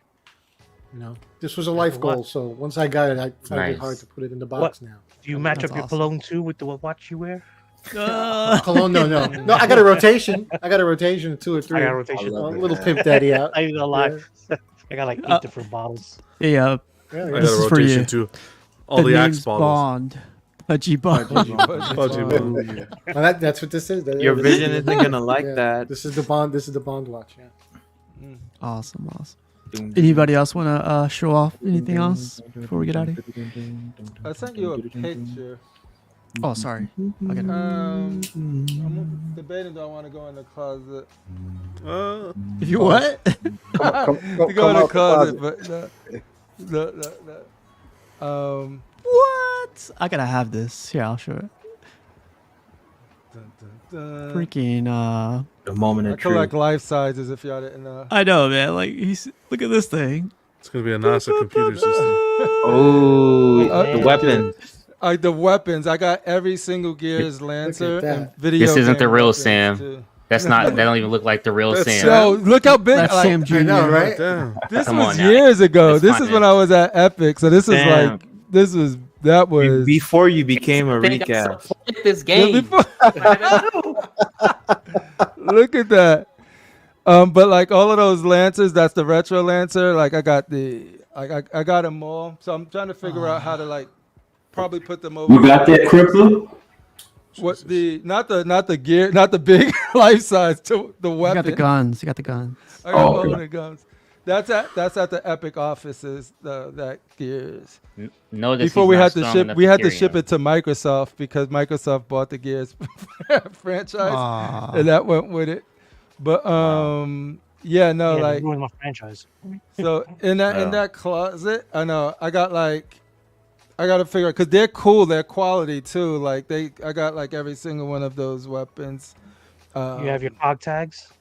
this was a life What? goal. So once I got it, I found it Nice. hard to put it in the box now. Do you match That's up your awesome. cologne too with the watch you wear? Cologne, no. I got a rotation. I got a rotation of 2 or 3. I got a rotation. I A love it. little pimp daddy out. I ain't gonna lie. I got like 8 different bottles. Yeah. Yeah, I yeah. got This a is for rotation you. too. All the name's Axe bottles. Bond. Pudgy Bond. Pudgy Well, Bond. that's what this is. Your vision isn't gonna like Yeah. that. This is the Bond. This is the Bond watch. Yeah. Awesome. Doom, Anybody else want to show off anything else before we get out of here? I sent you a picture. Oh, sorry. Okay. I'm debating, do I want to go in the closet? If you what? To go in the out the closet, but no. What? I gotta have this. Here, I'll show it. Freaking. The moment I of truth. collect life sizes if y'all didn't know. I know, man. Like look at this thing. It's gonna be a NASA computer system. Oh, Okay. the weapon. The weapons. I got every single Gears Lancer that. and video. This isn't game the real weapons, Sam. too. That's not. That don't even look like the real That's Sam. Sam. Yo, look how big. That's like, Sam Jr. I know, right? Damn. This Come was on now. years ago. That's This fine, is when man. I was at Epic. So this is Damn. like that was Before you became a Think I'm recap. so flip this Yeah, game. before- Look at that. But like all of those Lancers, that's the retro Lancer. Like I got I got them all. So I'm trying to figure out how to like probably put them over. You got that, Crippler? What the not the gear, not the big life size, to the weapon. You got the guns. You got the guns. I got all the guns. That's at the Epic offices. That Gears. Notice Before he's we not had to strong ship, enough we had to carry ship him. it to Microsoft because Microsoft bought the Gears franchise, Aw. and that went with it. But yeah, no, Yeah, like ruined my franchise. so in that closet, I know I got to figure out because they're cool, they're quality too. Like I got like every single one of those weapons. You have your cog tags.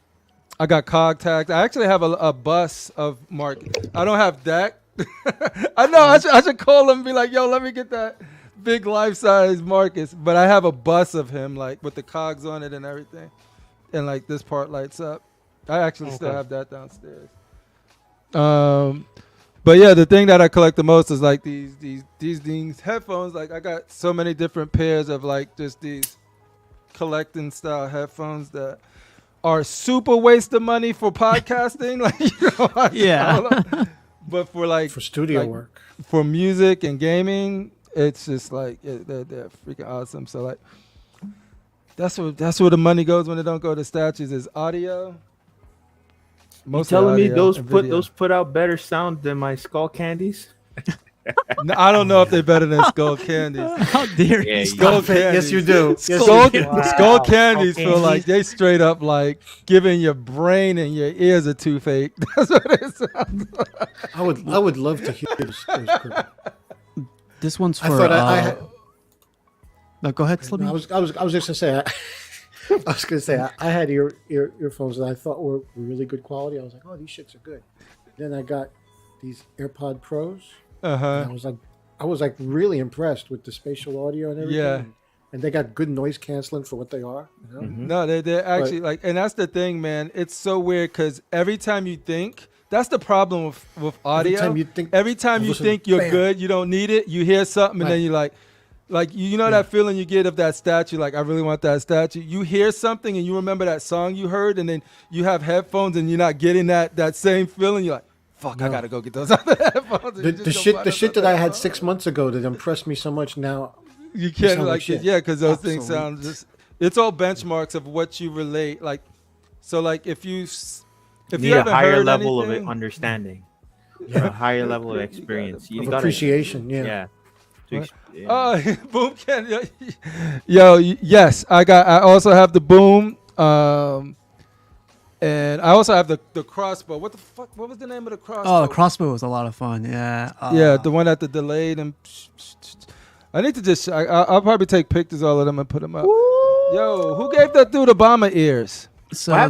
I got cog tags. I actually have a bus of Mark. I don't have deck. I know I should call him and be like, yo, let me get that big life size Marcus. But I have a bus of him like with the cogs on it and everything, and like this part lights up. I actually still have that downstairs. But yeah, the thing that I collect the most is like these headphones. Like I got so many different pairs of like just these collecting style headphones that are super waste of money for podcasting. Like but for studio work, for music and gaming, it's just like they're freaking awesome. So like that's where the money goes when it don't go to statues is audio. You telling me those put out better sound than my skull candies? No, I don't know if they're better than skull candies. How dare you? Skull candies. Yes, you do. Skull candies feel like they straight up like giving your brain and your ears a toothache. That's what it sounds like. I would love to hear this. This one's for. I thought I had. No, go ahead, Slippy. I was just gonna say. I was gonna say I had earphones that I thought were really good quality. I was like, oh, these shits are good. Then I got these AirPod Pros. And I was like really impressed with the spatial audio and everything. Yeah. And they got good noise canceling for what they are. You know? No, they're actually like, and that's the thing, man. It's so weird because every time you think, that's the problem with audio. Every time you think you're good, you don't need it. You hear something and then you're like you know that feeling you get of that statue. Like I really want that statue. You hear something and you remember that song you heard, and then you have headphones and you're not getting that same feeling. You're like, fuck, I gotta go get those other headphones. The shit that I had 6 months ago that impressed me so much now. You can't like it, yeah, because those things sound just. It's all benchmarks of what you relate. Like, so like if you need a higher level anything, of understanding, a higher level of experience, of appreciation. Yeah. Boom can. Yo, yes, I also have the boom. And I also have the crossbow. What the fuck? What was the name of the crossbow? Oh, the crossbow was a lot of fun. Yeah. Yeah, the one at the delayed and. I need to just. I'll probably take pictures of all of them and put them up. Yo, who gave that dude Obama ears? So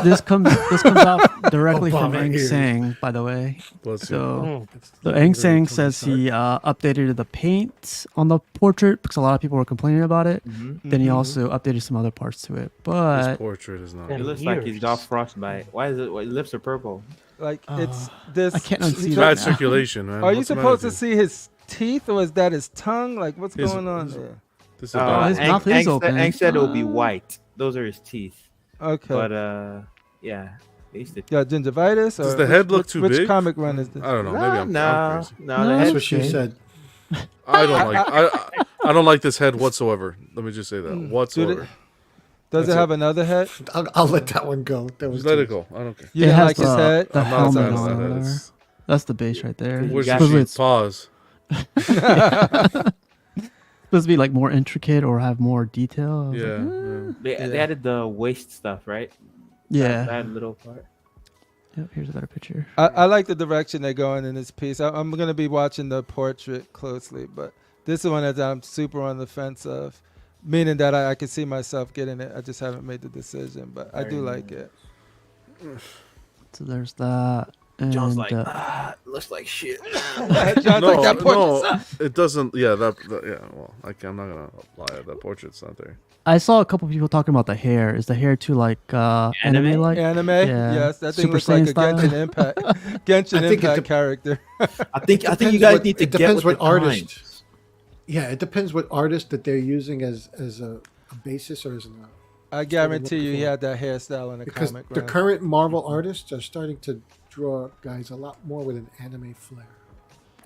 this comes out directly from Eng Sang, by the way. So Eng Sang says he updated the paint on the portrait because a lot of people were complaining about it. Then he also updated some other parts to it. But this portrait is not. It looks like he's got frostbite. Why is it? His lips are purple. Like it's this. I can't unsee bad that circulation, man. Are you supposed to see his teeth or is that his tongue? Like what's going on there? His mouth is open. Hank said it will be white. Those are his teeth. Okay. But yeah. Yeah, gingivitis. Does the head look too big? Which comic run is this? I don't know. Maybe I'm crazy. No, that's what she said. I don't like. I don't like this head whatsoever. Let me just say that whatsoever. Does it have another head? I'll let that one go. That was let it go. I don't care. You didn't like his head? The I'm not a fan helmet of that on head. there. That's the base right there. Where's Supposedly the it's pause? supposed to be like more intricate or have more detail. They added the waist stuff, right? Yeah. That little part. Yep, here's a better picture. I like the direction they're going in this piece. I'm going to be watching the portrait closely, but this is one that I'm super on the fence of, meaning that I can see myself getting it. I just haven't made the decision, but I do like it. So there's that. And, John's like, looks like shit. John's like, that portrait's it doesn't. Yeah, yeah. Well, I'm not gonna lie. That portrait's not there. I saw a couple people talking about the hair. Is the hair too like anime like? Anime? Yeah. Yes, that thing Super looks like Saiyan a style? Genshin Impact. Genshin Impact character. I think you guys need to get with what the artist. times. Yeah, it depends what artist that they're using as a basis or as an. I guarantee you, he had that hairstyle in the because comic. the Right? current Marvel artists are starting to draw guys a lot more with an anime flair.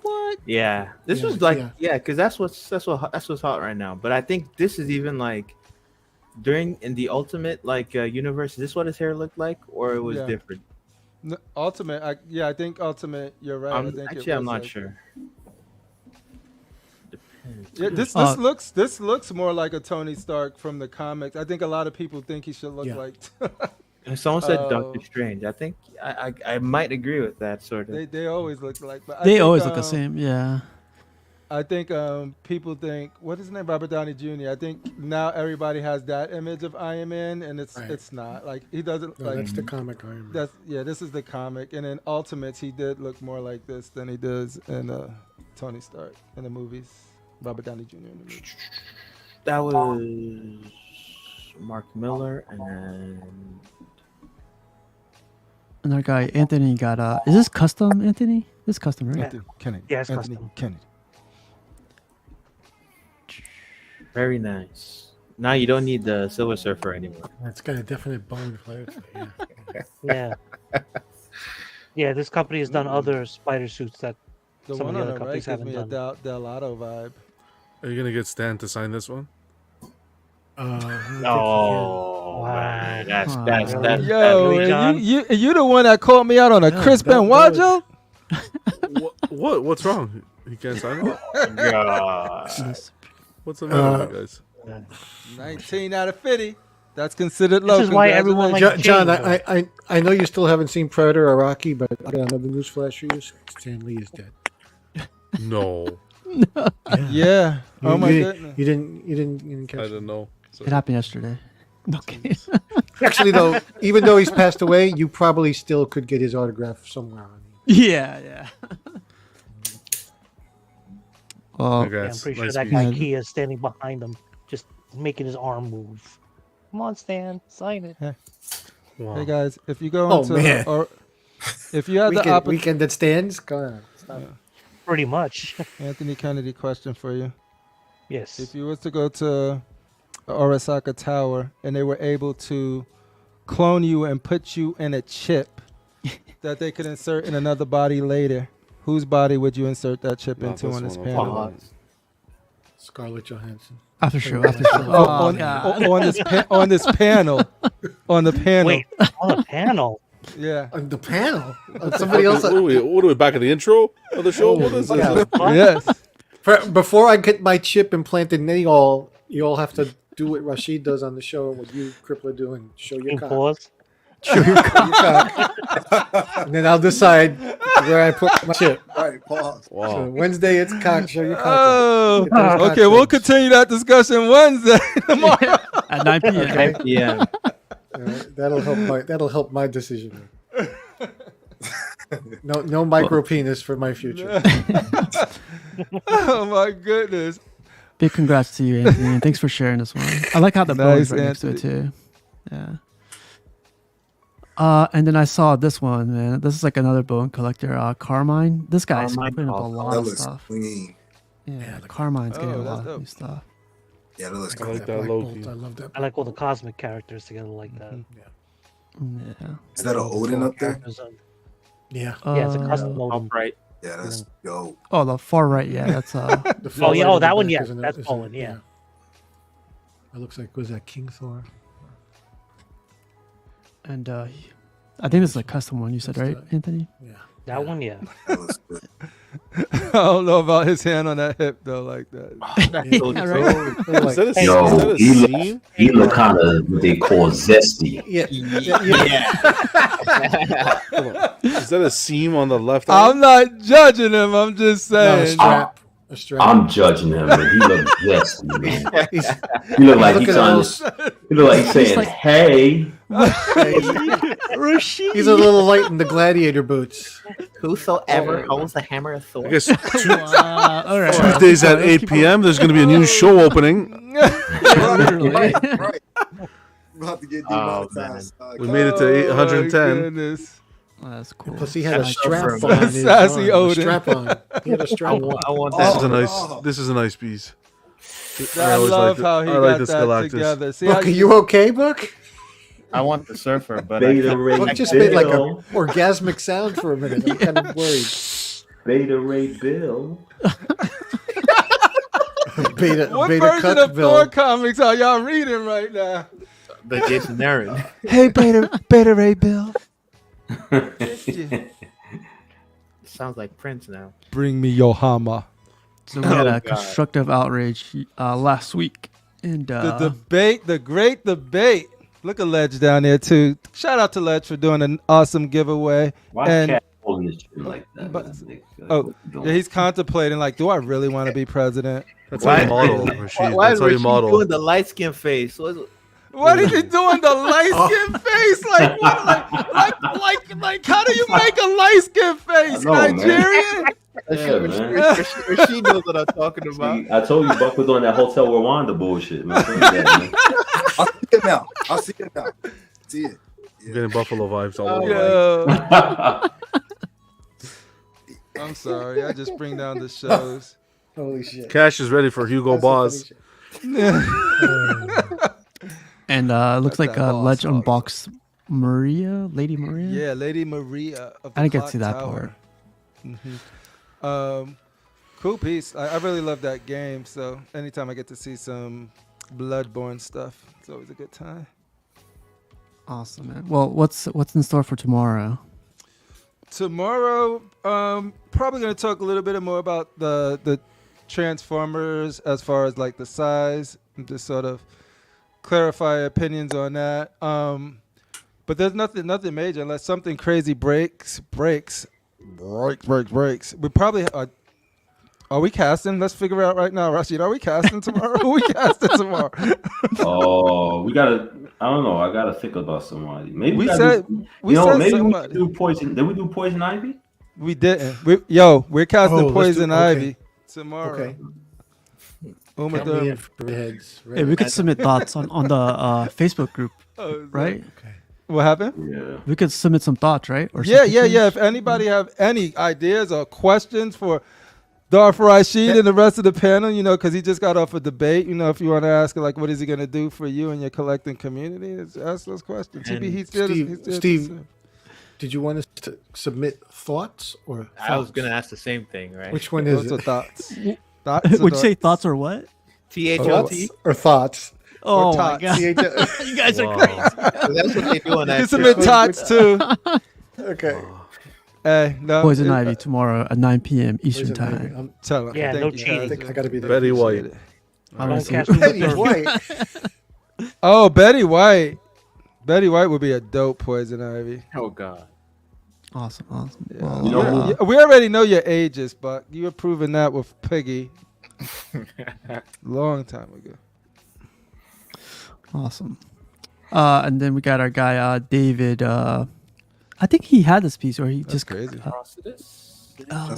What? Yeah, this Yeah, was like yeah. because that's what's hot right now. But I think this is even like in the Ultimate universe. Is this what his hair looked like, or it was Yeah. different? Ultimate. I think Ultimate. You're right. I think I'm not like, sure. Yeah, this looks more like a Tony Stark from the comics. I think a lot of people think he should look Yeah. like. Someone said Doctor Strange. I think I might agree with that sort of. They always look like. But I They think, always look the same. Yeah. I think people think what is his name, Robert Downey Jr. I think now everybody has that image of Iron Man, and it's not like he doesn't No, like. that's the comic Iron Man. This is the comic, and in Ultimates he did look more like this than he does in Tony Stark in the movies. Robert Downey Jr. in the movies. That was Mark Miller and Another guy, Anthony, got is this custom, Anthony? This is custom, right? Anthony Kennedy. Yeah, it's Anthony custom. Kennedy. very nice. Now you don't need the Silver Surfer anymore. It's got a definite bone flair to it. Yeah. Yeah, this company has done other spider suits that The some of one the on other the right companies gives haven't me a done. Delato vibe. Are you gonna get Stan to sign this one? Oh, man. That's Really? Yo, Really, John? you the one that called me out on a Chris Benoit joke? What's wrong? He can't sign it. God. What's the matter, with you guys? 19 out of 50. That's considered low. This is why everyone likes John, James, I know you still haven't seen Predator or Rocky, but I got another news flash for you. Stan Lee is dead. No, Yeah. Oh my you, goodness. You didn't catch I it. didn't know. It happened yesterday. Okay. Actually, though, even though he's passed away, you probably still could get his autograph somewhere. Yeah. Well, Okay, Yeah, I'm it's pretty nice sure that piece. guy Kia is standing behind him, just making his arm move. Come on, Stan, sign it. Wow. Hey guys, if you go Oh, into man. or if you had the opportunity, Weekend that stands. Go on. Stop. Pretty much. Anthony Kennedy, question for you: Yes. if you was to go to the Arasaka Tower and they were able to clone you and put you in a chip that they could insert in another body later, whose body would you insert that chip Not into this on this one, panel? okay. Scarlett Johansson. after show. Oh, Oh, on, God. on this on this panel, on the panel. Wait, on the panel. Yeah. On the panel. Somebody else. What are we back at the intro of the show? What is Yeah. this? Yes. Before I get my chip implanted, then you all have to do what Rashid does on the show, what you Crippler do, and show your In cock. pause. Show your cock. And then I'll decide where I put my chip. All right, pause. So Wow. Wednesday it's cock. Show your cock. Oh, Get those cock okay. We'll things. continue that discussion Wednesday tomorrow. At 9 p.m. Okay. Yeah. All right, that'll help my decision. No micro penis for my future. Oh my goodness. Big congrats to you, Anthony, and thanks for sharing this one. I like how the Nice, bones right next to it too. Yeah. And then I saw this one, man. This is like another bone collector, Carmine. This guy's Carmine putting up a Paul. lot That of looks stuff. clean. Yeah, Carmine's getting Oh, a that's lot of dope. new stuff. Yeah, that looks I clean. like that Black low Bolt, key. I love that. I like all the cosmic characters together like that. Yeah. Is that an Odin up there? Characters, Yeah. Yeah, it's a custom Odin. Upright. Yeah, that's dope. Oh, the far right. Yeah, that's The Oh, yeah, far oh, right that of the one, back yeah, is an- that's is Poland, yeah. That looks like, was that King Thor? and I think this is a custom one. You said right, Anthony? Yeah. That one, yeah. That looks good. I don't know about his hand on that hip though, like that. Yeah, right. Is that a, Yo, is that a he look- scene? He look kind of what they call zesty. Yeah. Is that a seam on the left arm? I'm not judging him. I'm just Not a saying. strap. A strap. I'm judging him, man. He look zesty, man. He's, He look like he's Look at trying those- to. He look like he's saying, "Hey, Rashid. he's a little light in the gladiator boots. Whosoever holds the hammer of Thor. I guess Wow. All right. Tuesdays at 8 p.m. There's going to be a new show opening. Literally. Right. We'll have to get Oh, demonetized. We made it to 810. Goodness. Oh, that's cool. Plus, he had a That's strap so on. his Sassy arm, a Odin. strap on. He had a strap on. I want This that. is a nice. This is a nice piece. I always love like how he I like got this that Galactus. together. See how Buck, are you okay, Buck? I want the surfer, but Beta Ray Buck just made like a Bill. orgasmic sound for a minute. I'm kind of worried. Beta Ray Bill. Beta what Beta version of Thor Cuckville. comics are y'all reading right now? the Jason Aaron. Hey, Beta Ray Bill. Sounds like Prince now. Bring me your hammer. So we had Oh, a God. constructive outrage last week, and The debate, the great debate. Look at Ledge down there too. Shout out to Ledge for doing an awesome giveaway. Why And- cat holding this shit like that? But- man? Like, Oh, what you doing? yeah, he's contemplating like, do I really want to be president? That's how you model, Rashid. That's how you model. doing the light skin face? What is he doing? The light skin face? Like what? Like how do you make a light skin face? I know, man. Nigerian? Yeah, man. She knows what I'm talking about. See, I told you Buck was on that Hotel Rwanda bullshit, man. Tell you that, man. I'll see it now. I'll see it now. See it. I'm getting Buffalo vibes all over. Yo, I'm sorry. I just bring down the shows. Holy shit. Cash is ready for Hugo That's the Boss. funny shit. and looks That's like that boss Ledge talk. unboxed Lady Maria. Yeah, Lady Maria. Of the I didn't get to Clock see that Tower. part. Cool piece. I really love that game. So anytime I get to see some Bloodborne stuff, it's always a good time. Awesome, man. Well, what's in store for tomorrow? Tomorrow, probably going to talk a little bit more about the Transformers as far as like the size and just sort of clarify opinions on that. But there's nothing major unless something crazy breaks. We probably are we casting? Let's figure it out right now, Rashid. Are we casting tomorrow? Are we casting tomorrow? Oh, we gotta. I don't know. I gotta think about somebody. Maybe We gotta said- do, we you know, said maybe somebody. we could do poison. Did we do Poison Ivy? We didn't. We're casting Oh, let's Poison do- okay. Ivy tomorrow. Okay. Uma Count me Thurman. in for heads. Hey, we could submit thoughts on the Facebook group, Oh, is that- right? What happened? Yeah. We could submit some thoughts, right? Or Yeah. suggestions? If anybody have any ideas or questions for Darth Rashid and the rest of the panel, because he just got off a debate, if you want to ask, like, what is he going to do for you and your collecting community, ask those questions. And Steve, did you want us to submit thoughts or thoughts? I was gonna ask the same thing, right? Which one is Those are it? thoughts. Thoughts or Would you say thoughts? thoughts or what? Thoughts THOT. or thoughts? Oh my tots. god, T-H- you guys are Wow. crazy. That's what they do on You that. can submit show. tots too. Okay. Hey, no, Poison Ivy tomorrow at 9 p.m. Eastern Poison Ivy. time. Tell him. Yeah, Thank no you, cheating. I guys. think I got to be there. Betty White. Appreciate it. I wanna see- Cast me Betty with White. Oh, Betty White. Betty White would be a dope Poison Ivy. Oh God. Awesome. Yeah. Well, You know who- We already know your ages, but you were proving that with Piggy long time ago. awesome. And then we got our guy David. I think he had this piece where he That's just crazy. Oh,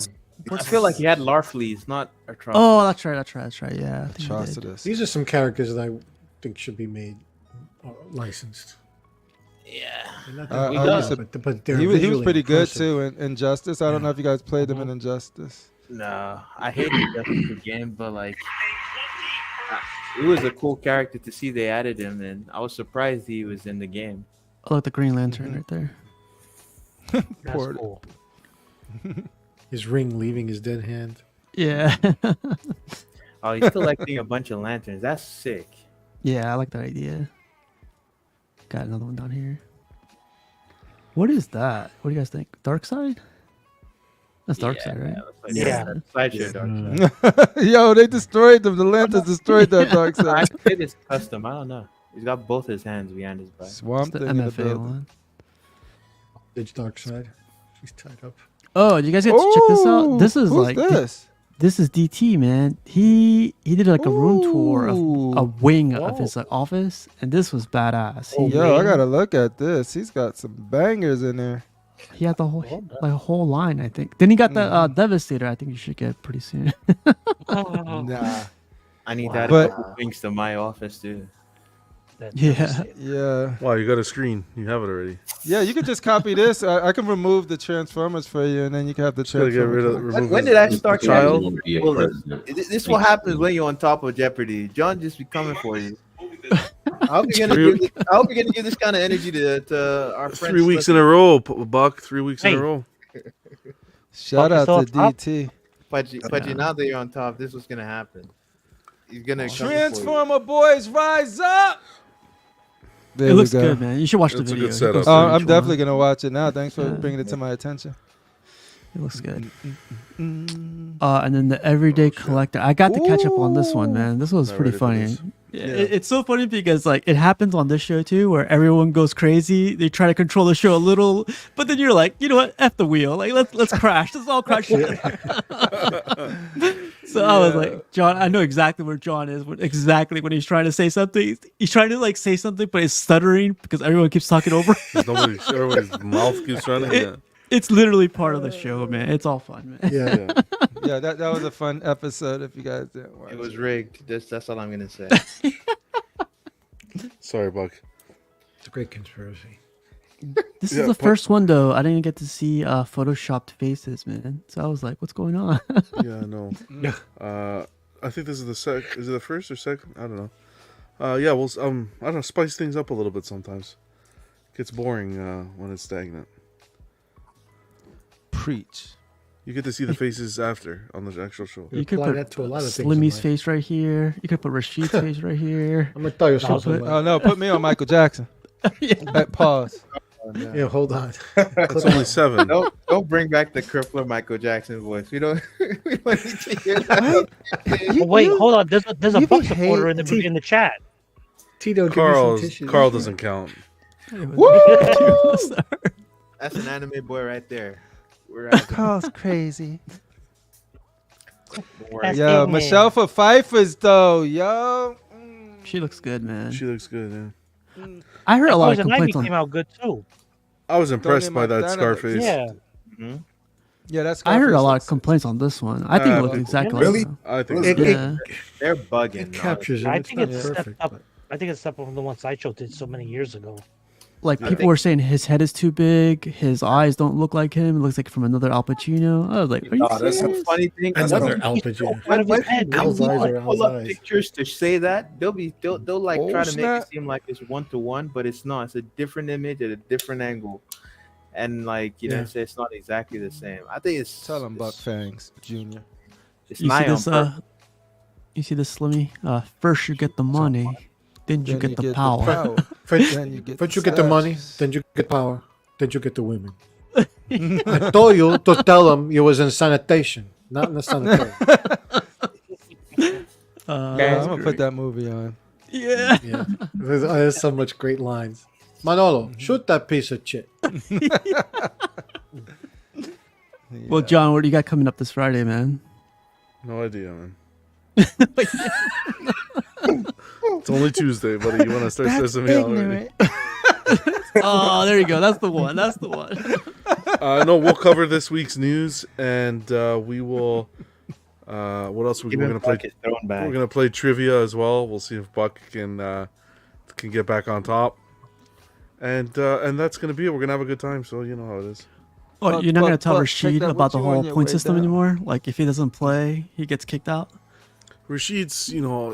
I feel like he had Larfleeze, not Atrocitus. oh, that's right. Yeah. I think he did. Atrocitus. These are some characters that I think should be made licensed. Yeah. They're not I that used good, to- but they're He was visually pretty good impressive. too in Injustice. I don't know if you guys played him in Injustice. No, I hated the game, but like, it was a cool character to see they added him, and I was surprised he was in the game. Oh, look, the Green Lantern right there. That's Poor- cool. His ring leaving his dead hand. Yeah. Oh, he's collecting a bunch of lanterns. That's sick. Yeah, I like that idea. Got another one down here. What is that? What do you guys think? Dark Side? That's Dark Side, right? Yeah. Sideshow Dark Side. Yo, they destroyed them. The Lanterns destroyed that Dark I Side. think it's custom. I don't know. He's got both his hands behind his back. It's Swamp the Thing in the MFA building. one. Edge Dark Side. He's tied up. Oh, you guys get to check this out? This is who's like this? this is DT, man. He did like a room tour of a Ooh. wing of his like, office, and this was badass. He, Yo, I gotta look at this. He's got some bangers in there. he had the whole like a whole line, I think. Then he got the Devastator. I think you should get pretty soon. Nah. I need that But- couple things to my office too. that Yeah. never see it. Yeah. Wow, you got a screen. You have it already. Yeah, you could just copy this. I can remove the Transformers for you, and then you can have the Just gotta get rid of Transformers. remove When his did I start child. getting Be a well, president. this what happens when you're on top of Jeopardy. John just be coming for you. I hope you're gonna give this kind of energy to our friends. 3 weeks in a row, Buck. 3 weeks in Hey. a row. Shout out Buck to is on top. DT. But now that you're on top, this was gonna happen. He's gonna come for you. Transformer boys, rise up! There It we looks go. good, man. You should watch the It's a video. good It setup. goes Oh, through I'm each definitely one. gonna watch it now. Thanks for Yeah. bringing it to my attention. It looks good. And then the Everyday Collector. I got to catch up on this one, man. This was Not pretty ready for funny. this. Yeah. It's so funny because like it happens on this show too, where everyone goes crazy. They try to control the show a little, but then you're like, you know what? F the wheel. Like let's crash. Let's all crash together. So I was like, John, I know exactly where John is. Exactly when he's trying to say something. He's trying to like say something, but he's stuttering because everyone keeps talking over. Everybody's mouth keeps running. Yeah. It's literally part of the show, man. It's all fun, man. Yeah. Yeah, that was a fun episode. If you guys didn't watch It was rigged. That's all I'm gonna say. Sorry, Buck. It's a great conspiracy. This Yeah, is the but- first one though. I didn't get to see photoshopped faces, man. So I was like, what's going on? Yeah, no. I think this is Is it the first or second? I don't know. Yeah, well, I don't know. Spice things up a little bit sometimes. Gets boring when it's stagnant. Preach. You get to see the faces after on the actual show. You could apply put that to a lot of things in Slimmy's life. face right here. You could put Rashid's face right here. I'm gonna tell you I'll something. put- Oh no, put me on Michael Jackson. Pause. Yeah, hold on. That's only 7. Don't bring back the crippler Michael Jackson voice. We don't need to hear that. Oh, wait, hold on. There's a you Buck be supporter in hate- the chat. Tito, give me some tissue. Carl doesn't count. That's an anime boy right there. We're at Carl's crazy. That's Yo, it, man. Michelle for Pfeiffer's though, yo. She looks good, man. She looks good, yeah. I heard a lot of Poison Ivy complaints on. came out good too. I was impressed by that Dynamite. Scarface. Yeah. Yeah, that's. I heard a Scarface lot looks- of complaints on this one. I think it looks people- exactly Really? like I think It- so. that. Yeah. They're bugging. It captures it. I It's think not it's stepped perfect, up. but- I think it's stepped up from the one Sideshow did so many years ago. Like people were saying his head is too big, his eyes don't look like him. It looks like from another Al Pacino. I was like, are you Nah, that's serious? Funny thing. Another Al Pacino. When head. Al's eyes are Al's pull up eyes. pictures to say that they'll like Oh, try to make snap. it seem like it's 1-to-1, but it's not. It's a different image at a different angle, and like Yeah. it's not exactly the same. I think it's Tell him Buck it's, Fangs Jr. it's You see nigh on this? perfect. You see this, Slimmy? First you get the money, then you get the power. First, Then you get first the you get the money, slaps. then you get power, then you get the women. I told you to tell them you was in sanitation, not in the sanitarium. I'm gonna put that movie on. Yeah. Yeah, there's so much great lines. Manolo, shoot that piece of shit. Well, John, what do you got coming up this Friday, man? No idea, man. It's only Tuesday, buddy. You want to start stressing me out already? Oh, there you go. That's the one. That's the one. No, we'll cover this week's news, and we will. What else we're Give going him to play? Buck his throne back. We're going to play trivia as well. We'll see if Buck can get back on top, and that's going to be it. We're going to have a good time. So you know how it is. Oh, Buck, you're not gonna Buck, tell Buck, Rashid check that about the what you on whole your point way system down. anymore? Like, if he doesn't play, he gets kicked out. Rashid's,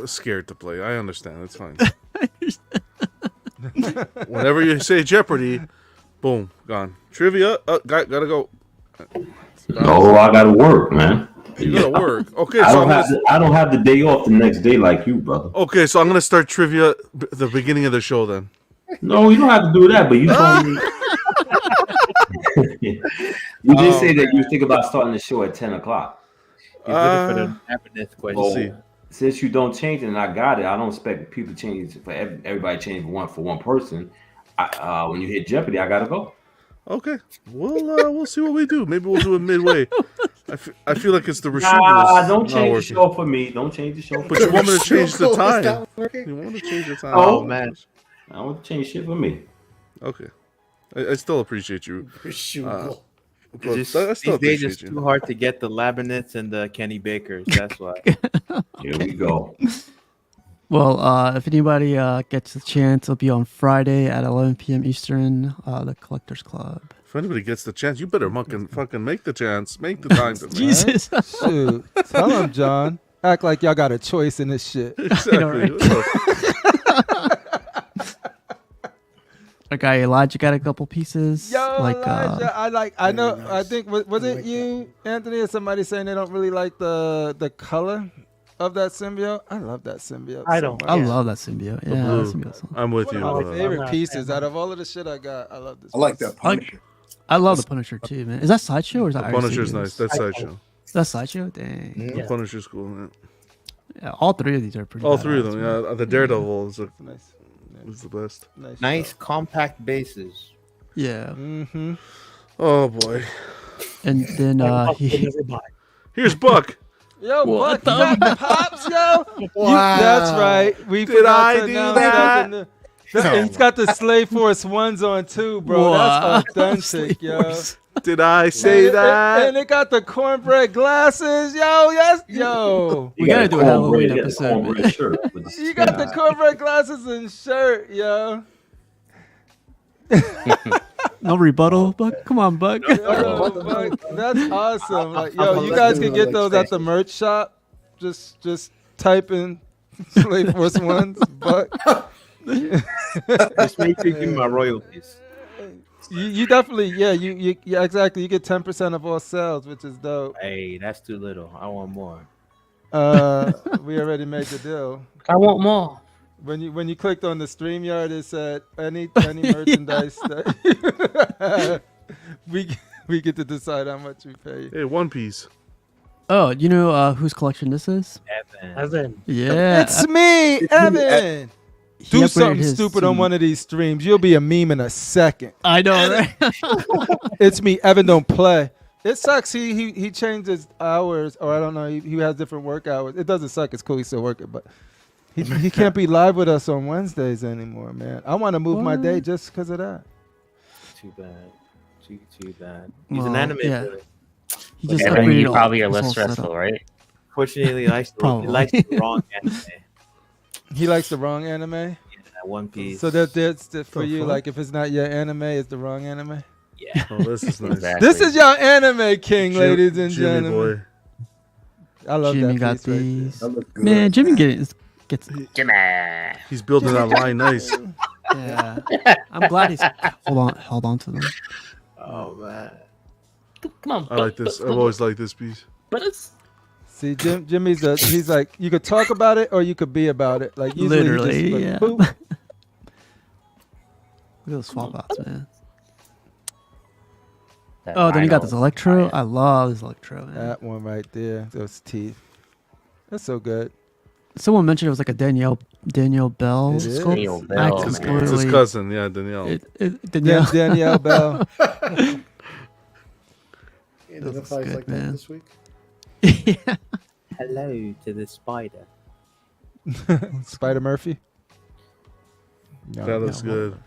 scared to play. I understand. It's fine. Whenever you say Jeopardy, boom, gone. Trivia, gotta go. No, I gotta work, man. You gotta work. Okay, I so don't have the day off the next day like you, brother. I'm gonna start trivia the beginning of the show then. No, you don't have to do that, but you told me. You did say that you think about starting the show at 10 o'clock. He's looking for the Aberneth question. We'll see. Since you don't change it and I got it, I don't expect people to change for everybody change for one person. When you hit Jeopardy, I gotta go. Okay, we'll see what we do. Maybe we'll do it midway. I feel like it's the Rashid Nah, rules don't not change the working. show for me. Don't change the show. But you want me to change the Is that time? working? You want me to change the time? Oh, man. I don't want to change shit for me. Okay, I still appreciate you. Shoot. But Just, I still these days appreciate it's you. too hard to get the Labinets and the Kenny Bakers. That's why. Here we go. Well, if anybody gets the chance, it'll be on Friday at 11 p.m. Eastern, the Collectors Club. If anybody gets the chance, you better fucking make the chance. Make the time to Jesus. Right? Shoot. Tell him, John. Act like y'all got a choice in this shit. Exactly. Our guy Elijah got a couple pieces. Yo, Elijah, I know. I think was it you, Anthony, or somebody saying they don't really like the color of that symbiote? I love that symbiote. I so don't. much. I love that symbiote. Yeah, blue. that symbiote's awesome. I'm with One you. of my I'm favorite not a pieces fan. out of all of the shit I got. I love this. I like piece. that Punisher. I love the Punisher too, man. Is that Sideshow or is that Iron Punisher's Studios? nice. That's Sideshow. That's Sideshow? Dang. The Punisher's cool. Yeah. Yeah, all three of these are pretty All three of badass, them. man. Yeah, the Daredevil is Nice. the best. Nice compact bases. Yeah. Mm-hmm. Oh boy. And then he Here's Buck. Yo, What Buck, you got pops, yo. Wow. That's right. We Did forgot I to do announce that? that. It's got the Slave Force ones on too, bro. Wow. That's authentic, yo. Did I say that? And it got the cornbread glasses, yo. Yes, yo. We gotta do a Halloween cornbread- episode, cornbread man. shirt with the You got the skin. cornbread glasses and shirt, yo. No rebuttal, Buck. Come on, Buck. Yo, Buck, that's awesome. Like, yo, you guys can get those at the merch shop. Just type in Slave Force ones, Buck. Just make sure you give me my royalties. You definitely, yeah, exactly. You get 10% of all sales, which is dope. Hey, that's too little. I want more. We already made the deal. I want more. When you clicked on the StreamYard, it said any merchandise that we get to decide how much we pay. Hey, One Piece. Oh, you know whose collection this is? Evan. As in, Yeah. It's me, Evan. He Do upgraded something his stupid on to- one of these streams. You'll be a meme in a second. I know, right? It's me, Evan. Don't play. It sucks. He changed his hours, or I don't know. He has different work hours. It doesn't suck. It's cool. He's still working, but he can't be live with us on Wednesdays anymore, man. I want to move my day just because of that. Too bad. Too bad. He's Well, an anime yeah. boy. He just Evan, upgraded you all- probably are his less whole setup. stressful, right? Fortunately, he likes the wrong anime. He likes the wrong anime. Yeah, One Piece. So that's for The you. fuck? Like if it's not your anime, it's the wrong anime. yeah. Oh, this is nice. Exactly. This is your anime king, ladies and Jimmy gentlemen. boy. I love Jimmy that got piece right there. these. That looks good. Man, Jimmy gets Jimmy. He's building that line nice. yeah. I'm glad he's held on to them. Oh man. Come on. I like this. I've always liked this piece. But it's See, he's like, you could talk about it or you could be about it. Like usually he Literally, just, like, yeah. boop. Look at those swap outs, man. that Oh, then you got rhino this Electro. giant. I love this Electro, man. That one right there, those teeth. That's so good. Someone mentioned it was like a Danielle Bell It is. sculpt. Danielle I Bell, just man. It's his literally- cousin, yeah, Danielle. Danielle. Danielle Bell. Identifies good, like man. that this week. Yeah. Hello to the spider. Spider Murphy. That looks Yeah, good.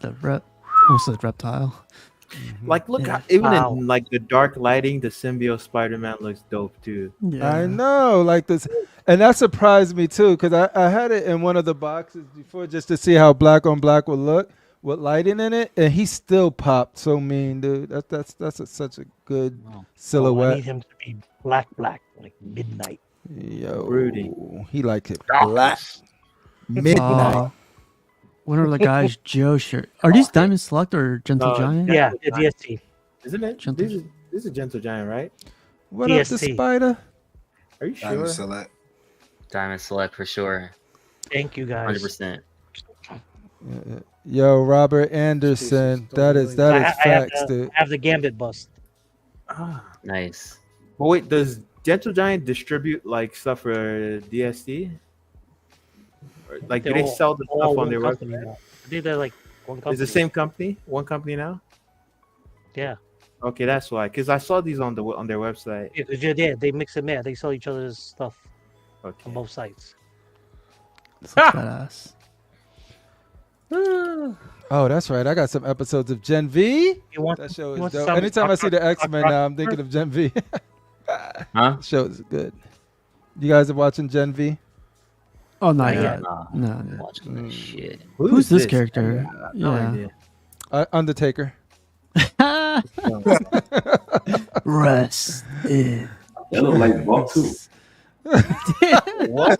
The almost said reptile. Like, look, Yeah. even Wow. in like the dark lighting, the symbiote Spider-Man looks dope too. Yeah. I know, like this, and that surprised me too, because I had it in one of the boxes before just to see how black on black would look with lighting in it, and he still popped so mean, dude. Such a good I silhouette. need him to be black, like midnight. Yo, Brooding. he like it black. Midnight. One of the guys, Joe shirt. Are these Diamond Select or Gentle Giant? Yeah, the DST. Isn't it? Gentle- This is a gentle giant, right? What up, the DST. spider? Are you sure? Diamond Select. Diamond Select for sure. Thank you guys. 100%. Yo, Robert Anderson. That is I have facts, the, dude. I have the Gambit bust. Ah. Nice. But wait, does Gentle Giant distribute like stuff for DST? Or, like, do they all- sell the all stuff on one their company website? now. I think they're like one company. Is the same company? One company now? Yeah. Okay, that's why. Because I saw these on their website. Yeah, 'cause they mix and match. They sell each other's stuff on Okay. both sites. This looks badass. Oh, that's right. I got some episodes of Gen V. You want That show you is want dope. some- Anytime I see the X-Men now, I'm thinking of Gen V. Huh? The show is good. You guys are watching Gen V? Oh, not Not yet. yet. No. I'm watching that shit. Who's this character? No Yeah. idea. Undertaker. Rest in. That look like Buck too. What?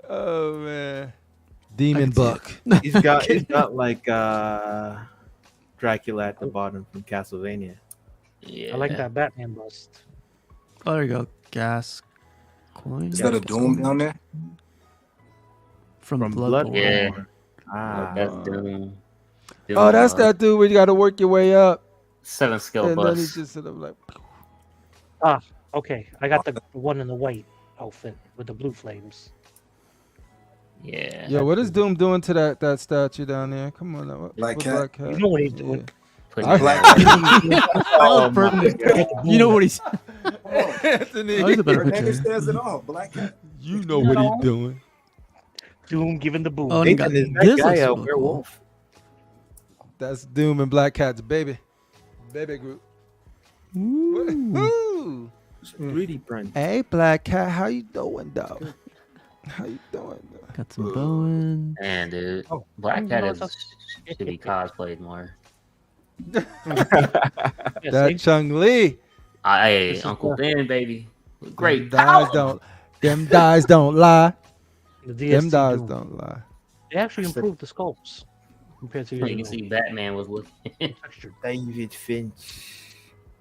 Oh man. Demon can see Buck. He's got like Dracula at the bottom from Castlevania. Yeah. I like that Batman bust. Oh, there you go. Gas coin. Is that a Doom down there? From Bloodborne. Bloodborne. Yeah. Ah, That's Doom. Oh, that's that dude where you got to work your way up, 7 skill and then he bust. just sort of like. Okay, I got the one in the white outfit with the blue flames. Yeah. Yo, what is Doom doing to that statue down there? Come on, now. Black What Cat? You know what he's doing. Putting I- it Black down. Oh, perfect. my God. You know what he's. Anthony, Oh, he's a better Her name picture. says it all. Black Cat. you know what he's doing. Doom giving the boom. Oh, Nathan, is that this guy looks a really cool. werewolf? That's Doom and Black Cat's baby group. Woo. 3D print. Hey, Black Cat, how you doing, dog? How you doing? Dog? Got some Bowen. Man, dude. Oh, Black Cat no, should be cosplayed more. Yeah, That see? Chung Lee. Hey, This is Uncle the- Ben, baby. Great. Them dies don't lie. The Them DST dies Doom. don't lie. They actually improved the sculpts compared to You years can ago. see Batman was looking. Textured. David Finch.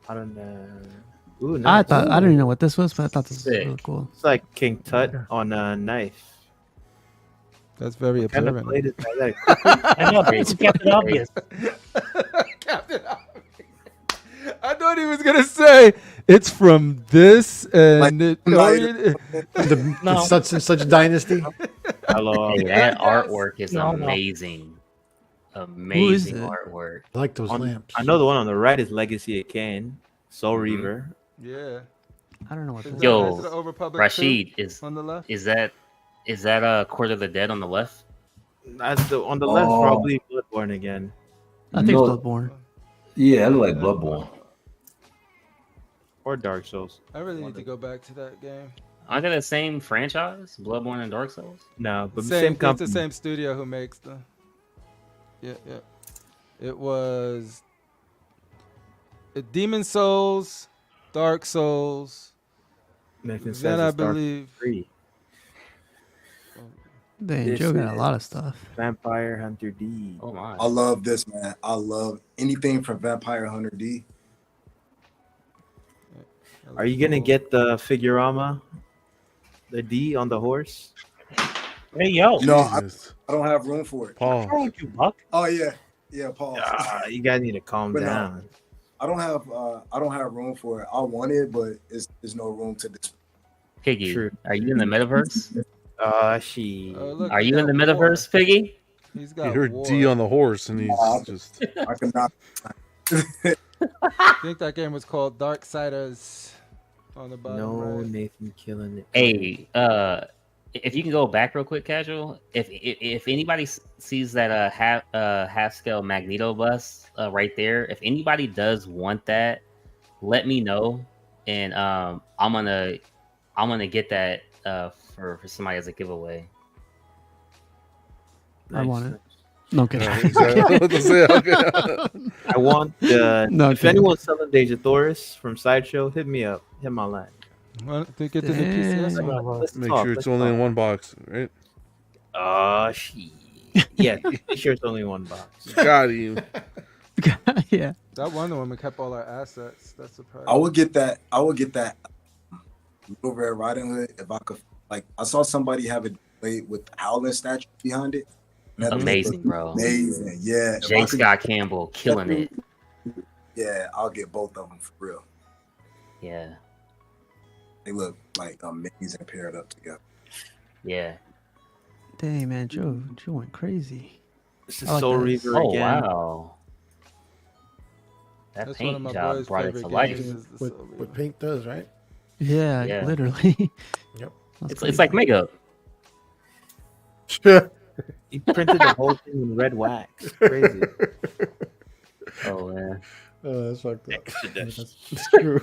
I don't know. Ooh, I nice. thought I didn't know what this was, but I thought this was Sick. really cool. It's like King Tut on a knife. That's very Kind of observant. played it like that. I know, it's Captain Obvious. Captain I thought he was gonna say it's from this and it, No. Such and such dynasty. Hello. Hey, that artwork is No, no. amazing. is Amazing it? artwork. I like those On- lamps. I know the one on the right is Legacy of Kain. Soul Reaver. Yeah. I don't know what this is. Yo, Is it Old Republic Rashid, 2 is on the left. is that Court of the Dead on the left? That's the on the left, Oh. probably Bloodborne again. I think No. it's Bloodborne. Yeah, I look like Bloodborne. Or Dark Souls. I really need to go back to that game. Aren't they the same franchise? Bloodborne and Dark Souls? No, but Same, same it's company. the same studio who makes the. Yeah. It was. Demon Souls, Dark Souls. Nathan says Then I it's Dark believe. 3. Dang, This Joe got a is- lot of stuff. Vampire Hunter D. Oh my. I love this, man. I love anything from Vampire Hunter D. Are you gonna get the Figurama? The D on the horse? Hey, yo. You know, I Jesus. don't have room for it. Pause. What's wrong with you, Buck? Oh yeah, Paul. You guys need to calm But no. down. I don't have room for it. I want it, but there's no room to display. Piggy, True. are you in the metaverse? She. Oh, look, Are he you in got the war. metaverse, Piggy? He's He got heard war. D on the horse, and he's just. I cannot. I think that game was called Darksiders on the bottom No, right. Nathan killing it. Hey, if you can go back real quick, casual. If anybody sees that half scale Magneto bus right there, if anybody does want that, let me know, and I'm gonna get that for somebody as a giveaway. I want it. No kidding. I want the. No if kidding. anyone's selling Deja Thoris from Sideshow, hit me up. Hit my line. Well, to get to the PCS Dang. one. Let's Make talk, sure let's it's only in talk. one box, right? She. Yeah, make sure it's only one box. Got you. Yeah. That Wonder Woman kept all our assets. That's surprising. I would get that. Little Red Riding Hood if I could. Like I saw somebody have it played with the Howling statue behind it. And that Amazing, looked bro. Amazing, yeah. If I J. could- Scott Campbell killing it. Yeah, I'll get both of them for real. Yeah, They look like amazing paired up together. yeah. Dang, man, Joe went crazy. This is I like Soul this. Reaver Oh again. wow. That That's one of paint my job boys' brought it favorite to life. games. Is the What, Soul what Reaver. paint does, right? Yeah, Yeah. literally. Yep. That's It's like makeup. He printed the whole thing in red wax. Crazy. Oh man. Oh, that's fucked up. Exodus. That's true.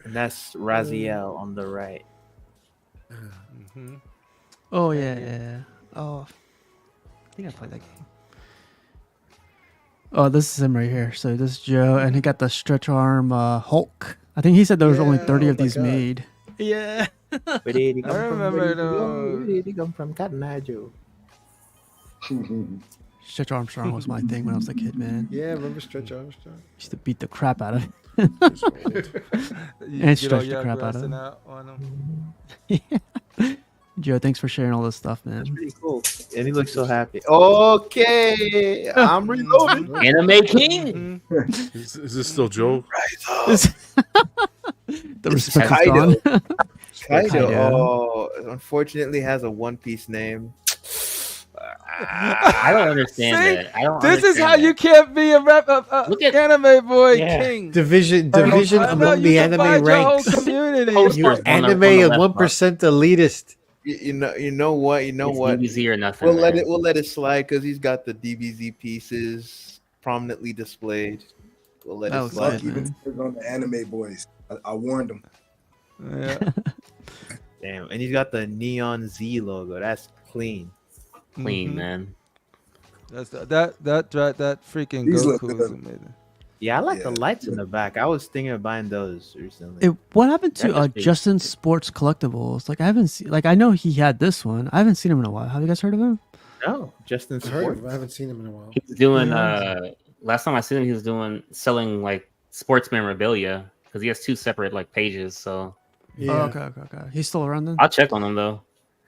And that's Raziel on the right. Oh yeah. Oh, I think I played that game. Oh, this is him right here. So this is Joe, and he got the stretch arm Hulk. I think he said there was only 30 of these made. Yeah. Where did he I come from? remember Where did he go? those. Where did he come from? Cotton Eye Joe. Stretch Armstrong was my thing when I was a kid, man. Yeah, remember Stretch Armstrong? Used to beat the crap out of him. You And get stretch all the your crap out of aggressing him. out on him. Joe, thanks for sharing all this stuff, man. Pretty cool. And he looks so happy. Okay, I'm reloading. Anime King. Is this still Joe? The respect is Kaido. gone. Kaido. Kaido. Oh, unfortunately has a One Piece name. I don't understand See? that. I don't. This is understand how that. you can't be a Look at- anime boy Yeah. king. Division I know, among the you anime divide your whole ranks. community. Post You're on the- on anime the and left, 1% elitist. You know what? You know It's what? DBZ or nothing. We'll man. let it slide because he's got the DBZ pieces prominently displayed. We'll let That it was slide. good, Even man. turns on the anime boys. I warned them. Yeah. Damn, and he's got the Neon Z logo. That's clean. Clean, Mhm. man. That's that freaking These look Goku is good. amazing. Yeah, I like the Yeah. lights in the back. I was thinking of buying those recently. What happened to That must be- Justin Sports Collectibles? Like I haven't seen. Like I know he had this one. I haven't seen him in a while. Have you guys heard of him? No, Justin I heard Sport. of him. I haven't seen him in a while. He's doing. Yeah. Last time I seen him, he was selling like sports memorabilia because he has two separate like pages. So Yeah. Oh, okay. He's still around then. I'll check on him though.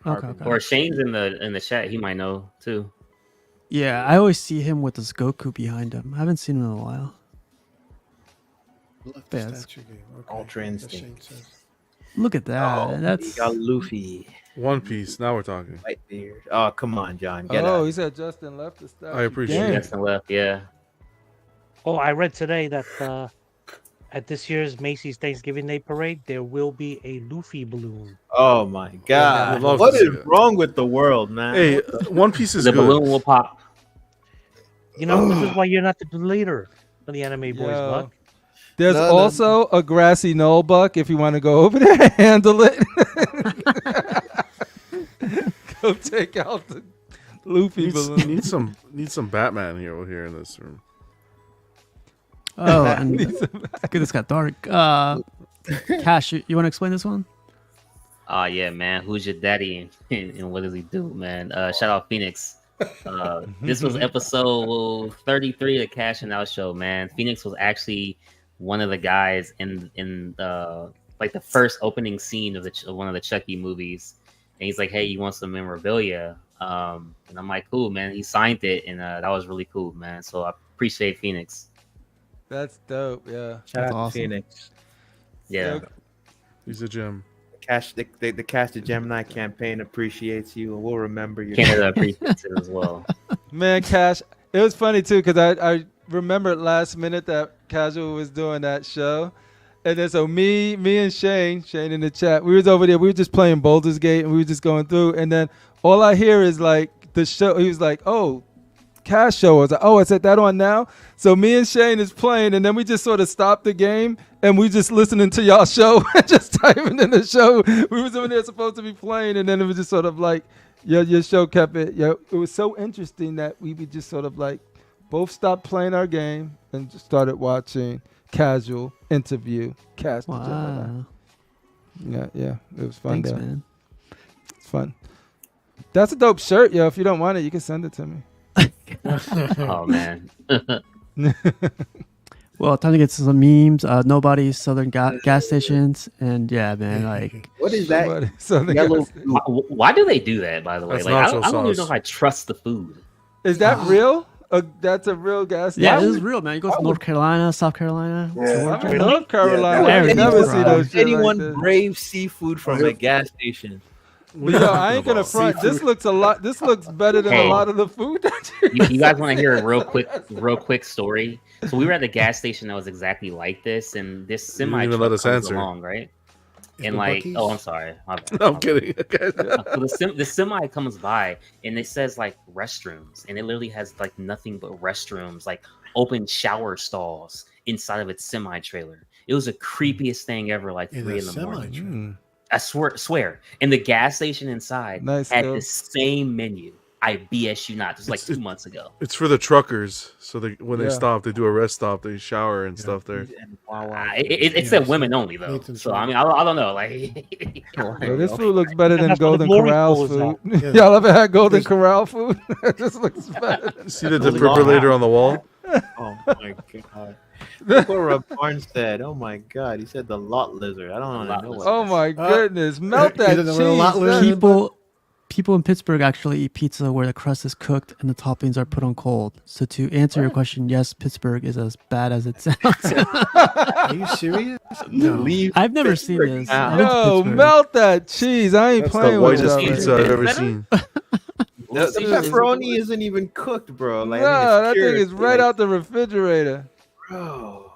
Okay. Or Shane's in the chat. He might know too. Yeah, I always see him with this Goku behind him. I haven't seen him in a while. Love Yeah, the it's- statue game. Okay. Ultra That's Instinct. Shane says. Look at that. Oh, That's he got Luffy. One Piece. Now we're talking. Whitebeard. Oh, come on, John. Get Oh, out. he said Justin left the statue. I appreciate Damn. it. Justin left. Yeah. Oh, I read today that at this year's Macy's Thanksgiving Day Parade, there will be a Luffy balloon. Oh my God! I'd love What to see is that. wrong with the world, man? Hey, One Piece is The good. balloon will pop. You know, this is why you're not the leader of the anime boys, Yo. Buck. There's No, no. also a grassy knoll, Buck, if you want to go over there and handle it. Go take out the Luffy balloon. Need some Batman here in this room. oh, and look, this got dark. Cash, you want to explain this one? Oh yeah, man. Who's your daddy and what does he do, man? Shout out Phoenix. This was episode 33 of the Cash and Out Show, man. Phoenix was actually one of the guys in like the first opening scene of one of the Chucky movies, and he's like, "Hey, you want some memorabilia?" And I'm like, "Cool, man." He signed it, and that was really cool, man. So I appreciate Phoenix. That's dope, yeah. Shout out awesome. to Phoenix. Yeah, He's a gem. The Cash the Gemini campaign appreciates you, and we'll remember you. Canada appreciates it as well. Man, Cash, it was funny too because I remembered last minute that Casual was doing that show, and then so me and Shane in the chat, we was over there, we were just playing Baldur's Gate, and we were just going through, and then all I hear is like the show. He was like, "Oh, Cash show." I was like, "Oh, is that on now?" So me and Shane is playing, and then we just sort of stopped the game, and we just listening to y'all show, just typing in the show. We was over there supposed to be playing, and then it was just sort of like, your show kept it. Yeah, it was so interesting that we would just sort of like both stopped playing our game and just started watching Casual interview Cash the Gemini. Wow. Yeah, it was fun. Thanks, though. man. It's fun. That's a dope shirt, yo. If you don't want it, you can send it to me. Oh man. Well, time to get to some memes. Nobody's Southern gas stations, and yeah, man, like What is that? Somebody- something Yellow else. Why do they do that? By the way, That's like I nacho don't even sauce. know if I trust the food. Is that real? That's a real gas station? yeah, this is real, man. You go to North Carolina, South Carolina. Yeah. I'm in North Carolina. Yeah, I ain't never anyone- see those shit like Anyone this. brave seafood from a gas station? But yo, I ain't gonna front. This looks a lot. This looks better than a Hey. lot of the food. That You guys want to hear a real quick story? So we were at the gas station that was exactly like this, and this didn't semi even truck let us comes answer. along, right? Is And it like, Buc-ee's? oh, I'm sorry. My bad. No, I'm kidding. Okay. So the semi comes by and it says like restrooms, and it literally has like nothing but restrooms, like open shower stalls inside of its semi trailer. It was the creepiest thing ever, like In 3 a in the morning. semi-trailer? I swear. And the gas station inside Nice, had though. the same menu. I BS you not. This was like 2 months ago. It's for the truckers, so when they Yeah. stop, they do a rest stop, they shower and stuff there. It said women only though. Nathan's So right. I mean, I don't know. Like, Yo, this food looks better than That's where the Golden glory Corral's hole food. is at. Y'all ever had Golden Corral food? It just looks better. See the defibrillator on the wall? Oh my god. Look what Rob Barnes said. Oh my god. He said the lot lizard. I don't know what. Oh my goodness. Melt that Is it a lot cheese. lizard? People in Pittsburgh actually eat pizza where the crust is cooked and the toppings are put on cold. So to answer your question, yes, Pittsburgh is as bad as it sounds. Are you serious? No. I've never seen Pittsburgh this. now. I've been to Yo, Pittsburgh. melt that cheese. I ain't That's the playing with whitest y'all. pizza I've ever Better? seen. The pepperoni isn't even cooked, bro. Like, Nah, that cured. thing is right out the refrigerator. Bro.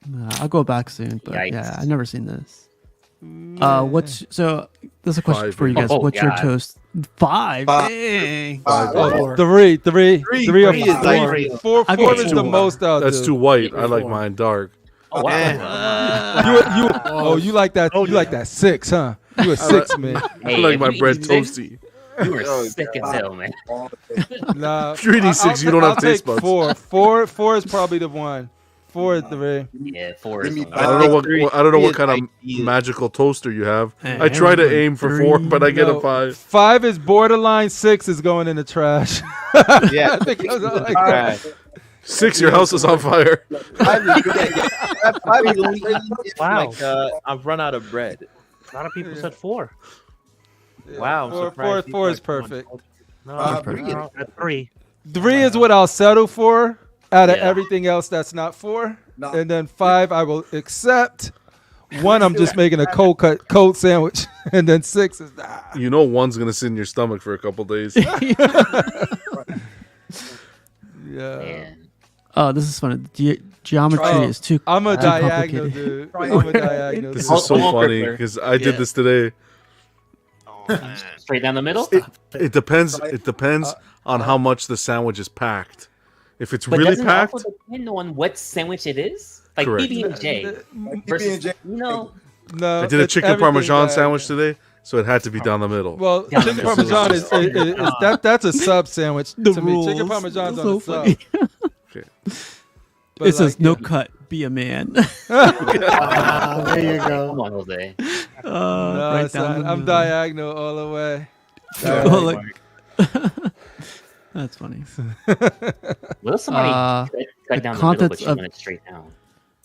Nah, I'll go back soon, but Yikes. yeah, I've never seen this. There's a question Five. for you guys. Oh, What's your God. toast? Five. Five. Dang. Oh, three or Three is four. like- Four I four go is two. the most out That's there. too white. I like mine dark. oh, wow. You like that? You like that 6, huh? You a 6 man? I like if my you bread eat six, toasty. You are sick as hell, man. Nah. If you're eating 6, you don't have taste buds. Four is probably the one. 4 is 3. Yeah, 4 is Give me on I that. don't know what Three I don't know what is kind of like easy. magical toaster you have. Hey, I try to everyone, aim for 4, but I get a 5. 5 is borderline. 6 is going in the trash. Yeah. Because I like Alright. 6, your house is on fire. Five is good. Five is only if, Wow. like, I've run out of bread. A lot of people said 4. Wow. I'm surprised Four is people are perfect. No, Three no, at 3. 3 is what I'll settle for out of Yeah. everything else that's not 4. No. And then 5 I will accept. 1 I'm just making a cold sandwich. And then 6 is You know 1's gonna sit in your stomach for a couple days. yeah. Man. Oh, this is funny. Geometry Oh, is too. I'm a too diagonal complicated. dude. I'm a diagonal This dude. is so funny because I did this today. Straight down the middle? It depends. It depends on how much the sandwich is packed. If it's But really doesn't it packed, also depend on what sandwich it is? Like Correct. PB&J versus, PB&J. you know, No, I did a it's chicken everything parmesan that- sandwich today, so it had to be down the middle. Well, Yeah, chicken this parmesan is- is that's a sub sandwich The to me. Chicken rules. parmesan's So on the funny. sub. Okay. But It says like, no yeah. cut. Be a man. There you go. come on, Jose. No, right son, down the I'm middle. diagonal all the way. Oh, like- That's funny. Will somebody cut the down the middle, contents but she of- went straight down?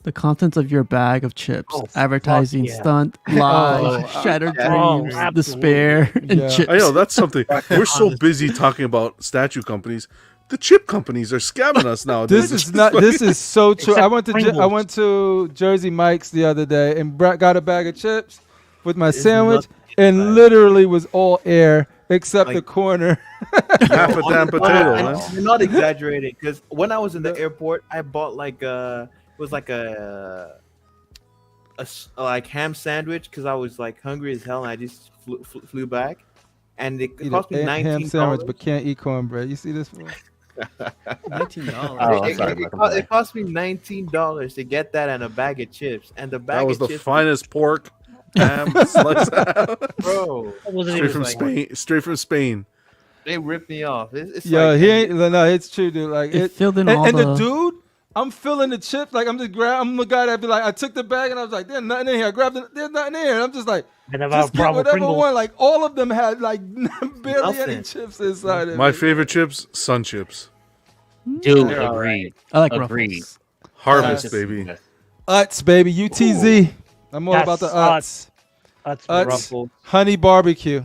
The contents of your bag of chips, Oh, fuck advertising yeah. stunt, lies, Oh, shattered oh, dreams, absolutely. despair, and Yeah. chips. I know that's something. We're so busy talking about statue companies. The chip companies are scamming us now. This is not. This is so true. Except I went to Pringles. Jersey Mike's the other day and got a bag of chips with my sandwich, nothing and inside. literally was all air except the Like- corner. half a damn potato, And man. you're not exaggerating, because when I was in the airport, I bought like it was like like ham sandwich because I was like hungry as hell, and I just flew back, and it Eat cost me a ham $19. sandwich, but can't eat cornbread. You see this? One? $19. Oh, I'm sorry about that. It cost me $19 to get that and a bag of chips, and the bag That was of the chips, finest pork ham sliced bro. What was it straight even from like? Spain. Straight from Spain. They ripped me off. It's Yo, like, he ain't. No, it's true, dude. Like It filled in and, all and the the- dude, I'm filling the chips. Like I'm I'm the guy that be like, I took the bag and I was like, there's nothing in here. I grabbed it. There's nothing in here. And I'm just like, And about just get Bravo whatever Pringles. one. Like all of them had like barely any Nothing. chips inside of My it. favorite chips, Sun Chips. Dude, They're all agreed. I like Agreed. Ruffles. Harvest, Yes. baby. Utz, baby, UTZ. I'm all Yes, about the Utz. That's Utz. Ruffles. Honey barbecue.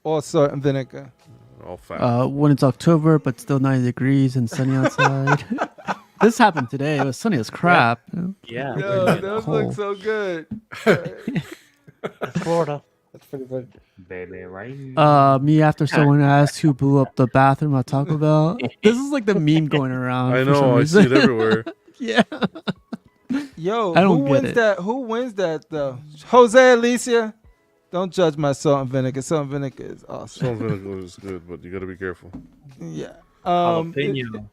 All salt and vinegar. All fat. When it's October, but still 90 degrees and sunny outside. This happened today. It was sunny as crap. Yeah. Yo, those cold. look so good. That's Florida. That's pretty good. Baby, right? Me after someone asked who blew up the bathroom at Taco Bell. This is like the meme going around. I for some know. I see reason. it everywhere. Yeah. Yo, I don't who get wins it. that? Who wins that though? Jose Alicia. Don't judge my salt and vinegar. Salt and vinegar is awesome. Salt and vinegar is good, but you got to be careful. Yeah. Jalapeno.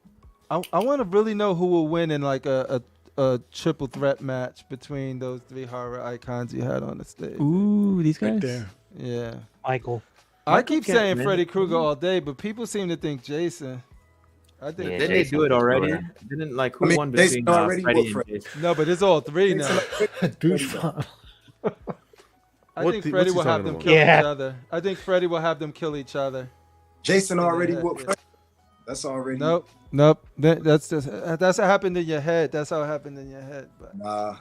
I want to really know who will win in like a a triple threat match between those 3 horror icons you had on the stage. Ooh, these guys. Right there. Yeah. Michael. I keep can't saying win. Freddy Krueger all day, but people seem to think Jason. I think Yeah, Didn't they Jason do it for already? sure. Didn't like who I mean, won Jason between already Freddy whooped and Freddy. Jason? no, but it's all 3 now. Douchebag. I What think the- Freddy what's he will have talking them about? kill Yeah. each other. I think Freddy will have them kill each other. Jason already Yeah, whooped yeah. Freddy. That's already. Nope. That's just that's what happened in your head. That's how it happened in your head. But Nah.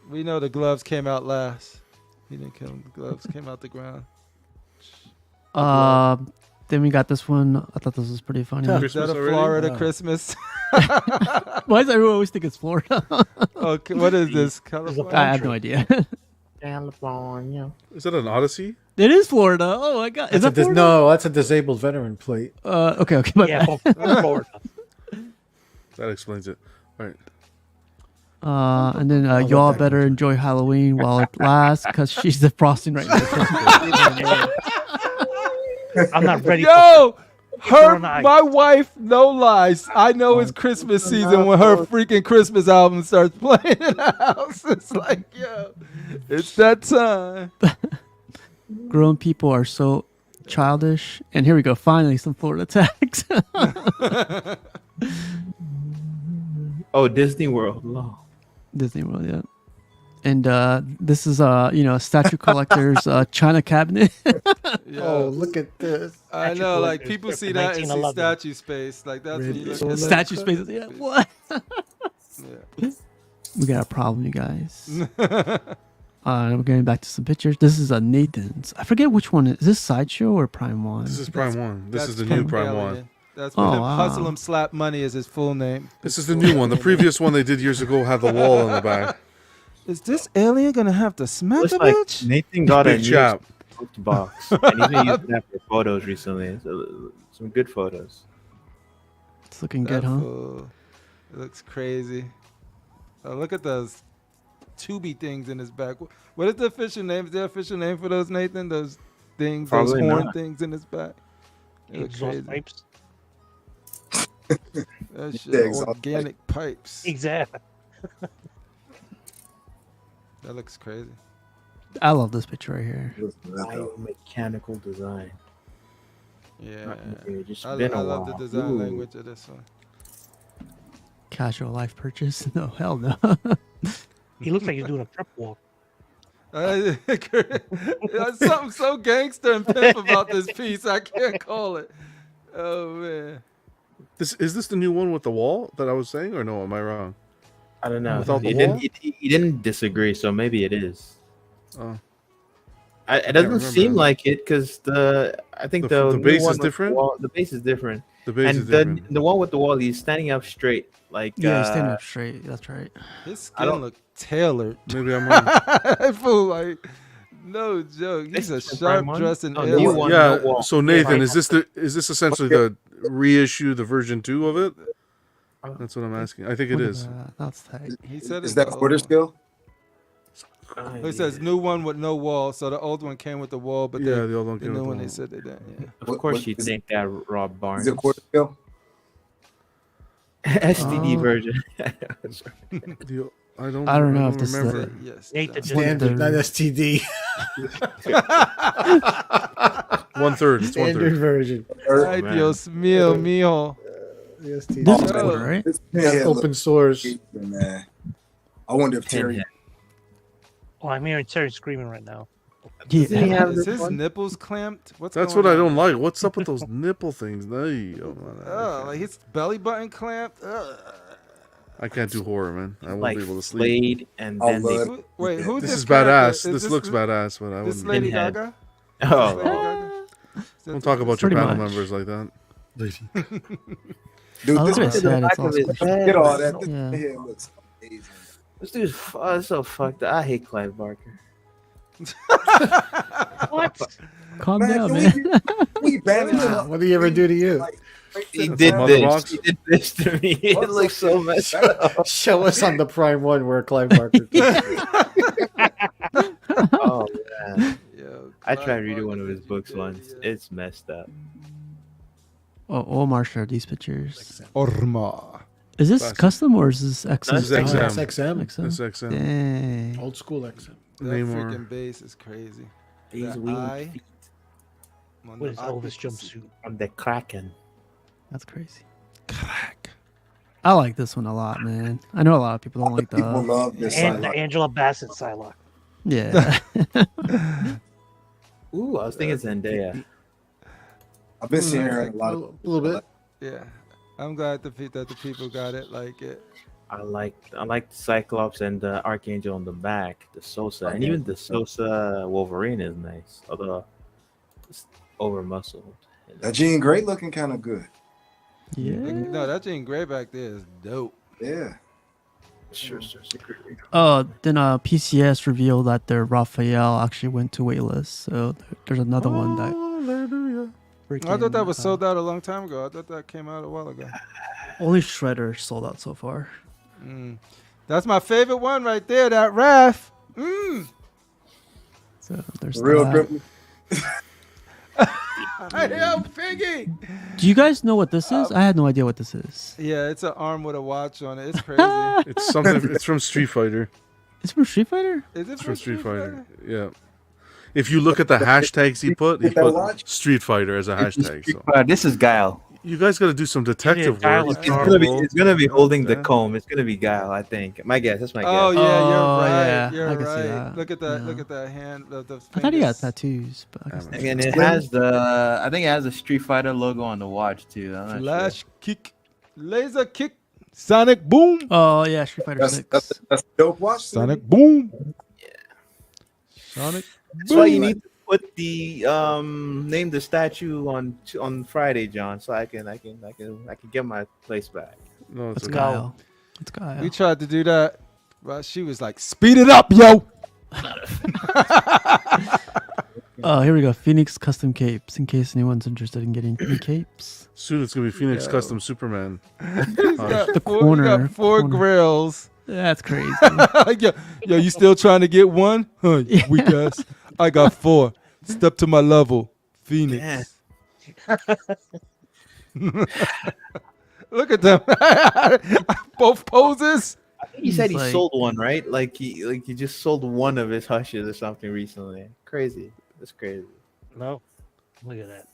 we know the gloves came out last. He didn't kill him. The gloves came out the ground. Then we got this one. I thought this was pretty funny. Is Christmas that a already? Florida Wow. Christmas? Why does everyone always think it's Florida? Okay, what is this? I California? have no idea. California. Is that an Odyssey? It is Florida. Oh my god. Is That's that Florida? no, that's a disabled veteran plate. Okay. My Yeah, bad. from Florida. That explains it. All right. And then let y'all that better enjoy Halloween while it lasts, because she's defrosting right now. I'm not ready. Yo, her, on ice. my wife, no lies. I know it's Christmas season when her freaking Christmas album starts playing in the house. It's like, yo, it's that time. Grown people are so childish. And here we go. Finally, some Florida tags. Oh, Disney World. Oh. Disney World, yeah. And this is statue collector's China cabinet. Oh, look at this. I Statue know, like collectors people for see that and see 1911. statue space. Like that's when you look at Statue spaces. Yeah, what? Yeah. We got a problem, you guys. We're getting back to some pictures. This is Nathan's. I forget which one. Is this Sideshow or Prime One? This is Prime 1. This is That's the new Pimp Prime Alien. 1. That's Oh, when wow. Hustle 'em Slap Money is his full name. This is the new one. The previous one they did years ago had the wall on the back. Is this alien gonna have to smack Looks a like bitch? Nathan got a Big new chap. smoked box, and he's been using that for photos recently. So, some good photos. It's looking good, That huh? fool. It looks crazy. Oh, look at those tubey things in his back. What is the official name? Is there an official name for those, Nathan? Those things, Probably those horn not. things in his back. They look Exhaust crazy. pipes. That shit, Yeah, exhaust organic pipes. Exactly. That looks crazy. I love this picture right here. Biomechanical design. Yeah, Just I been a love the while. design Ooh. language of this one. Casual life purchase? No, hell no. He looks like he's doing a prep walk. There's something so gangster and pimp about this piece. I can't call it. Oh man. Is this the new one with the wall that I was saying, or no? Am I wrong? I don't know. Without the He wall? didn't. He didn't disagree, so maybe it is. Oh, It doesn't remember. seem like it because I think The the, base new one is with the different? wall- The base is different, the base and is different. the one with the wall, he's standing up straight. Like Yeah, stand up straight. That's right. His I skin don't- look tailored. Maybe I'm wrong. That fool, like, no joke. He's a This is the prime sharp one? dressing Oh, alien. new one. Yeah. no wall. So Nathan, Yeah. is this essentially the reissue, the version 2 of it? That's what I'm asking. I think it Look at is. that. That's tight. He said Is it's that the old quarter one. scale? It says new one with no wall. So the old one came with the wall, but Yeah, the the old one the came new with one the they wall. said they didn't. Yeah. Of What- course, what you'd is think that Rob Barnes. Is it quarter scale? STD version. I don't know if this is remember. Yes. Nathan that's- just Standard, not STD. 1/3. It's 1/3. Standard version. Ay, man. Dios mío, mijo. The STD. This is Oh. cool, right? This That's pen open source. looks man. I wonder if Terry. Pinhead. Oh, I'm hearing Terry screaming right now. Yeah. Doesn't he have Is this his one? nipples clamped? What's That's going what I on? don't like. What's up with those nipple things? No, Oh, like his belly button clamped. Ugh. I can't do horror, man. I won't Like be able to sleep. Flayed, and Oh, then they. Lord. Wait, who's This this is character? badass. Is This looks badass, but I This wouldn't. Lady Pinhead. Gaga? Oh, Lady Gaga? Don't talk about your Pretty panel much. members like that. Dude, Oh, this look at his head. back It's all of his squishy. head. get all that. This Yeah. head looks amazing. This dude's so fucked up. I hate Clive Barker. What? Calm Man, down, can man. we bandage him Wow, up? what did he ever do to you? Like, straight to He the did ground? Mother this. box? He did this to me. It What looks the- so messed up. Show us on the Prime One where Clive Barker. Oh man. Yo, I Clive tried reading Barker one of his did you books dirty, once. yeah. It's messed up. Oh, Omar shared these pictures. Orma. Is this Classic. custom or is this XM? This is XM. That's XM. This XM. Dang. Old school XM. That Namor. freaking base is crazy. These The winged eye feet on What the is Elvis octopus. jumpsuit? on the Kraken. That's crazy. Crack. I like this one a lot, man. I know a lot of people don't like People the. love this. And the Psylocke. Angela Bassett Psylocke. Yeah. Ooh, I was thinking Zendaya. I've been seeing her in a lot A of little bit. Yeah. I'm glad that the people got it like it. I like the Cyclops and the Archangel on the back, the Sosa, and even the Sosa Wolverine is nice, although it's over muscled. that Jean Grey looking kind of good. Yeah. No, that Jean Grey back there is dope. Yeah. Then PCS revealed that their Raphael actually went to waitlist. So there's another one that. Hallelujah. I thought that was sold out a long time ago. I thought that came out a while ago. Only Shredder sold out so far. That's my favorite one right there. That Raph. Mm. So there's Real that. grip. Yo, Piggy. Do you guys know what this is? I had no idea what this is. Yeah, it's an arm with a watch on it. It's crazy. It's something. It's from Street Fighter. It's from Street Fighter? Is it It's from Street Fighter. Yeah. If you look at the hashtags he put Street Fighter as a hashtag. So This is Guile. you guys got to do some detective Guile work. is It's gonna be holding the comb. It's gonna be Guile, I think. My guess. That's my guess. Oh yeah, Oh, you're right. yeah, You're I can see right. that. Look at that. Yeah. Look at that hand. The I thought he had fingers. tattoos, but I guess Yeah, And it has the, I think it has the Street Fighter logo on the watch too. I'm not Flash kick, laser kick, sonic boom, Oh yeah, Street Fighter That's 6. that's a dope watch. sonic boom. Sonic. That's why you need to put the name the statue on Friday, John, so I can get my place back. No, it's Let's okay. Guile. Let's Guile. We tried to do that, but she was like, "Speed it up, yo." Oh, here we go. Phoenix custom capes. In case anyone's interested in getting any capes. Soon it's gonna be Phoenix Custom Superman. He's got The four, he got corner, four corner. grills. That's crazy. yo, you still trying to get one? Huh, you weak ass. I got four. Step to my level, Phoenix. Look at them. Both poses. He said he Like- sold one, right? Like he just sold one of his hushes or something recently. Crazy. That's crazy. No, look at that.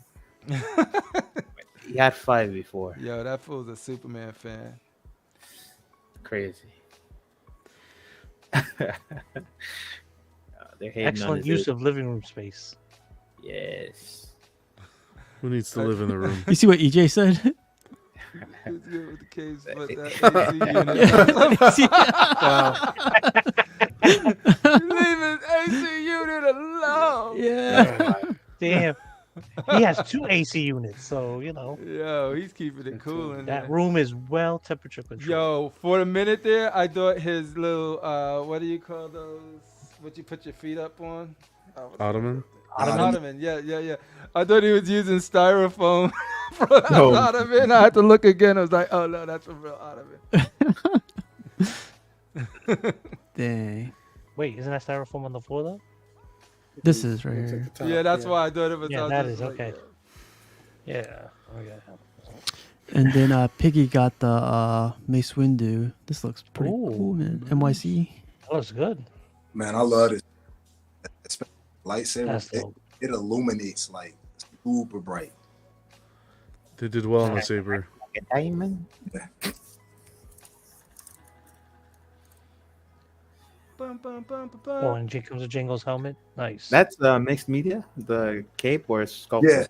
He had 5 before. Yo, that fool's a Superman fan. Crazy. They're hating on Excellent his use of living room space. Yes. Who needs to live in the room? You see what EJ said? It's good with the case, but that AC unit. Leave his AC unit alone. Yeah. Damn. He has 2 AC units, so you know Yo, he's keeping it cool in that there. room is well temperature controlled. Yo, for a minute there, I thought his little what do you call those? What you put your feet up on? Ottoman. Ottoman. Yeah. I thought he was using styrofoam for that No. ottoman. I had to look again. I was like, oh no, that's a real ottoman. Dang. Wait, isn't that styrofoam on the floor though? This is right here. Yeah, that's why I thought it was. Yeah, I was that just is like, okay. Yeah. Okay. And then Piggy got the Mace Windu. This looks pretty Ooh. cool, man. NYC. That looks good. Man, I love this. Especially lightsaber. That's It, dope. it illuminates like super bright. They did well on the saber. A diamond. Bum, bum, bum, bum, Oh, bum. and here comes a Jango's helmet. Nice. That's mixed media. The cape or sculpted. Yeah.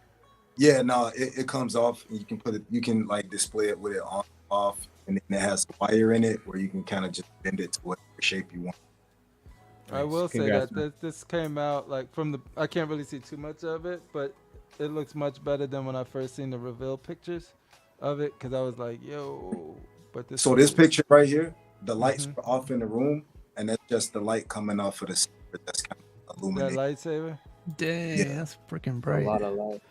Yeah, no, it comes off and you can put it, you can like display it with it on off, and then it has a wire in it where you can kind of just bend it to whatever shape you want. I will say Congrats, that this came out like from the. I can't really see too much of it, but it looks much better than when I first seen the reveal pictures of it, because I was like, yo. But this. So this picture right here, the lights Mhm. are off in the room, and that's just the light coming off of the saber that's kind of that illuminating. lightsaber. Dang, Yeah. that's freaking A bright. lot of light.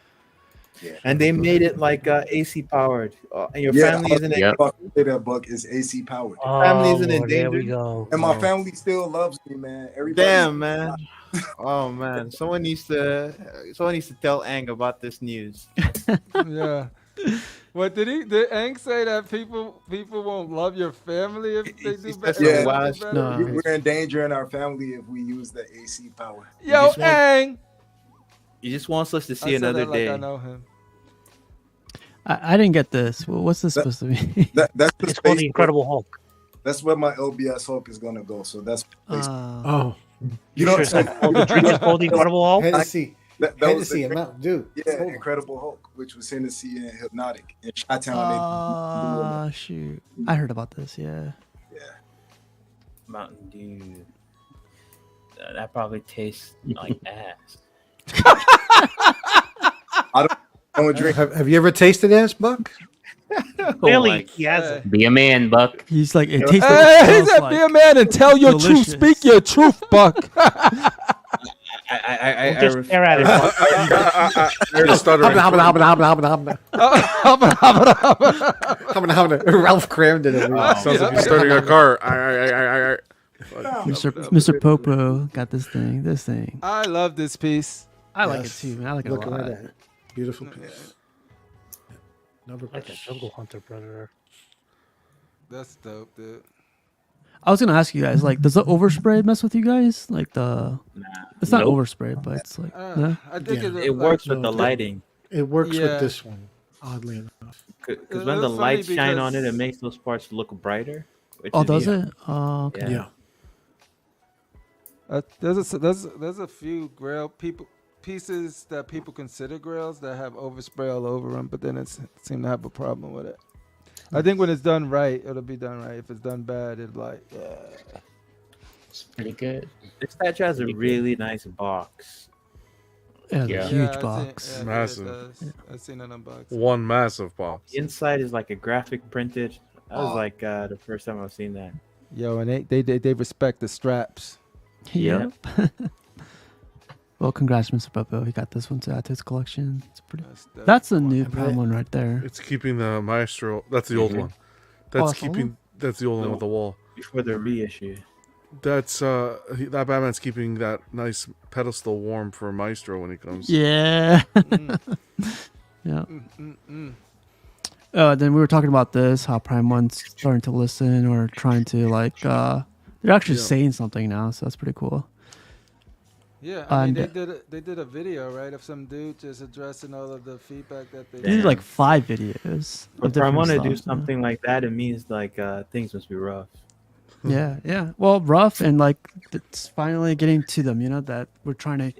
Yeah. And they made it like AC powered. And your Yeah, family isn't Yep. That book is AC powered, family isn't in Lord, there we danger? go. and my Oh. family still loves me, man. Everybody. Damn, man. Oh man. Someone needs to tell Ang about this news. Yeah. What did he? Did Aang say that people won't love your family if they do said better? some Yeah. wild shit. No. We're in danger in our family if we use the AC power. Yo, just want- Aang. He just wants us to see I said another that like day. I know him. I didn't get this. What's this supposed to be? That's the It's called space. the Incredible Hulk. That's where my LBS Hulk is gonna go. So that's Oh, you know. Sure, it's not called the drink is called the Incredible Hulk. Hennessy. That was Hennessy the and Mountain Dew. Yeah, Hold on. Incredible Hulk, which was Hennessy and Hypnotic in Chi-Town. Shoot. I heard about this, yeah. Mountain Dew. That probably tastes like ass. I don't drink. Have you ever tasted ass, Buck? Clearly, my he hasn't. Be a man, Buck. He's like, it tastes Hey, like he it said, smells "Be a like. man and tell your truth. delicious. Speak your truth, Buck." I Just stare at it. Buck. You're stuttering. Ralph Cramden. Sounds like you're starting a car. Mr. Popo got this thing. I love this piece. I like Yes. it too, man. I like it a Looking lot. right at it. Beautiful piece. Number Like a jungle hunter predator. That's dope, dude. I was gonna ask you guys, like, does the overspray mess with you guys? Like it's not Nope. overspray, but it's like, no? I think Yeah. It works with no, the lighting. It works Yeah. with this one, oddly enough. Because It when the was funny lights shine on it, because- it makes those parts look brighter. Which Oh, is does neat. it? Oh, okay. Yeah. Yeah. There's a few grail pieces that people consider grails that have overspray all over them, but then it seem to have a problem with it. I think when it's done right, it'll be done right. If it's done bad, it's like, It's pretty good. This statue has a really nice box. It has Yeah. a huge I've box. Seen, Massive. I've seen it unboxed. One massive box. The inside is like a graphic printed. That was Oh. like the first time I've seen that. Yo, and they respect the straps. Yep. Well, congrats, Mr. Popo. He got this one to add to his collection. It's pretty. That's a new prime one right there. It's keeping the Maestro. That's the old one. That's that's the old keeping. That's the old one with the wall. Before the reissue. That's that Batman's keeping that nice pedestal warm for Maestro when he comes. Yeah. Yeah. Then we were talking about this, how Prime One's starting to listen or trying to like they're actually saying something now, so that's pretty cool. Yeah, I mean, And- they did a video, right, of some dude just addressing all of the feedback that they They did like 5 videos. But of if I different want to stuff, do yeah. something like that, it means like things must be rough. Yeah. Well, rough and like it's finally getting to them, you know, that we're trying to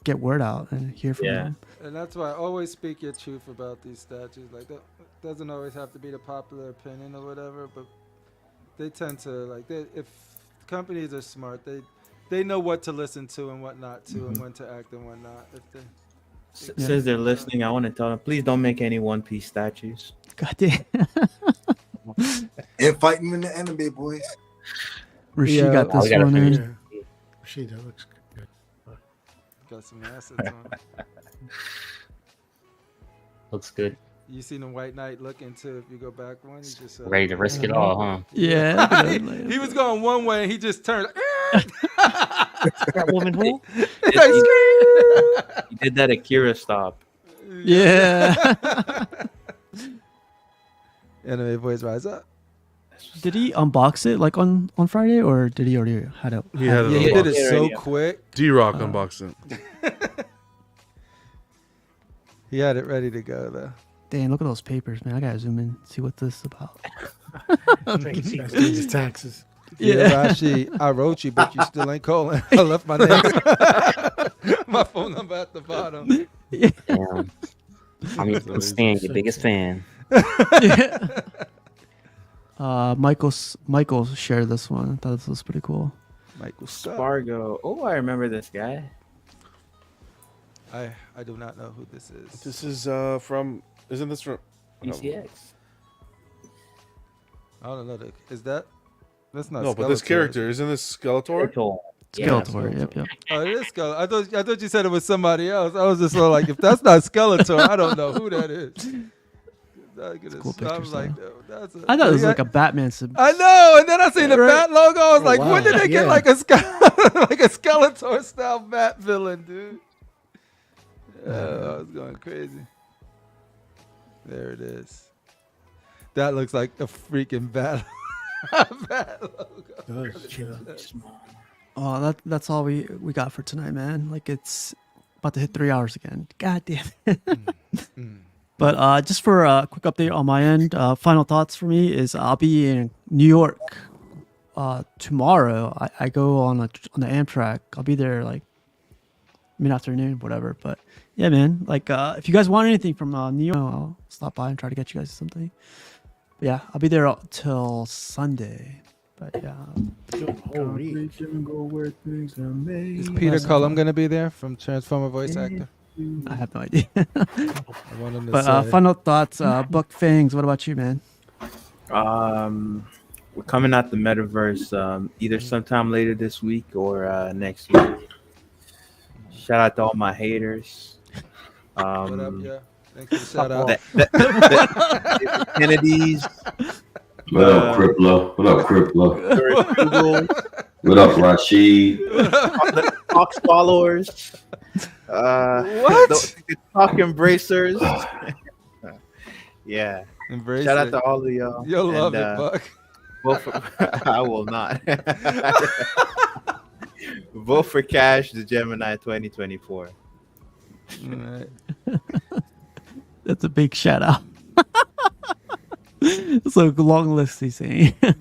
get word out and hear from Yeah. them. And that's why I always speak your truth about these statues. Like, that doesn't always have to be the popular opinion or whatever, but they tend to, like, if companies are smart, they know what to listen to and what not to and when to act and when not. If they, Since they're listening, I want to tell them, please don't make any One Piece statues. God damn. And fighting in the anime, boys. Rishi Yeah. got Oh, we this gotta one finish. in. She that looks good. got some assets on it. Looks good. You seen the White Knight looking too. If you go back one, he just Ready to risk it all, huh? Yeah. he was going one way and he just turned. That woman who? He did that Akira stop. Yeah. Anime boys rise up. Did he unbox it like on Friday or did he already had it? He had it Yeah, he did it Yeah, so yeah. quick. D-Rock unboxed it. He had it ready to go though. Dang, look at those papers, man. I gotta zoom in, see what this is about. Trade secrets. That's his taxes. Yeah, Rashi, I wrote you, but you still ain't calling. I left my name, my phone number at the bottom. Damn. I'm Stan, your biggest fan. Yeah. Michael shared this one. I thought this was pretty cool. Michael Scott. Spargo. Oh, I remember this guy. I do not know who this is. This is from. Isn't this from? ECX. I don't know. Is that? That's not. No, but this Skeletor, character isn't this Skeletor? Skeletor, yep. Oh, it is Skeletor. I thought you said it was somebody else. I was just sort of like, if that's not Skeletor, I don't know who that is. Cool picture, I was like, so. that's I thought it was like a Batman. I know, and then I seen the Right. Bat logo. I was like, wow, when did they get yeah. like a like a Skeletor style Bat villain, dude? I was going crazy. There it is. That looks like a freaking battle. Oh, that's all we got for tonight, man. Like it's about to hit 3 hours again. God damn it. But just for a quick update on my end, final thoughts for me is I'll be in New York tomorrow. I go on the Amtrak. I'll be there like mid-afternoon, whatever. But yeah, man, like if you guys want anything from New York, I'll stop by and try to get you guys something. But yeah, I'll be there till Sunday. But yeah, Is Peter Cullum gonna be there from Transformer voice actor? I have no idea. I want him to But say. final thoughts, Buck Fangs. What about you, man? We're coming out the metaverse either sometime later this week or next week. Shout out to all my haters. What up, yeah? Thanks for the shout out. The Kennedys. What up, Crippler? What up, Crippler? What up, Rashid? The Fox followers. What? The Talk Embracers. Yeah. Embrace Shout out it. to all of y'all. You'll love And, it, Buck. Vote for, I will not. Vote for Cash, the Gemini 2024. All right. That's a big shout out. It's a long list he's saying. Yeah.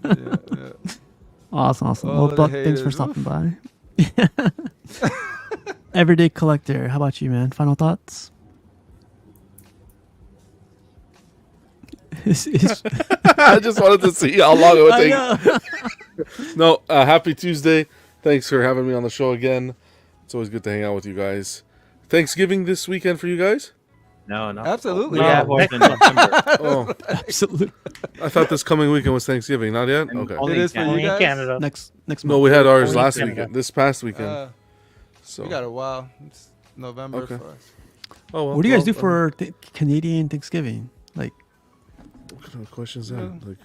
Awesome. All Well, of the Buck, thanks for haters. stopping by. Everyday Collector, how about you, man? Final thoughts? I just wanted to see how long it would take. No, happy Tuesday. Thanks for having me on the show again. It's always good to hang out with you guys. Thanksgiving this weekend for you guys? No. Absolutely. We have ours in November. Oh, Absolutely. I thought this coming weekend was Thanksgiving. Not yet? Okay. Only It is for Canada. you Only in guys? Canada. Next No, month. we had ours Only last Canada. weekend. This past weekend. So. We got a while. It's November Okay. for us. Oh, well, What do you guys well, do for Canadian Thanksgiving? Like, What kind of questions is that? Like,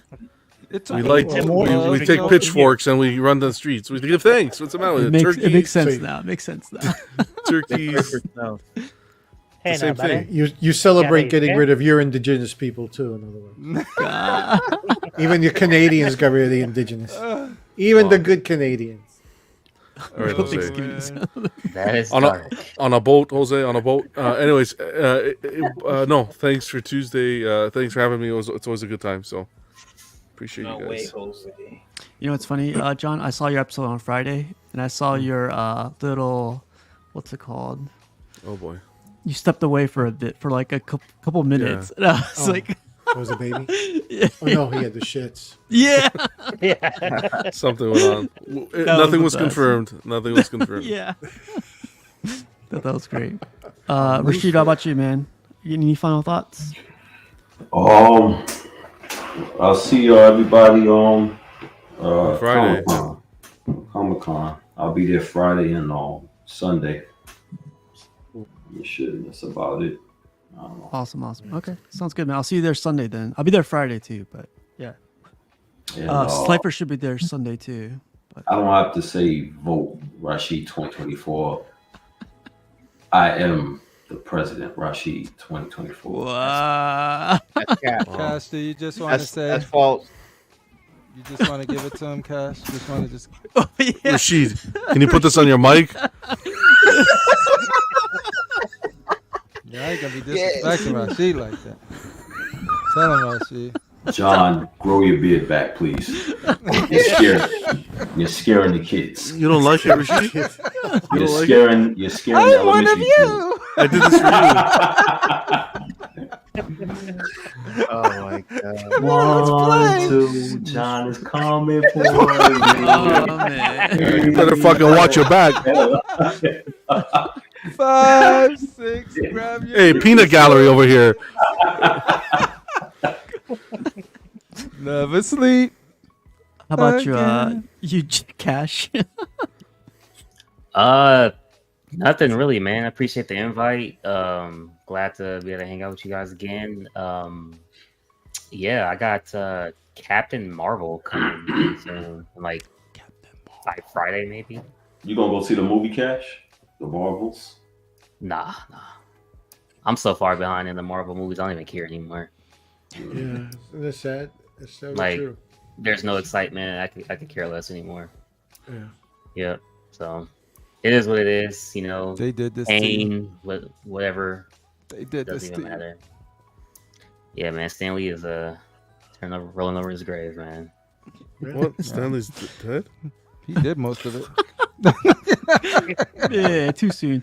It's we okay. like Well, we take pitchforks and we run the streets. We give thanks. What's the matter with it it? makes Turkeys, sense so- now. It makes sense now. turkeys. No. Hey, same now, buddy. thing. You celebrate Yeah, getting yeah. rid of your indigenous people too. In other words, even your Canadians got rid of the indigenous. Even the good Canadians. All right, Jose. That is On dark. a boat, Jose, on a boat. Anyways, no, thanks for Tuesday. Thanks for having me. It's always a good time. So appreciate No you way, guys. Jose. You know what's funny, John? I saw your episode on Friday, and I saw your little, what's it called? Oh boy. You stepped away for a bit, for like a couple minutes. And I was Oh. like, Was a baby? Oh no, he had the shits. yeah, Yeah. Something went on. Nothing was was the best. confirmed. Nothing was confirmed. yeah. That was great. Rashid, how about you, man? Any final thoughts? I'll see y'all, everybody, on Friday. Comic-Con. I'll be there Friday and Sunday. You should. That's about it. I don't know. Awesome. Okay, sounds good, man. I'll see you there Sunday then. I'll be there Friday too, but yeah. And, Slifer should be there Sunday too. But I don't have to say vote Rashid 2024. I am the president, Rashid 2024. wow. That's cat. Cash, do you just want to That's, say? that's false. You just want to give it to him, Cash? Just want to just. Oh, yeah. Rashid, can you put this on your mic? Yeah, I ain't gonna be disrespecting Rashid like that. Tell him, Rashid. John, grow your beard back, please. You're scaring the kids. You don't like it, Rashid? You're don't like scaring. You're scaring the elementary kids. I did this for you. Oh my god. 1, 2, John is coming for you. Oh man. You better fucking watch your back. 5, 6, grab your. Hey, peanut gallery over here. Never sleep. How about you, Again. you Cash? Nothing really, man. I appreciate the invite. Glad to be able to hang out with you guys again. Yeah, I got Captain Marvel coming soon, like by Friday maybe. You gonna go see the movie, Cash? The Marvels? Nah. I'm so far behind in the Marvel movies. I don't even care anymore. Yeah, isn't that sad? It's so Like, true. there's no excitement. I could care less anymore. Yeah. Yep. So it is what it is. You know, They did this to you. pain, whatever. They did Doesn't this even to you. matter. Yeah, man. Stanley is rolling over his grave, man. What? Stanley's dead? He did most of it. Yeah, too soon.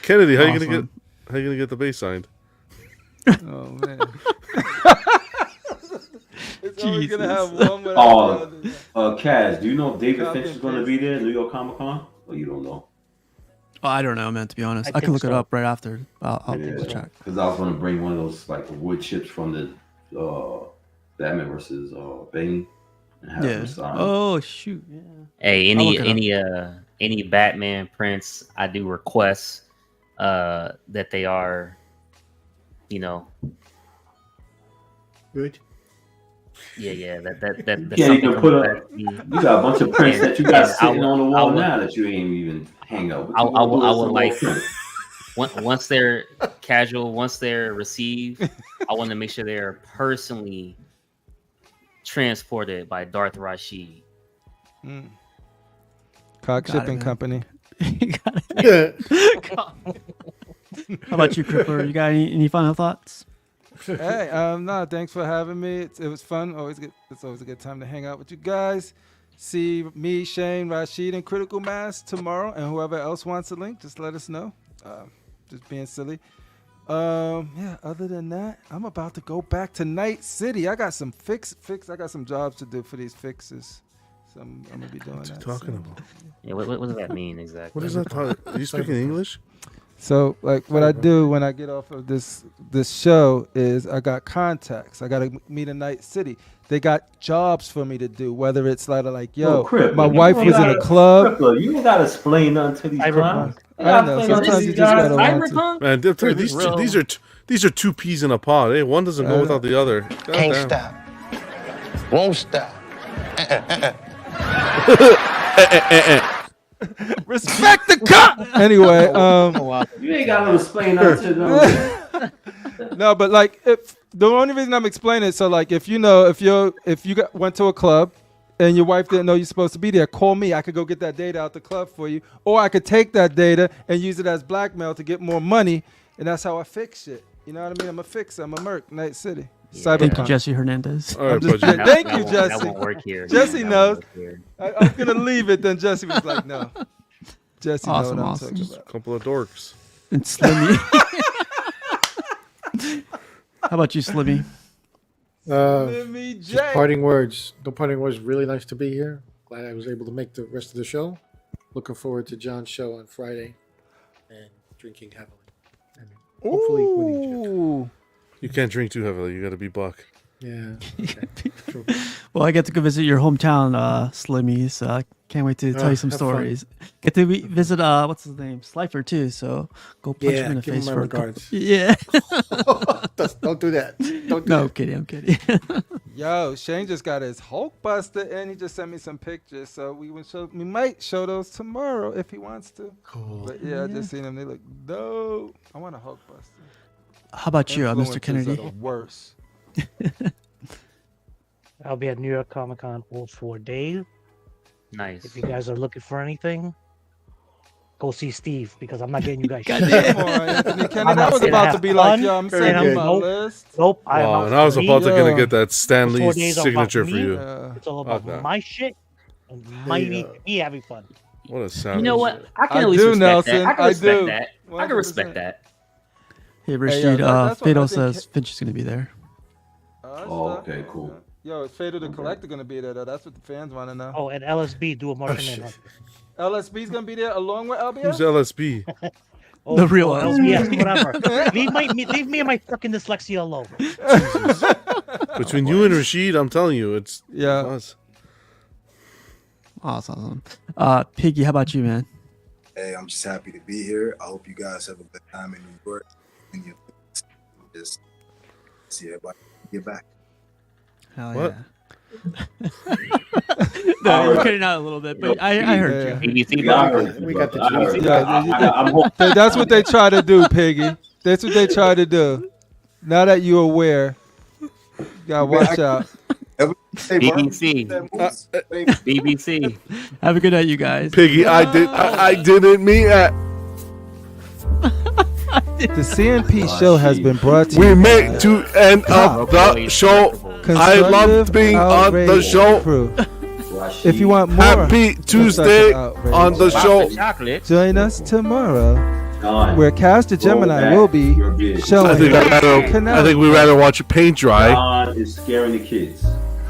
Kennedy, how you Awesome. gonna get the bass signed? Oh man. It's always gonna have one without the other. Kaz, do you know if David Copy Finch is and going to paste. be there at New York Comic Con? Or you don't know? Oh, I don't know, man. To be honest, I I can think look it so. up right after. I'll Yeah. check. Because I was going to bring one of those like wood chips from the Batman versus Bane and have Yeah. them sign. Oh shoot. Yeah. Hey, I'll look it any Batman prints, I do request that they are, you know, Good. yeah, that You can't even put up. You got a bunch of prints that you got sitting on the wall now that you ain't even hang up. I would like once they're casual, once they're received, I want to make sure they're personally transported by Darth Rashid. Cock Got it, Shipping man. Company. Got it. How about you, Crippler? You got any final thoughts? Hey, no, thanks for having me. It was fun. It's always a good time to hang out with you guys. See me, Shane, Rashid, and Critical Mass tomorrow, and whoever else wants a link, just let us know. Just being silly. Yeah. Other than that, I'm about to go back to Night City. I got some fix. I got some jobs to do for these fixes. So I'm gonna be doing What's he that. talking soon. about? Yeah, what does that mean exactly? What is that? Are you speaking English? So, like, what I do when I get off of this show is I got contacts. I got to meet in Night City. They got jobs for me to do, whether it's like yo, Crippler, my you wife don't was in a gotta- club. Crippler, you don't got to explain nothing to these Cyberpunk. clowns. I know. Sometimes you just gotta want to. Man, I'm telling you, these are two peas in a pod. Hey, one doesn't go without the other. God Can't damn. stop. Won't stop. Respect the cop. Anyway, You ain't got to explain nothing to them. no, but like, if the only reason I'm explaining it, so like, if you went to a club and your wife didn't know you're supposed to be there, call me. I could go get that data out the club for you, or I could take that data and use it as blackmail to get more money, and that's how I fix shit. You know what I mean? I'm a fixer. I'm a merc. Night City. Thank you, Cyberpunk. Jesse Hernandez. All right, just buddy. Thank you, That Jesse. won't work here. Jesse That knows. won't work here. I was gonna leave it, then Jesse was like, "No." Jesse Awesome, knows what awesome. I'm talking A about. couple of dorks. And Slimmy. How about you, Slimmy? Jimmy J. Just parting words. The parting words. Really nice to be here. Glad I was able to make the rest of the show. Looking forward to John's show on Friday and drinking heavily. And hopefully with Egypt. Ooh. You can't drink too heavily. You got to be buck. Yeah. Okay. True. Well, I get to go visit your hometown, Slimmy. So I can't wait to tell you some have fun. stories. Get to visit what's his name, Slifer too. So go punch him in the give him face my for a couple. regards. Yeah. Don't do that. Don't do No, that. I'm kidding. Yo, Shane just got his Hulk Buster and he just sent me some pictures. So we might show those tomorrow if he wants to. Cool. But yeah, I just seen them. They look dope. I want a Hulk Buster. How about you, Mr. Influencers Kennedy? are the worst. I'll be at New York Comic Con all 4 days. Nice. If you guys are looking for anything, go see Steve because I'm not getting you guys God shit. damn. Come on, Anthony Kenny. I'm That not was gonna about have to be like, fun. yo, I'm Very sending good. my Nope. list. Nope. I am Wow, out and I was for about to me. gonna get that Stan 4 Lee days are signature about for me. you. It's all Fuck about that. my shit and me having fun. What a savage. You know what? I can I at least do, respect Nelson. that. I can I respect do. that. I can 100%. respect that. Hey, Rashid, that's what I Fatal think says Finch is going to be there. Oh, okay, cool. Yo, is Fatal the Collector gonna be there though? That's what the fans want to know. Oh, and LSB do a Martian Manhunter. LSB's gonna be there along with LBS. Who's LSB? Oh, The real LBS, whatever. leave me and my fucking dyslexia alone. Between you and Rashid, I'm telling you, it's Yeah. us. Awesome. Piggy, how about you, man? Hey, I'm just happy to be here. I hope you guys have a good time in New York. And you just see everybody get back. Hell What? yeah. No, you're cutting out a little bit, but I heard you. BBC. We got the That's what they try to do, Piggy. That's what they try to do. Now that you're aware, you gotta watch out. BBC. BBC. Have a good night, you guys. Piggy, I didn't mean that. The CNP show has been brought to We you make by to end of the show. I love being on the Outrage show. Crew. If you want more Happy Tuesday Outrage, on the show. join us tomorrow, Don, where Caster Gemini back. will be You're big. showing I think we rather watch paint dry. Don is scaring the kids.